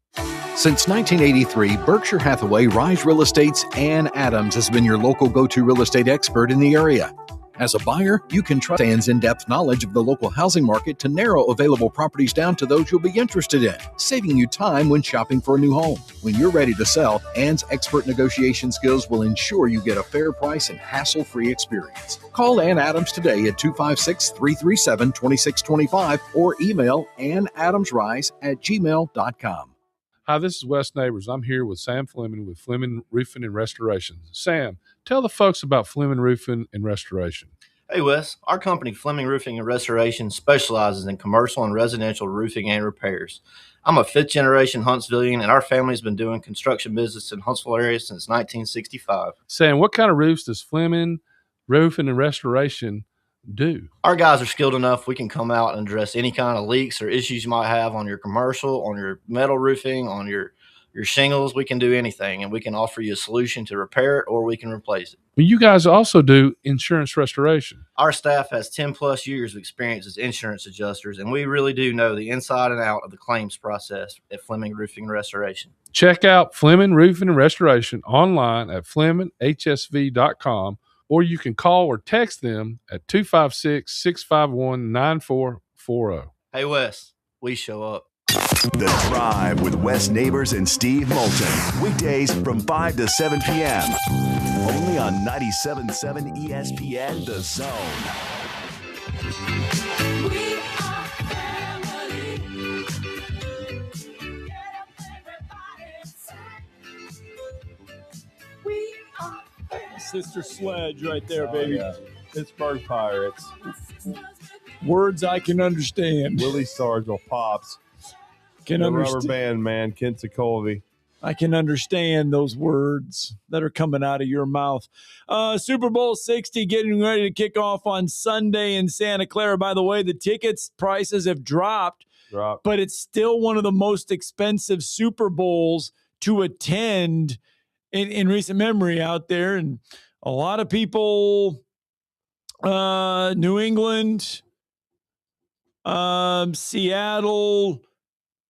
Since 1983, Berkshire Hathaway Rise Real Estate's Ann Adams has been your local go-to real estate expert in the area. As a buyer, you can trust Ann's in-depth knowledge of the local housing market to narrow available properties down to those you'll be interested in, saving you time when shopping for a new home. When you're ready to sell, Ann's expert negotiation skills will ensure you get a fair price and hassle-free experience. Call Ann Adams today at 256-337-2625 or email annadamsrise@gmail.com. Hi, this is Wes Neighbors. I'm here with Sam Fleming with Fleming Roofing and Restoration. Sam, tell the folks about Fleming Roofing and Restoration. Hey, Wes. Our company, Fleming Roofing and Restoration, specializes in commercial and residential roofing and repairs. I'm a fifth-generation Huntsvillian, and our family's been doing construction business in Huntsville area since 1965. Sam, what kind of roofs does Fleming Roofing and Restoration do? Our guys are skilled enough. We can come out and address any kind of leaks or issues you might have on your commercial, on your metal roofing, on your shingles. We can do anything, and we can offer you a solution to repair it, or we can replace it. Well, you guys also do insurance restoration. Our staff has 10-plus years of experience as insurance adjusters, and we really do know the inside and out of the claims process at Fleming Roofing and Restoration. Check out Fleming Roofing and Restoration online at FlemingHSV.com, or you can call or text them at 256-651-9440. Hey, Wes, we show up. The Drive with Wes Neighbors and Steve Moulton. Weekdays from 5 to 7 p.m. Only on 97.7 ESPN The Zone. We are family. We are Sister Sledge right there, baby. Yeah. Pittsburgh Pirates. Words I can understand. Willie Sargent, Pops. Can the understand. Rubber Band Man, Kent Colby. I can understand those words that are coming out of your mouth. Super Bowl 60 getting ready to kick off on Sunday in Santa Clara. By the way, the tickets prices have dropped, but it's still one of the most expensive Super Bowls to attend in recent memory out there. And a lot of people, New England, Seattle.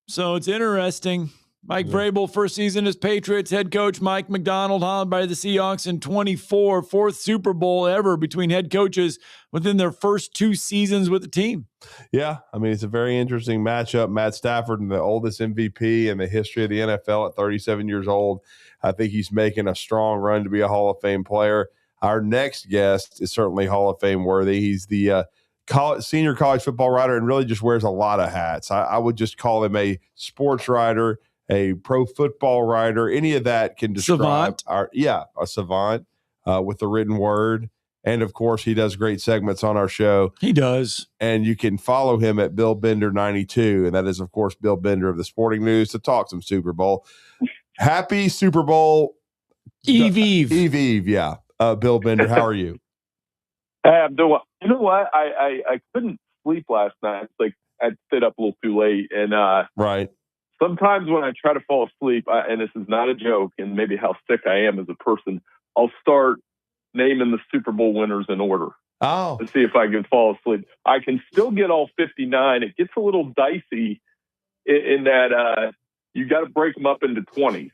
So it's interesting. Mike Vrabel, first season as Patriots head coach. Mike McDonald, hired by the Seahawks in 24, fourth Super Bowl ever between head coaches within their first 2 seasons with the team. Yeah, I mean, it's a very interesting matchup. Matt Stafford, the oldest MVP in the history of the NFL at 37 years old. I think he's making a strong run to be a Hall of Fame player. Our next guest is certainly Hall of Fame worthy. He's the senior college football writer and really just wears a lot of hats. I would just call him a sports writer, a pro football writer. Any of that can describe a savant with the written word. And of course, he does great segments on our show. He does. And you can follow him at Bill Bender 92. And that is, of course, Bill Bender of the Sporting News to talk some Super Bowl. Happy Super Bowl Eve. Yeah. Bill Bender, how are you? Hey, I'm doing well. You know what? I couldn't sleep last night. Like I stayed up a little too late, and right. Sometimes when I try to fall asleep, and this is not a joke, and maybe how sick I am as a person, I'll start naming the Super Bowl winners in order. Oh, to see if I can fall asleep. I can still get all 59. It gets a little dicey in that you got to break them up into 20s.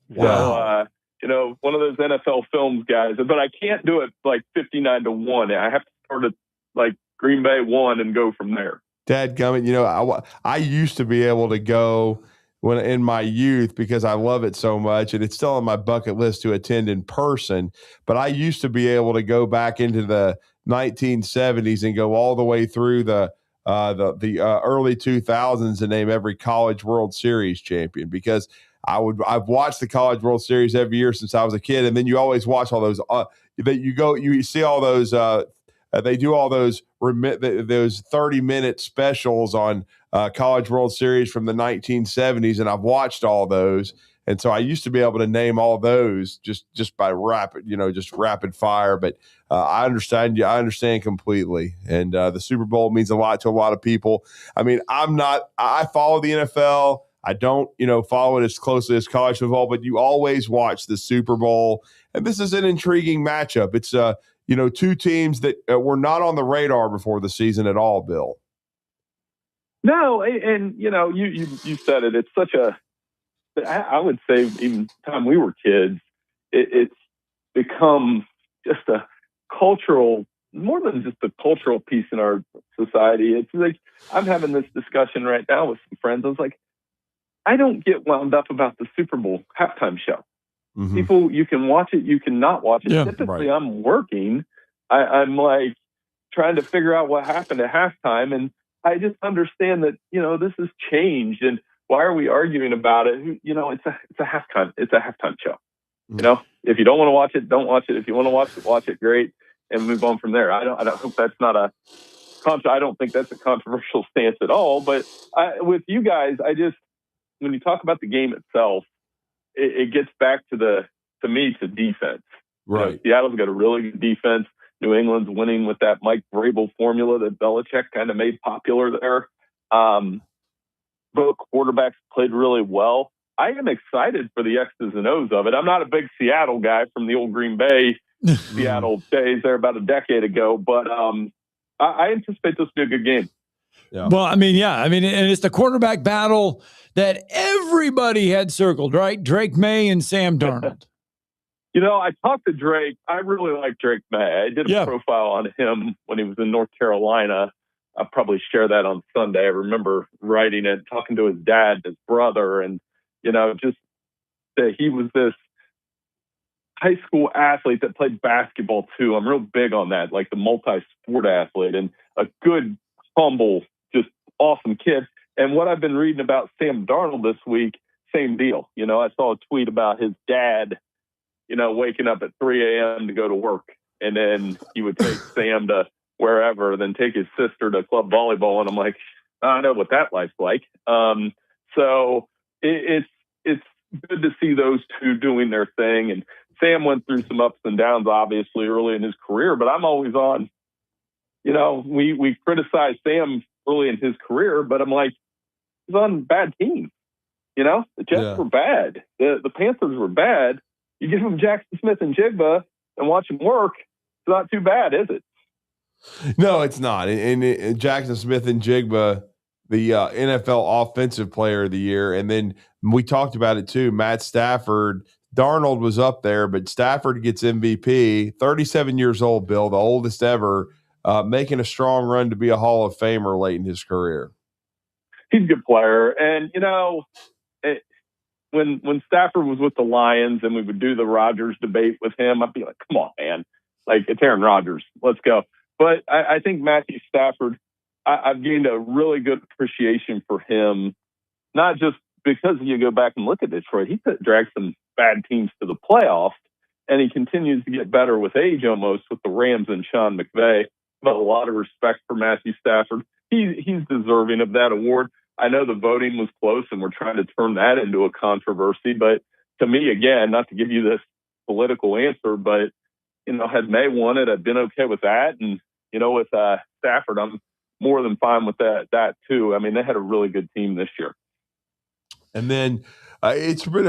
Wow. So, one of those NFL Films guys, but I can't do it like 59-1. I have to start at like Green Bay 1 and go from there. Dadgummit, I used to be able to go when in my youth because I love it so much, and it's still on my bucket list to attend in person. But I used to be able to go back into the 1970s and go all the way through the early 2000s and name every College World Series champion because I've watched the College World Series every year since I was a kid, and then you always watch all those. You see all those they do all those 30-minute specials on College World Series from the 1970s, and I've watched all those. And so I used to be able to name all those just by rapid fire. But I understand you. I understand completely. And the Super Bowl means a lot to a lot of people. I mean, I follow the NFL. I don't, follow it as closely as college football, but you always watch the Super Bowl. And this is an intriguing matchup. It's, two teams that were not on the radar before the season at all, Bill. No, and you said it. It's such a, I would say even time we were kids, it's become just a cultural, more than just a cultural piece in our society. It's like, I'm having this discussion right now with some friends. I was like, I don't get wound up about the Super Bowl halftime show. Mm-hmm. People, you can watch it, you cannot watch it. Yeah, typically, right. I'm working. I'm like trying to figure out what happened at halftime, and I just understand that this has changed, and why are we arguing about it? It's a halftime show. Mm-hmm. If you don't want to watch it, don't watch it. If you want to watch it, great, and move on from there. I don't hope that's not I don't think that's a controversial stance at all. But with you guys, when you talk about the game itself, it gets back to defense. Right. Seattle's got a really good defense. New England's winning with that Mike Vrabel formula that Belichick kind of made popular there. Both quarterbacks played really well. I am excited for the X's and O's of it. I'm not a big Seattle guy from the old Green Bay Seattle days there about a decade ago, but I anticipate this to be a good game. Yeah. Well, and it's the quarterback battle that everybody had circled, right? Drake May and Sam Darnold. I talked to Drake. I really like Drake May. I did a profile on him when he was in North Carolina. I'll probably share that on Sunday. I remember writing it, talking to his dad, his brother, and, just that he was this high school athlete that played basketball too. I'm real big on that, like the multi-sport athlete, and a good, humble, just awesome kid. And what I've been reading about Sam Darnold this week, same deal. I saw a tweet about his dad, waking up at 3 a.m. to go to work. And then he would take Sam to wherever, then take his sister to club volleyball. And I'm like, I know what that life's like. So it's good to see those two doing their thing. And Sam went through some ups and downs, obviously, early in his career, but I'm always on, we criticize Sam early in his career, but I'm like, he's on bad teams. The Jets were bad. The Panthers were bad. You give him Jackson Smith and Jigba and watch him work, it's not too bad, is it? No, it's not. And Jackson Smith and Jigba, the NFL Offensive Player of the Year. And then we talked about it too. Matt Stafford, Darnold was up there, but Stafford gets MVP, 37 years old, Bill, the oldest ever, making a strong run to be a Hall of Famer late in his career. He's a good player. And, when Stafford was with the Lions and we would do the Rodgers debate with him, I'd be like, come on, man. Like, it's Aaron Rodgers. Let's go. But I think Matthew Stafford, I've gained a really good appreciation for him, not just because you go back and look at Detroit. He dragged some bad teams to the playoffs, and he continues to get better with age almost with the Rams and Sean McVay. But a lot of respect for Matthew Stafford. He's deserving of that award. I know the voting was close, and we're trying to turn that into a controversy. But to me, again, not to give you this political answer, but, had May won it, I'd been okay with that. And, with Stafford, I'm more than fine with that too. I mean, they had a really good team this year. And then it's been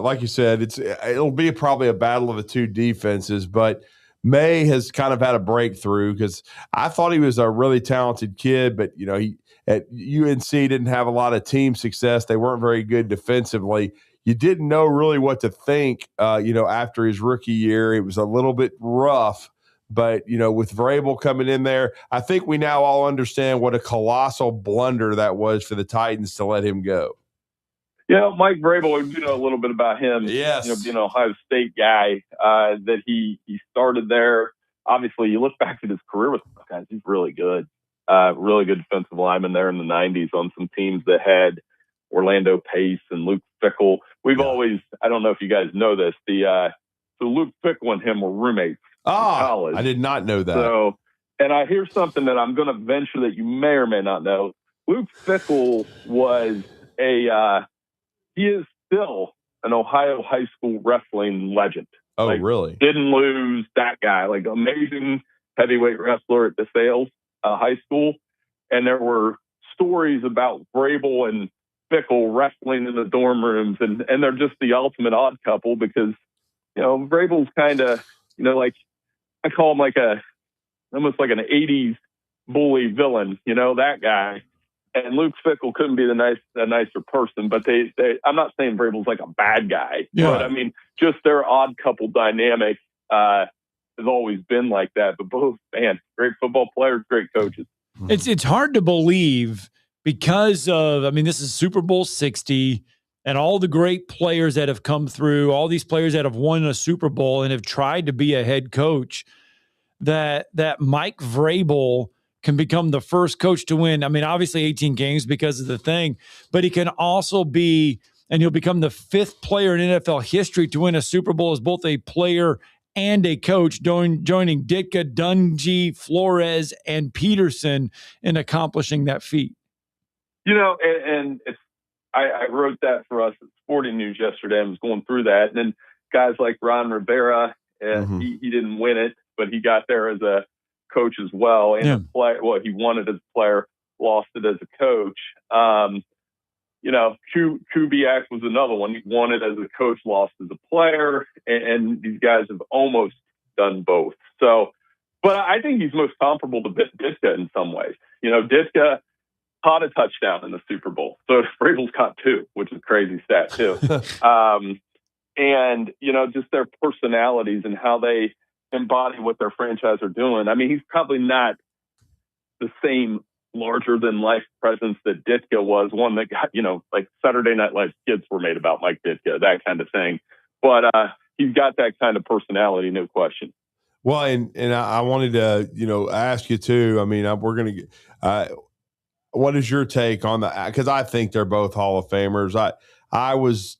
like you said, it'll be probably a battle of the two defenses, but May has kind of had a breakthrough because I thought he was a really talented kid, but he at UNC didn't have a lot of team success. They weren't very good defensively. You didn't know really what to think, after his rookie year. It was a little bit rough, but, with Vrabel coming in there, I think we now all understand what a colossal blunder that was for the Titans to let him go. Mike Vrabel, we know a little bit about him. Yes. Being an Ohio State guy, that he started there. Obviously, you look back at his career with guys, he's really good. Really good defensive lineman there in the 90s on some teams that had Orlando Pace and Luke Fickell. We've always, I don't know if you guys know this, so Luke Fickell and him were roommates in college. I did not know that. So And I hear something that I'm going to venture that you may or may not know. Luke Fickell was he is still an Ohio high school wrestling legend. Oh, really? Didn't lose that guy. Like, amazing heavyweight wrestler at DeSales High School. And there were stories about Vrabel and Fickell wrestling in the dorm rooms. And they're just the ultimate odd couple because, Vrabel's kind of, like, I call him like almost like an 80s bully villain, that guy. And Luke Fickell couldn't be a nicer person, but they I'm not saying Vrabel's like a bad guy, but I mean, just their odd couple dynamic has always been like that. But both, man, great football players, great coaches. It's hard to believe because of, this is Super Bowl 60 and all the great players that have come through, all these players that have won a Super Bowl and have tried to be a head coach, that Mike Vrabel can become the first coach to win. Obviously 18 games because of the thing, but he can also be, and he'll become the 5th player in NFL history to win a Super Bowl as both a player and a coach, joining Ditka, Dungy, Flores, and Peterson in accomplishing that feat. And I wrote that for us at Sporting News yesterday. I was going through that. And then guys like Ron Rivera, he didn't win it, but he got there as a coach as well. And a player, he won it as a player, lost it as a coach. Kubiak was another one. He won it as a coach, lost as a player. And these guys have almost done both. So, but I think he's most comparable to Ditka in some ways. Ditka caught a touchdown in the Super Bowl. So Vrabel's caught 2, which is a crazy stat too. And, just their personalities and how they embody what their franchise are doing. He's probably not the same larger than life presence that Ditka was, one that got, like Saturday Night Live skits were made about Mike Ditka, that kind of thing. But he's got that kind of personality, no question. Well, and I wanted to, ask you too. We're going to what is your take on that? Because I think they're both Hall of Famers. I was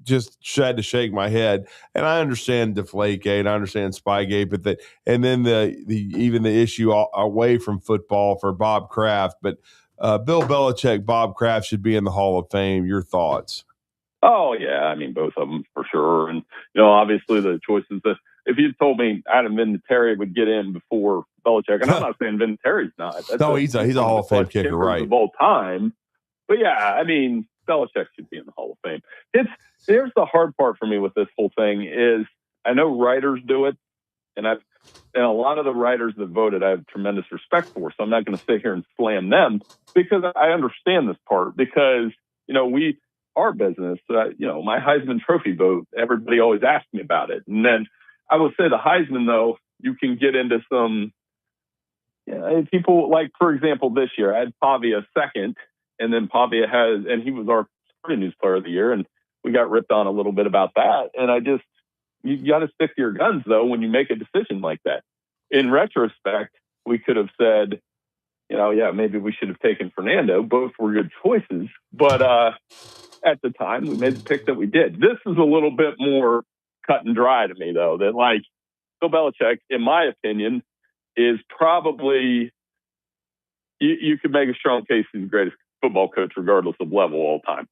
just had to shake my head, and I understand Deflategate, I understand Spygate, but and then even the issue away from football for Bob Kraft. But Bill Belichick, Bob Kraft should be in the Hall of Fame. Your thoughts? Oh yeah, both of them for sure. And obviously the choices that if you told me Adam Vinatieri would get in before Belichick, and I'm not saying Vinatieri's not. He's a Hall of Fame kicker, right? Of all time. But yeah, Belichick should be in the Hall of Fame. Here's the hard part for me with this whole thing is I know writers do it, and a lot of the writers that voted I have tremendous respect for. So I'm not going to sit here and slam them because I understand this part because our business, my Heisman Trophy vote, everybody always asks me about it, and then I will say the Heisman though you can get into some people like, for example, this year I had Pavia second. And then Pavia and he was our Sporting News Player of the Year, and we got ripped on a little bit about that. And you got to stick to your guns, though, when you make a decision like that. In retrospect, we could have said, maybe we should have taken Fernando. Both were good choices. But at the time, we made the pick that we did. This is a little bit more cut and dry to me, though, that like Bill Belichick, in my opinion, is probably, you could make a strong case he's the greatest football coach regardless of level all time.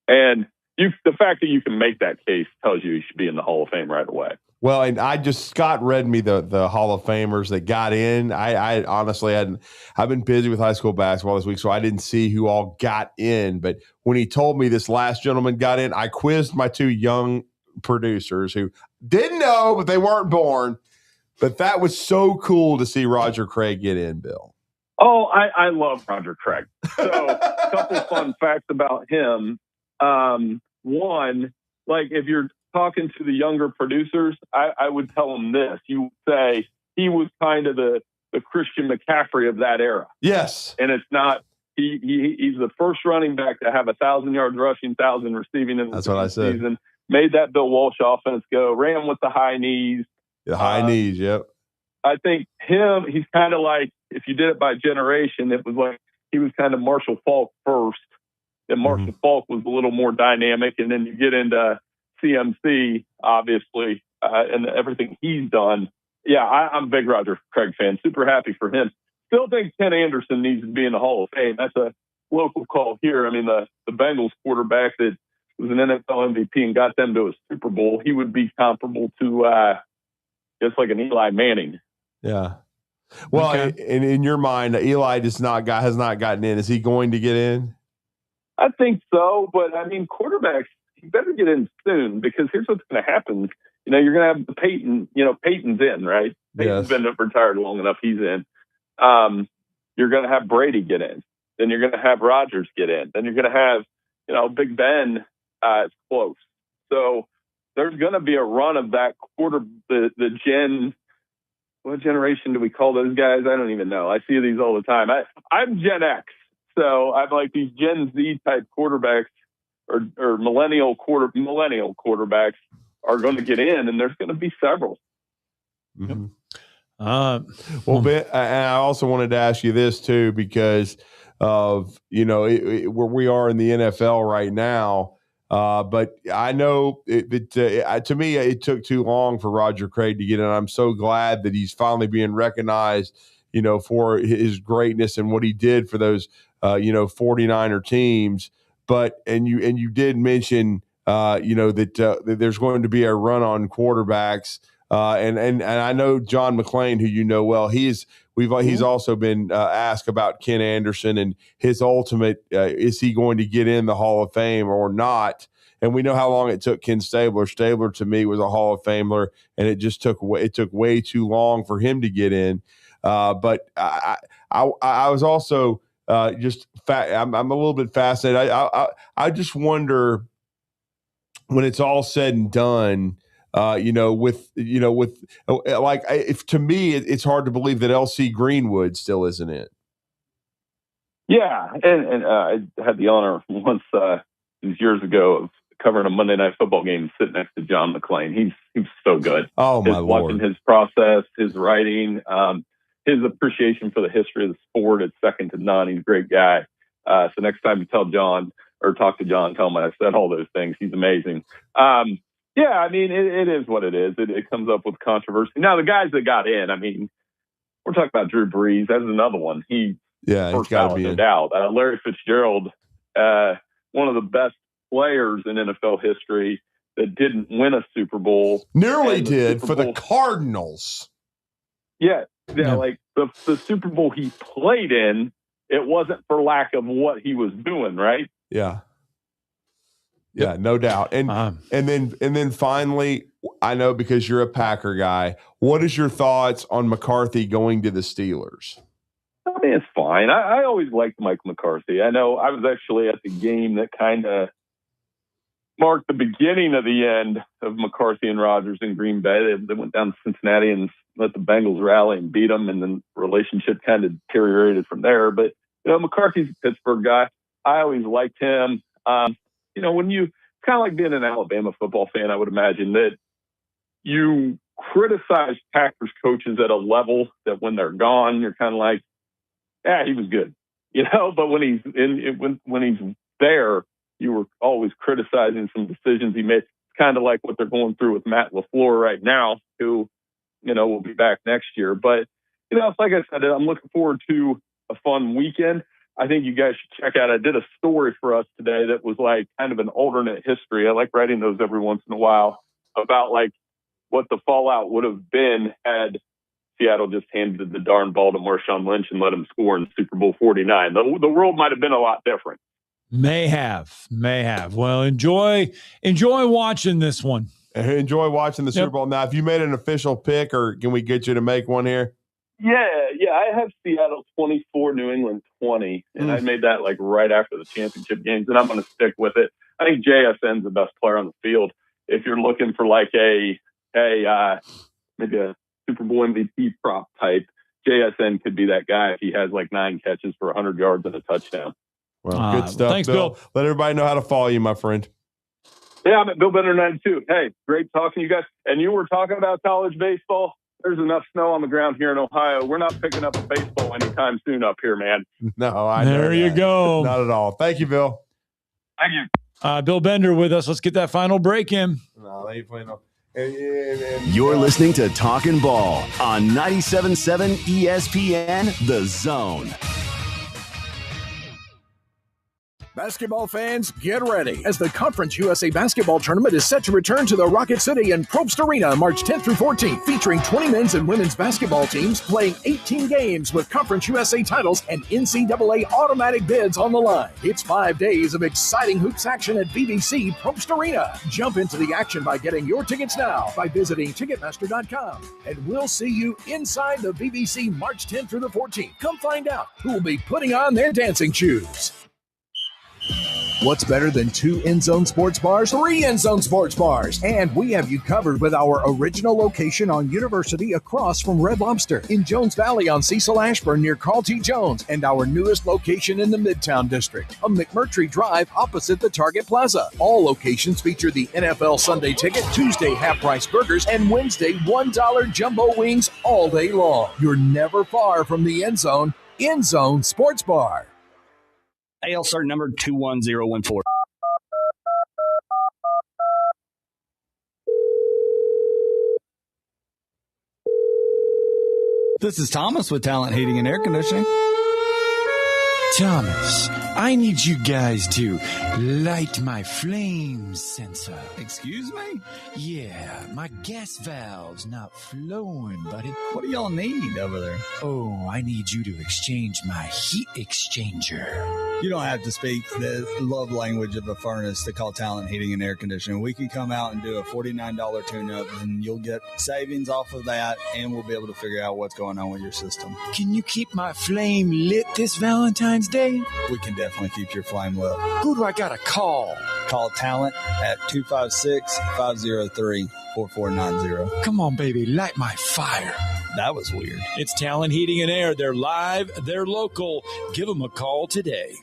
And the fact that you can make that case tells you he should be in the Hall of Fame right away. Well, and Scott read me the Hall of Famers that got in. I honestly I've been busy with high school basketball this week, so I didn't see who all got in. But when he told me this last gentleman got in, I quizzed my 2 young producers who didn't know, but they weren't born. But that was so cool to see Roger Craig get in, Bill. Oh, I love Roger Craig. So a couple fun facts about him. One, like if you're talking to the younger producers, I would tell them this. You would say he was kind of the Christian McCaffrey of that era. Yes. And it's not, he's the first running back to have 1,000 yards rushing, 1,000 receiving in the season. Made that Bill Walsh offense go, ran with the high knees. The high knees, yep. I think he's kind of like, if you did it by generation, it was like he was kind of Marshall Faulk first. And Marshall Faulk was a little more dynamic. And then you get into CMC, obviously, and everything he's done Yeah, I'm a big Roger Craig fan. Super happy for him. Still think Ken Anderson needs to be in the Hall of Fame. That's a local call here. I mean, the Bengals quarterback that was an NFL MVP and got them to a Super Bowl, he would be comparable to just like an Eli Manning. Yeah. Well, in your mind, Eli has not gotten in. Is he going to get in? I think so, but I mean, quarterbacks, you better get in soon because here's what's going to happen. You know, you're going to have Peyton. You know, Peyton's in, right? Peyton's been retired long enough. He's in. You're going to have Brady get in. Then you're going to have Rodgers get in. Then you're going to have, you know, Big Ben. It's close. So there's going to be a run of that the Gen. What generation do we call those guys? I don't even know. I see these all the time. I'm Gen X, so I'm like these Gen Z type quarterbacks or millennial quarterbacks are going to get in, and there's going to be several. Mm-hmm. Well, Ben, and I also wanted to ask you this too, because of where we are in the NFL right now. But I know to me, it took too long for Roger Craig to get in. I'm so glad that he's finally being recognized, for his greatness and what he did for those, 49er teams. But you did mention, that there's going to be a run on quarterbacks. And I know John McClain, who you know well, he's also been asked about Ken Anderson and his ultimate, is he going to get in the Hall of Fame or not? And we know how long it took Ken Stabler. Stabler to me was a Hall of Famer, and it took way too long for him to get in. But I was also I'm a little bit fascinated. I just wonder when it's all said and done. If to me, it's hard to believe that LC Greenwood still isn't in. Yeah, and I had the honor once these years ago of covering a Monday Night Football game, sitting next to John McClain. He's so good. Oh my Lord! Watching his process, his writing, his appreciation for the history of the sport, it's second to none. He's a great guy. So next time you tell John or talk to John, tell him I said all those things. He's amazing. Yeah, I mean, it is what it is. It comes up with controversy. Now, the guys that got in, I mean, we're talking about Drew Brees. That's another one. He's got to be in. Out. Larry Fitzgerald, one of the best players in NFL history that didn't win a Super Bowl. Nearly did for the Cardinals. Yeah, like the Super Bowl he played in, it wasn't for lack of what he was doing, right? Yeah. Yeah, no doubt. And then finally, I know because you're a Packer guy, what is your thoughts on McCarthy going to the Steelers? I mean, it's fine. I always liked Mike McCarthy. I know I was actually at the game that kind of marked the beginning of the end of McCarthy and Rodgers in Green Bay. They went down to Cincinnati and let the Bengals rally and beat them, and then the relationship kind of deteriorated from there. But, McCarthy's a Pittsburgh guy. I always liked him. When it's kind of like being an Alabama football fan, I would imagine that you criticize Packers coaches at a level that when they're gone, you're kind of like, he was good, but when he's there, you were always criticizing some decisions he made. It's kind of like what they're going through with Matt LaFleur right now, who, will be back next year. But, like I said, I'm looking forward to a fun weekend. I think you guys should check out. I did a story for us today that was like kind of an alternate history. I like writing those every once in a while about like what the fallout would have been had Seattle just handed the darn ball to Marshawn Lynch and let him score in Super Bowl 49. The world might have been a lot different. May have. Well, enjoy watching this one. Enjoy watching the Super Bowl. Now, have you made an official pick, or can we get you to make one here? Yeah. I have Seattle 24, New England 20, and I made that like right after the championship games, and I'm going to stick with it. I think JSN's the best player on the field. If you're looking for like maybe a Super Bowl MVP prop type, JSN could be that guy if he has like 9 catches for 100 yards and a touchdown. Well, good stuff. Thanks, Bill. Let everybody know how to follow you, my friend. Yeah, I'm at Bill Bender 92. Hey, great talking to you guys. And you were talking about college baseball. There's enough snow on the ground here in Ohio. We're not picking up a baseball anytime soon up here, man. No, I know there you go. Not at all. Thank you, Bill. Thank you. Bill Bender with us. Let's get that final break in. No, they ain't playing no. You're listening to Talkin Ball on 97.7 ESPN, The Zone. Basketball fans, get ready as the Conference USA Basketball Tournament is set to return to the Rocket City and Probst Arena March 10th through 14th, featuring 20 men's and women's basketball teams playing 18 games with Conference USA titles and NCAA automatic bids on the line. It's 5 days of exciting hoops action at BBC Probst Arena. Jump into the action by getting your tickets now by visiting Ticketmaster.com. And we'll see you inside the BBC March 10th through the 14th. Come find out who will be putting on their dancing shoes. What's better than 2 end-zone sports bars? 3 end-zone sports bars. And we have you covered with our original location on University across from Red Lobster, in Jones Valley on Cecil Ashburn near Carl T. Jones, and our newest location in the Midtown District, on McMurtry Drive opposite the Target Plaza. All locations feature the NFL Sunday Ticket, Tuesday half-price burgers, and Wednesday $1 jumbo wings all day long. You're never far from the end zone. End Zone Sports Bar. AL cert number 21014. This is Thomas with Talent Heating and Air Conditioning. Thomas, I need you guys to light my flame sensor. Excuse me? Yeah, my gas valve's not flowing, buddy. What do y'all need over there? Oh, I need you to exchange my heat exchanger. You don't have to speak the love language of a furnace to call Talent Heating and Air Conditioning. We can come out and do a $49 tune-up, and you'll get savings off of that, and we'll be able to figure out what's going on with your system. Can you keep my flame lit this Valentine's Day? We can definitely keep your flame lit. Who do I got to call? Call Talent at 256-503-4490. Come on, baby, light my fire. That was weird. It's Talent Heating and Air. They're live, they're local. Give them a call today.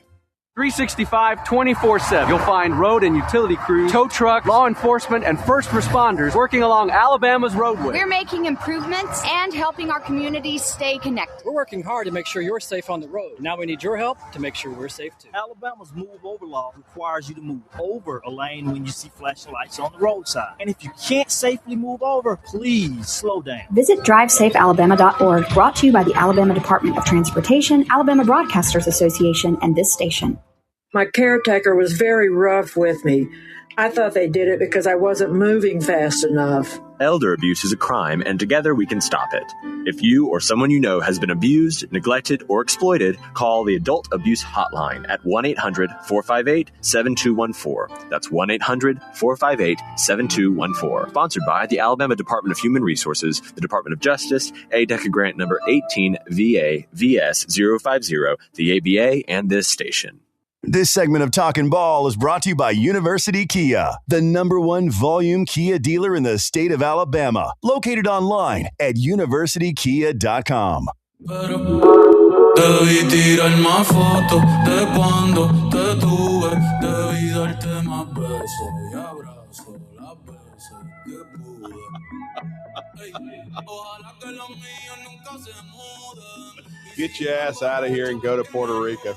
365, 24/7. You'll find road and utility crews, tow truck, law enforcement, and first responders working along Alabama's roadway. We're making improvements and helping our communities stay connected. We're working hard to make sure you're safe on the road. Now we need your help to make sure we're safe too. Alabama's move over law requires you to move over a lane when you see flashing lights on the roadside. And if you can't safely move over, please slow down. Visit DriveSafeAlabama.org, brought to you by the Alabama Department of Transportation, Alabama Broadcasters Association, and this station. My caretaker was very rough with me. I thought they did it because I wasn't moving fast enough. Elder abuse is a crime, and together we can stop it. If you or someone you know has been abused, neglected, or exploited, call the Adult Abuse Hotline at 1-800-458-7214. That's 1-800-458-7214. Sponsored by the Alabama Department of Human Resources, the Department of Justice, ADECA grant number 18VA-VS050, the ABA, and this station. This segment of Talkin Ball is brought to you by University Kia, the #1 volume Kia dealer in the state of Alabama. Located online at universitykia.com. Debí tirar más fotos de cuando te tuve. Debí darte más besos y abrazos las veces que pude. Ojalá que los míos nunca se muden. Get your ass out of here and go to Puerto Rico.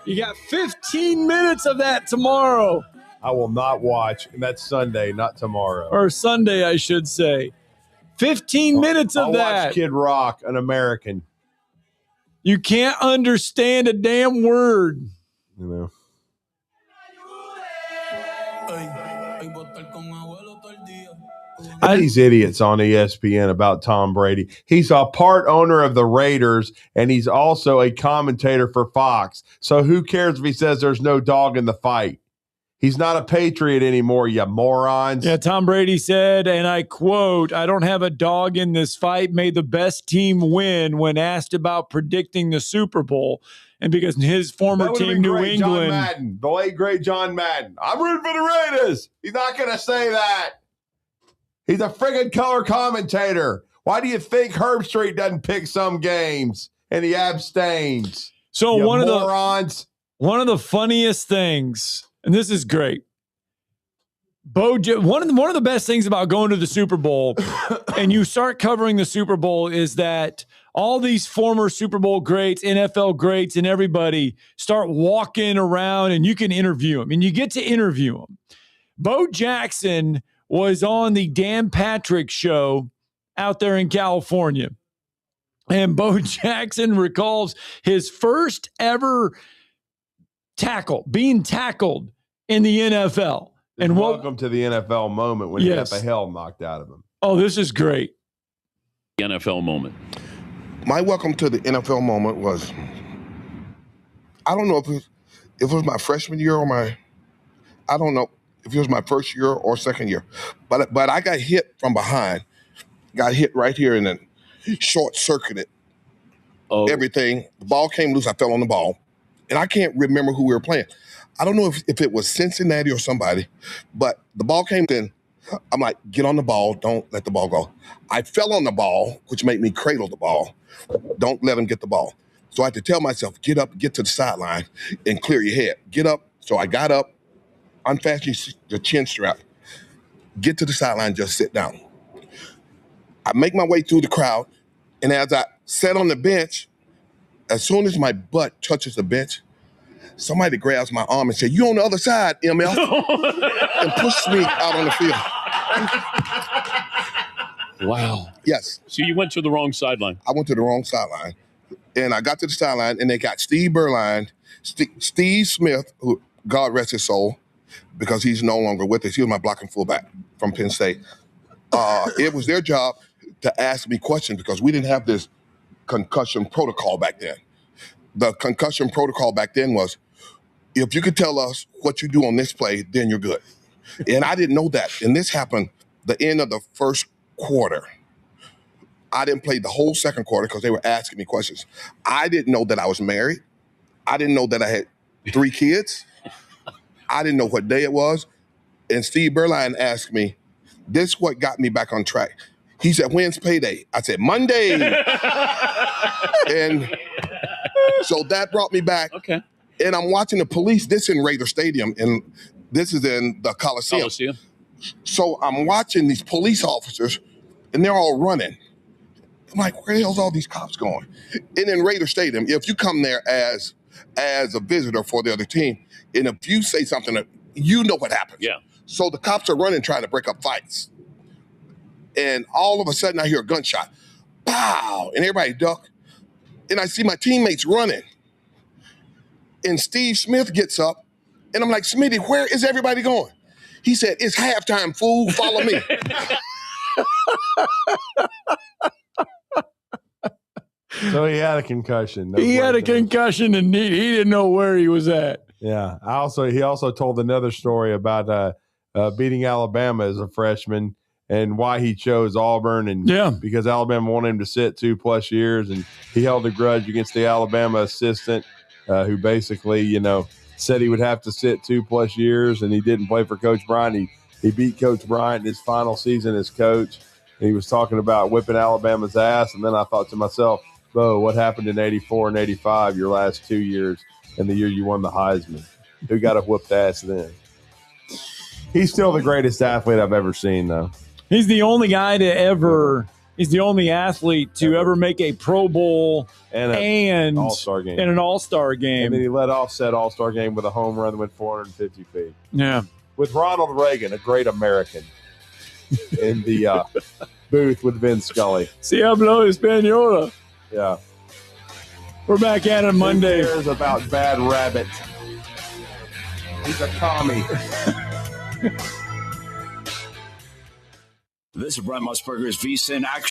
You got 15 minutes of that tomorrow. I will not watch. And that's Sunday, not tomorrow. Or Sunday, I should say. 15 minutes of I'll that. watch Kid Rock, an American. You can't understand a damn word. You know. These idiots on ESPN about Tom Brady. He's a part owner of the Raiders, and he's also a commentator for Fox. So who cares if he says there's no dog in the fight? He's not a Patriot anymore, you morons. Yeah, Tom Brady said, and I quote, "I don't have a dog in this fight. May the best team win," when asked about predicting the Super Bowl. And because his former team, New England. John Madden, the late, great John Madden. I'm rooting for the Raiders. He's not going to say that. He's a friggin' color commentator. Why do you think Herb Street doesn't pick some games and he abstains? So you one morons. of the funniest things, and this is great. One of the best things about going to the Super Bowl and you start covering the Super Bowl is that all these former Super Bowl greats, NFL greats, and everybody start walking around and you can interview them, and you get to interview them. Bo Jackson was on the Dan Patrick Show out there in California. And Bo Jackson recalls his first ever being tackled in the NFL. And welcome to the NFL moment when he got the hell knocked out of him. Oh, this is great. NFL moment. My welcome to the NFL moment was, I don't know if it was my freshman year or I don't know if it was my first year or second year, but I got hit from behind, got hit right here and then short-circuited everything. The ball came loose. I fell on the ball, and I can't remember who we were playing. I don't know if it was Cincinnati or somebody, but the ball came in. I'm like, get on the ball. Don't let the ball go. I fell on the ball, which made me cradle the ball. Don't let him get the ball. So I had to tell myself, get up, get to the sideline, and clear your head. Get up. So I got up, unfastened the chin strap, get to the sideline, just sit down. I make my way through the crowd, and as I sat on the bench, as soon as my butt touches the bench, somebody grabs my arm and said, "You on the other side, ML," and pushed me out on the field. Wow. Yes. So you went to the wrong sideline. I went to the wrong sideline. And I got to the sideline, and they got Steve Berline, Steve Smith, who, God rest his soul, because he's no longer with us. He was my blocking fullback from Penn State. It was their job to ask me questions because we didn't have this concussion protocol back then. The concussion protocol back then was, if you could tell us what you do on this play, then you're good. And I didn't know that. And this happened the end of the first quarter. I didn't play the whole second quarter because they were asking me questions. I didn't know that I was married. I didn't know that I had 3 kids. I didn't know what day it was. And Steve Berline asked me, this is what got me back on track. He said, when's payday? I said, Monday. And so that brought me back. Okay. And I'm watching the police. This in Raider Stadium, and this is in the Coliseum. So I'm watching these police officers, and they're all running. I'm like, where the hell's all these cops going? And in Raider Stadium, if you come there as a visitor for the other team, and if you say something, you know what happens. Yeah. So the cops are running, trying to break up fights. And all of a sudden, I hear a gunshot. Pow! And everybody duck. And I see my teammates running. And Steve Smith gets up, and I'm like, Smitty, where is everybody going? He said, it's halftime, fool. Follow me. So he had a concussion. He had a concussion, and he didn't know where he was at. Yeah. He also told another story about beating Alabama as a freshman and why he chose Auburn. And because Alabama wanted him to sit 2+ years, and he held a grudge against the Alabama assistant who basically, said he would have to sit 2+ years, and he didn't play for Coach Bryan. He beat Coach Bryan in his final season as coach. And he was talking about whipping Alabama's ass. And then I thought to myself, Bo, what happened in 84 and 85, your last 2 years, and the year you won the Heisman? Who got a whooped ass then? He's still the greatest athlete I've ever seen, though. He's the only guy to ever – he's the only athlete to ever make a Pro Bowl and an All-Star game. And an All-Star game. And then he led off said All-Star game with a home run that went 450 feet. Yeah. With Ronald Reagan, a great American, in the booth with Vin Scully. Si hablo española. Yeah. We're back at it Monday. Who cares about Bad Rabbit? He's a commie. This is Brent Musburger's VSiN Action.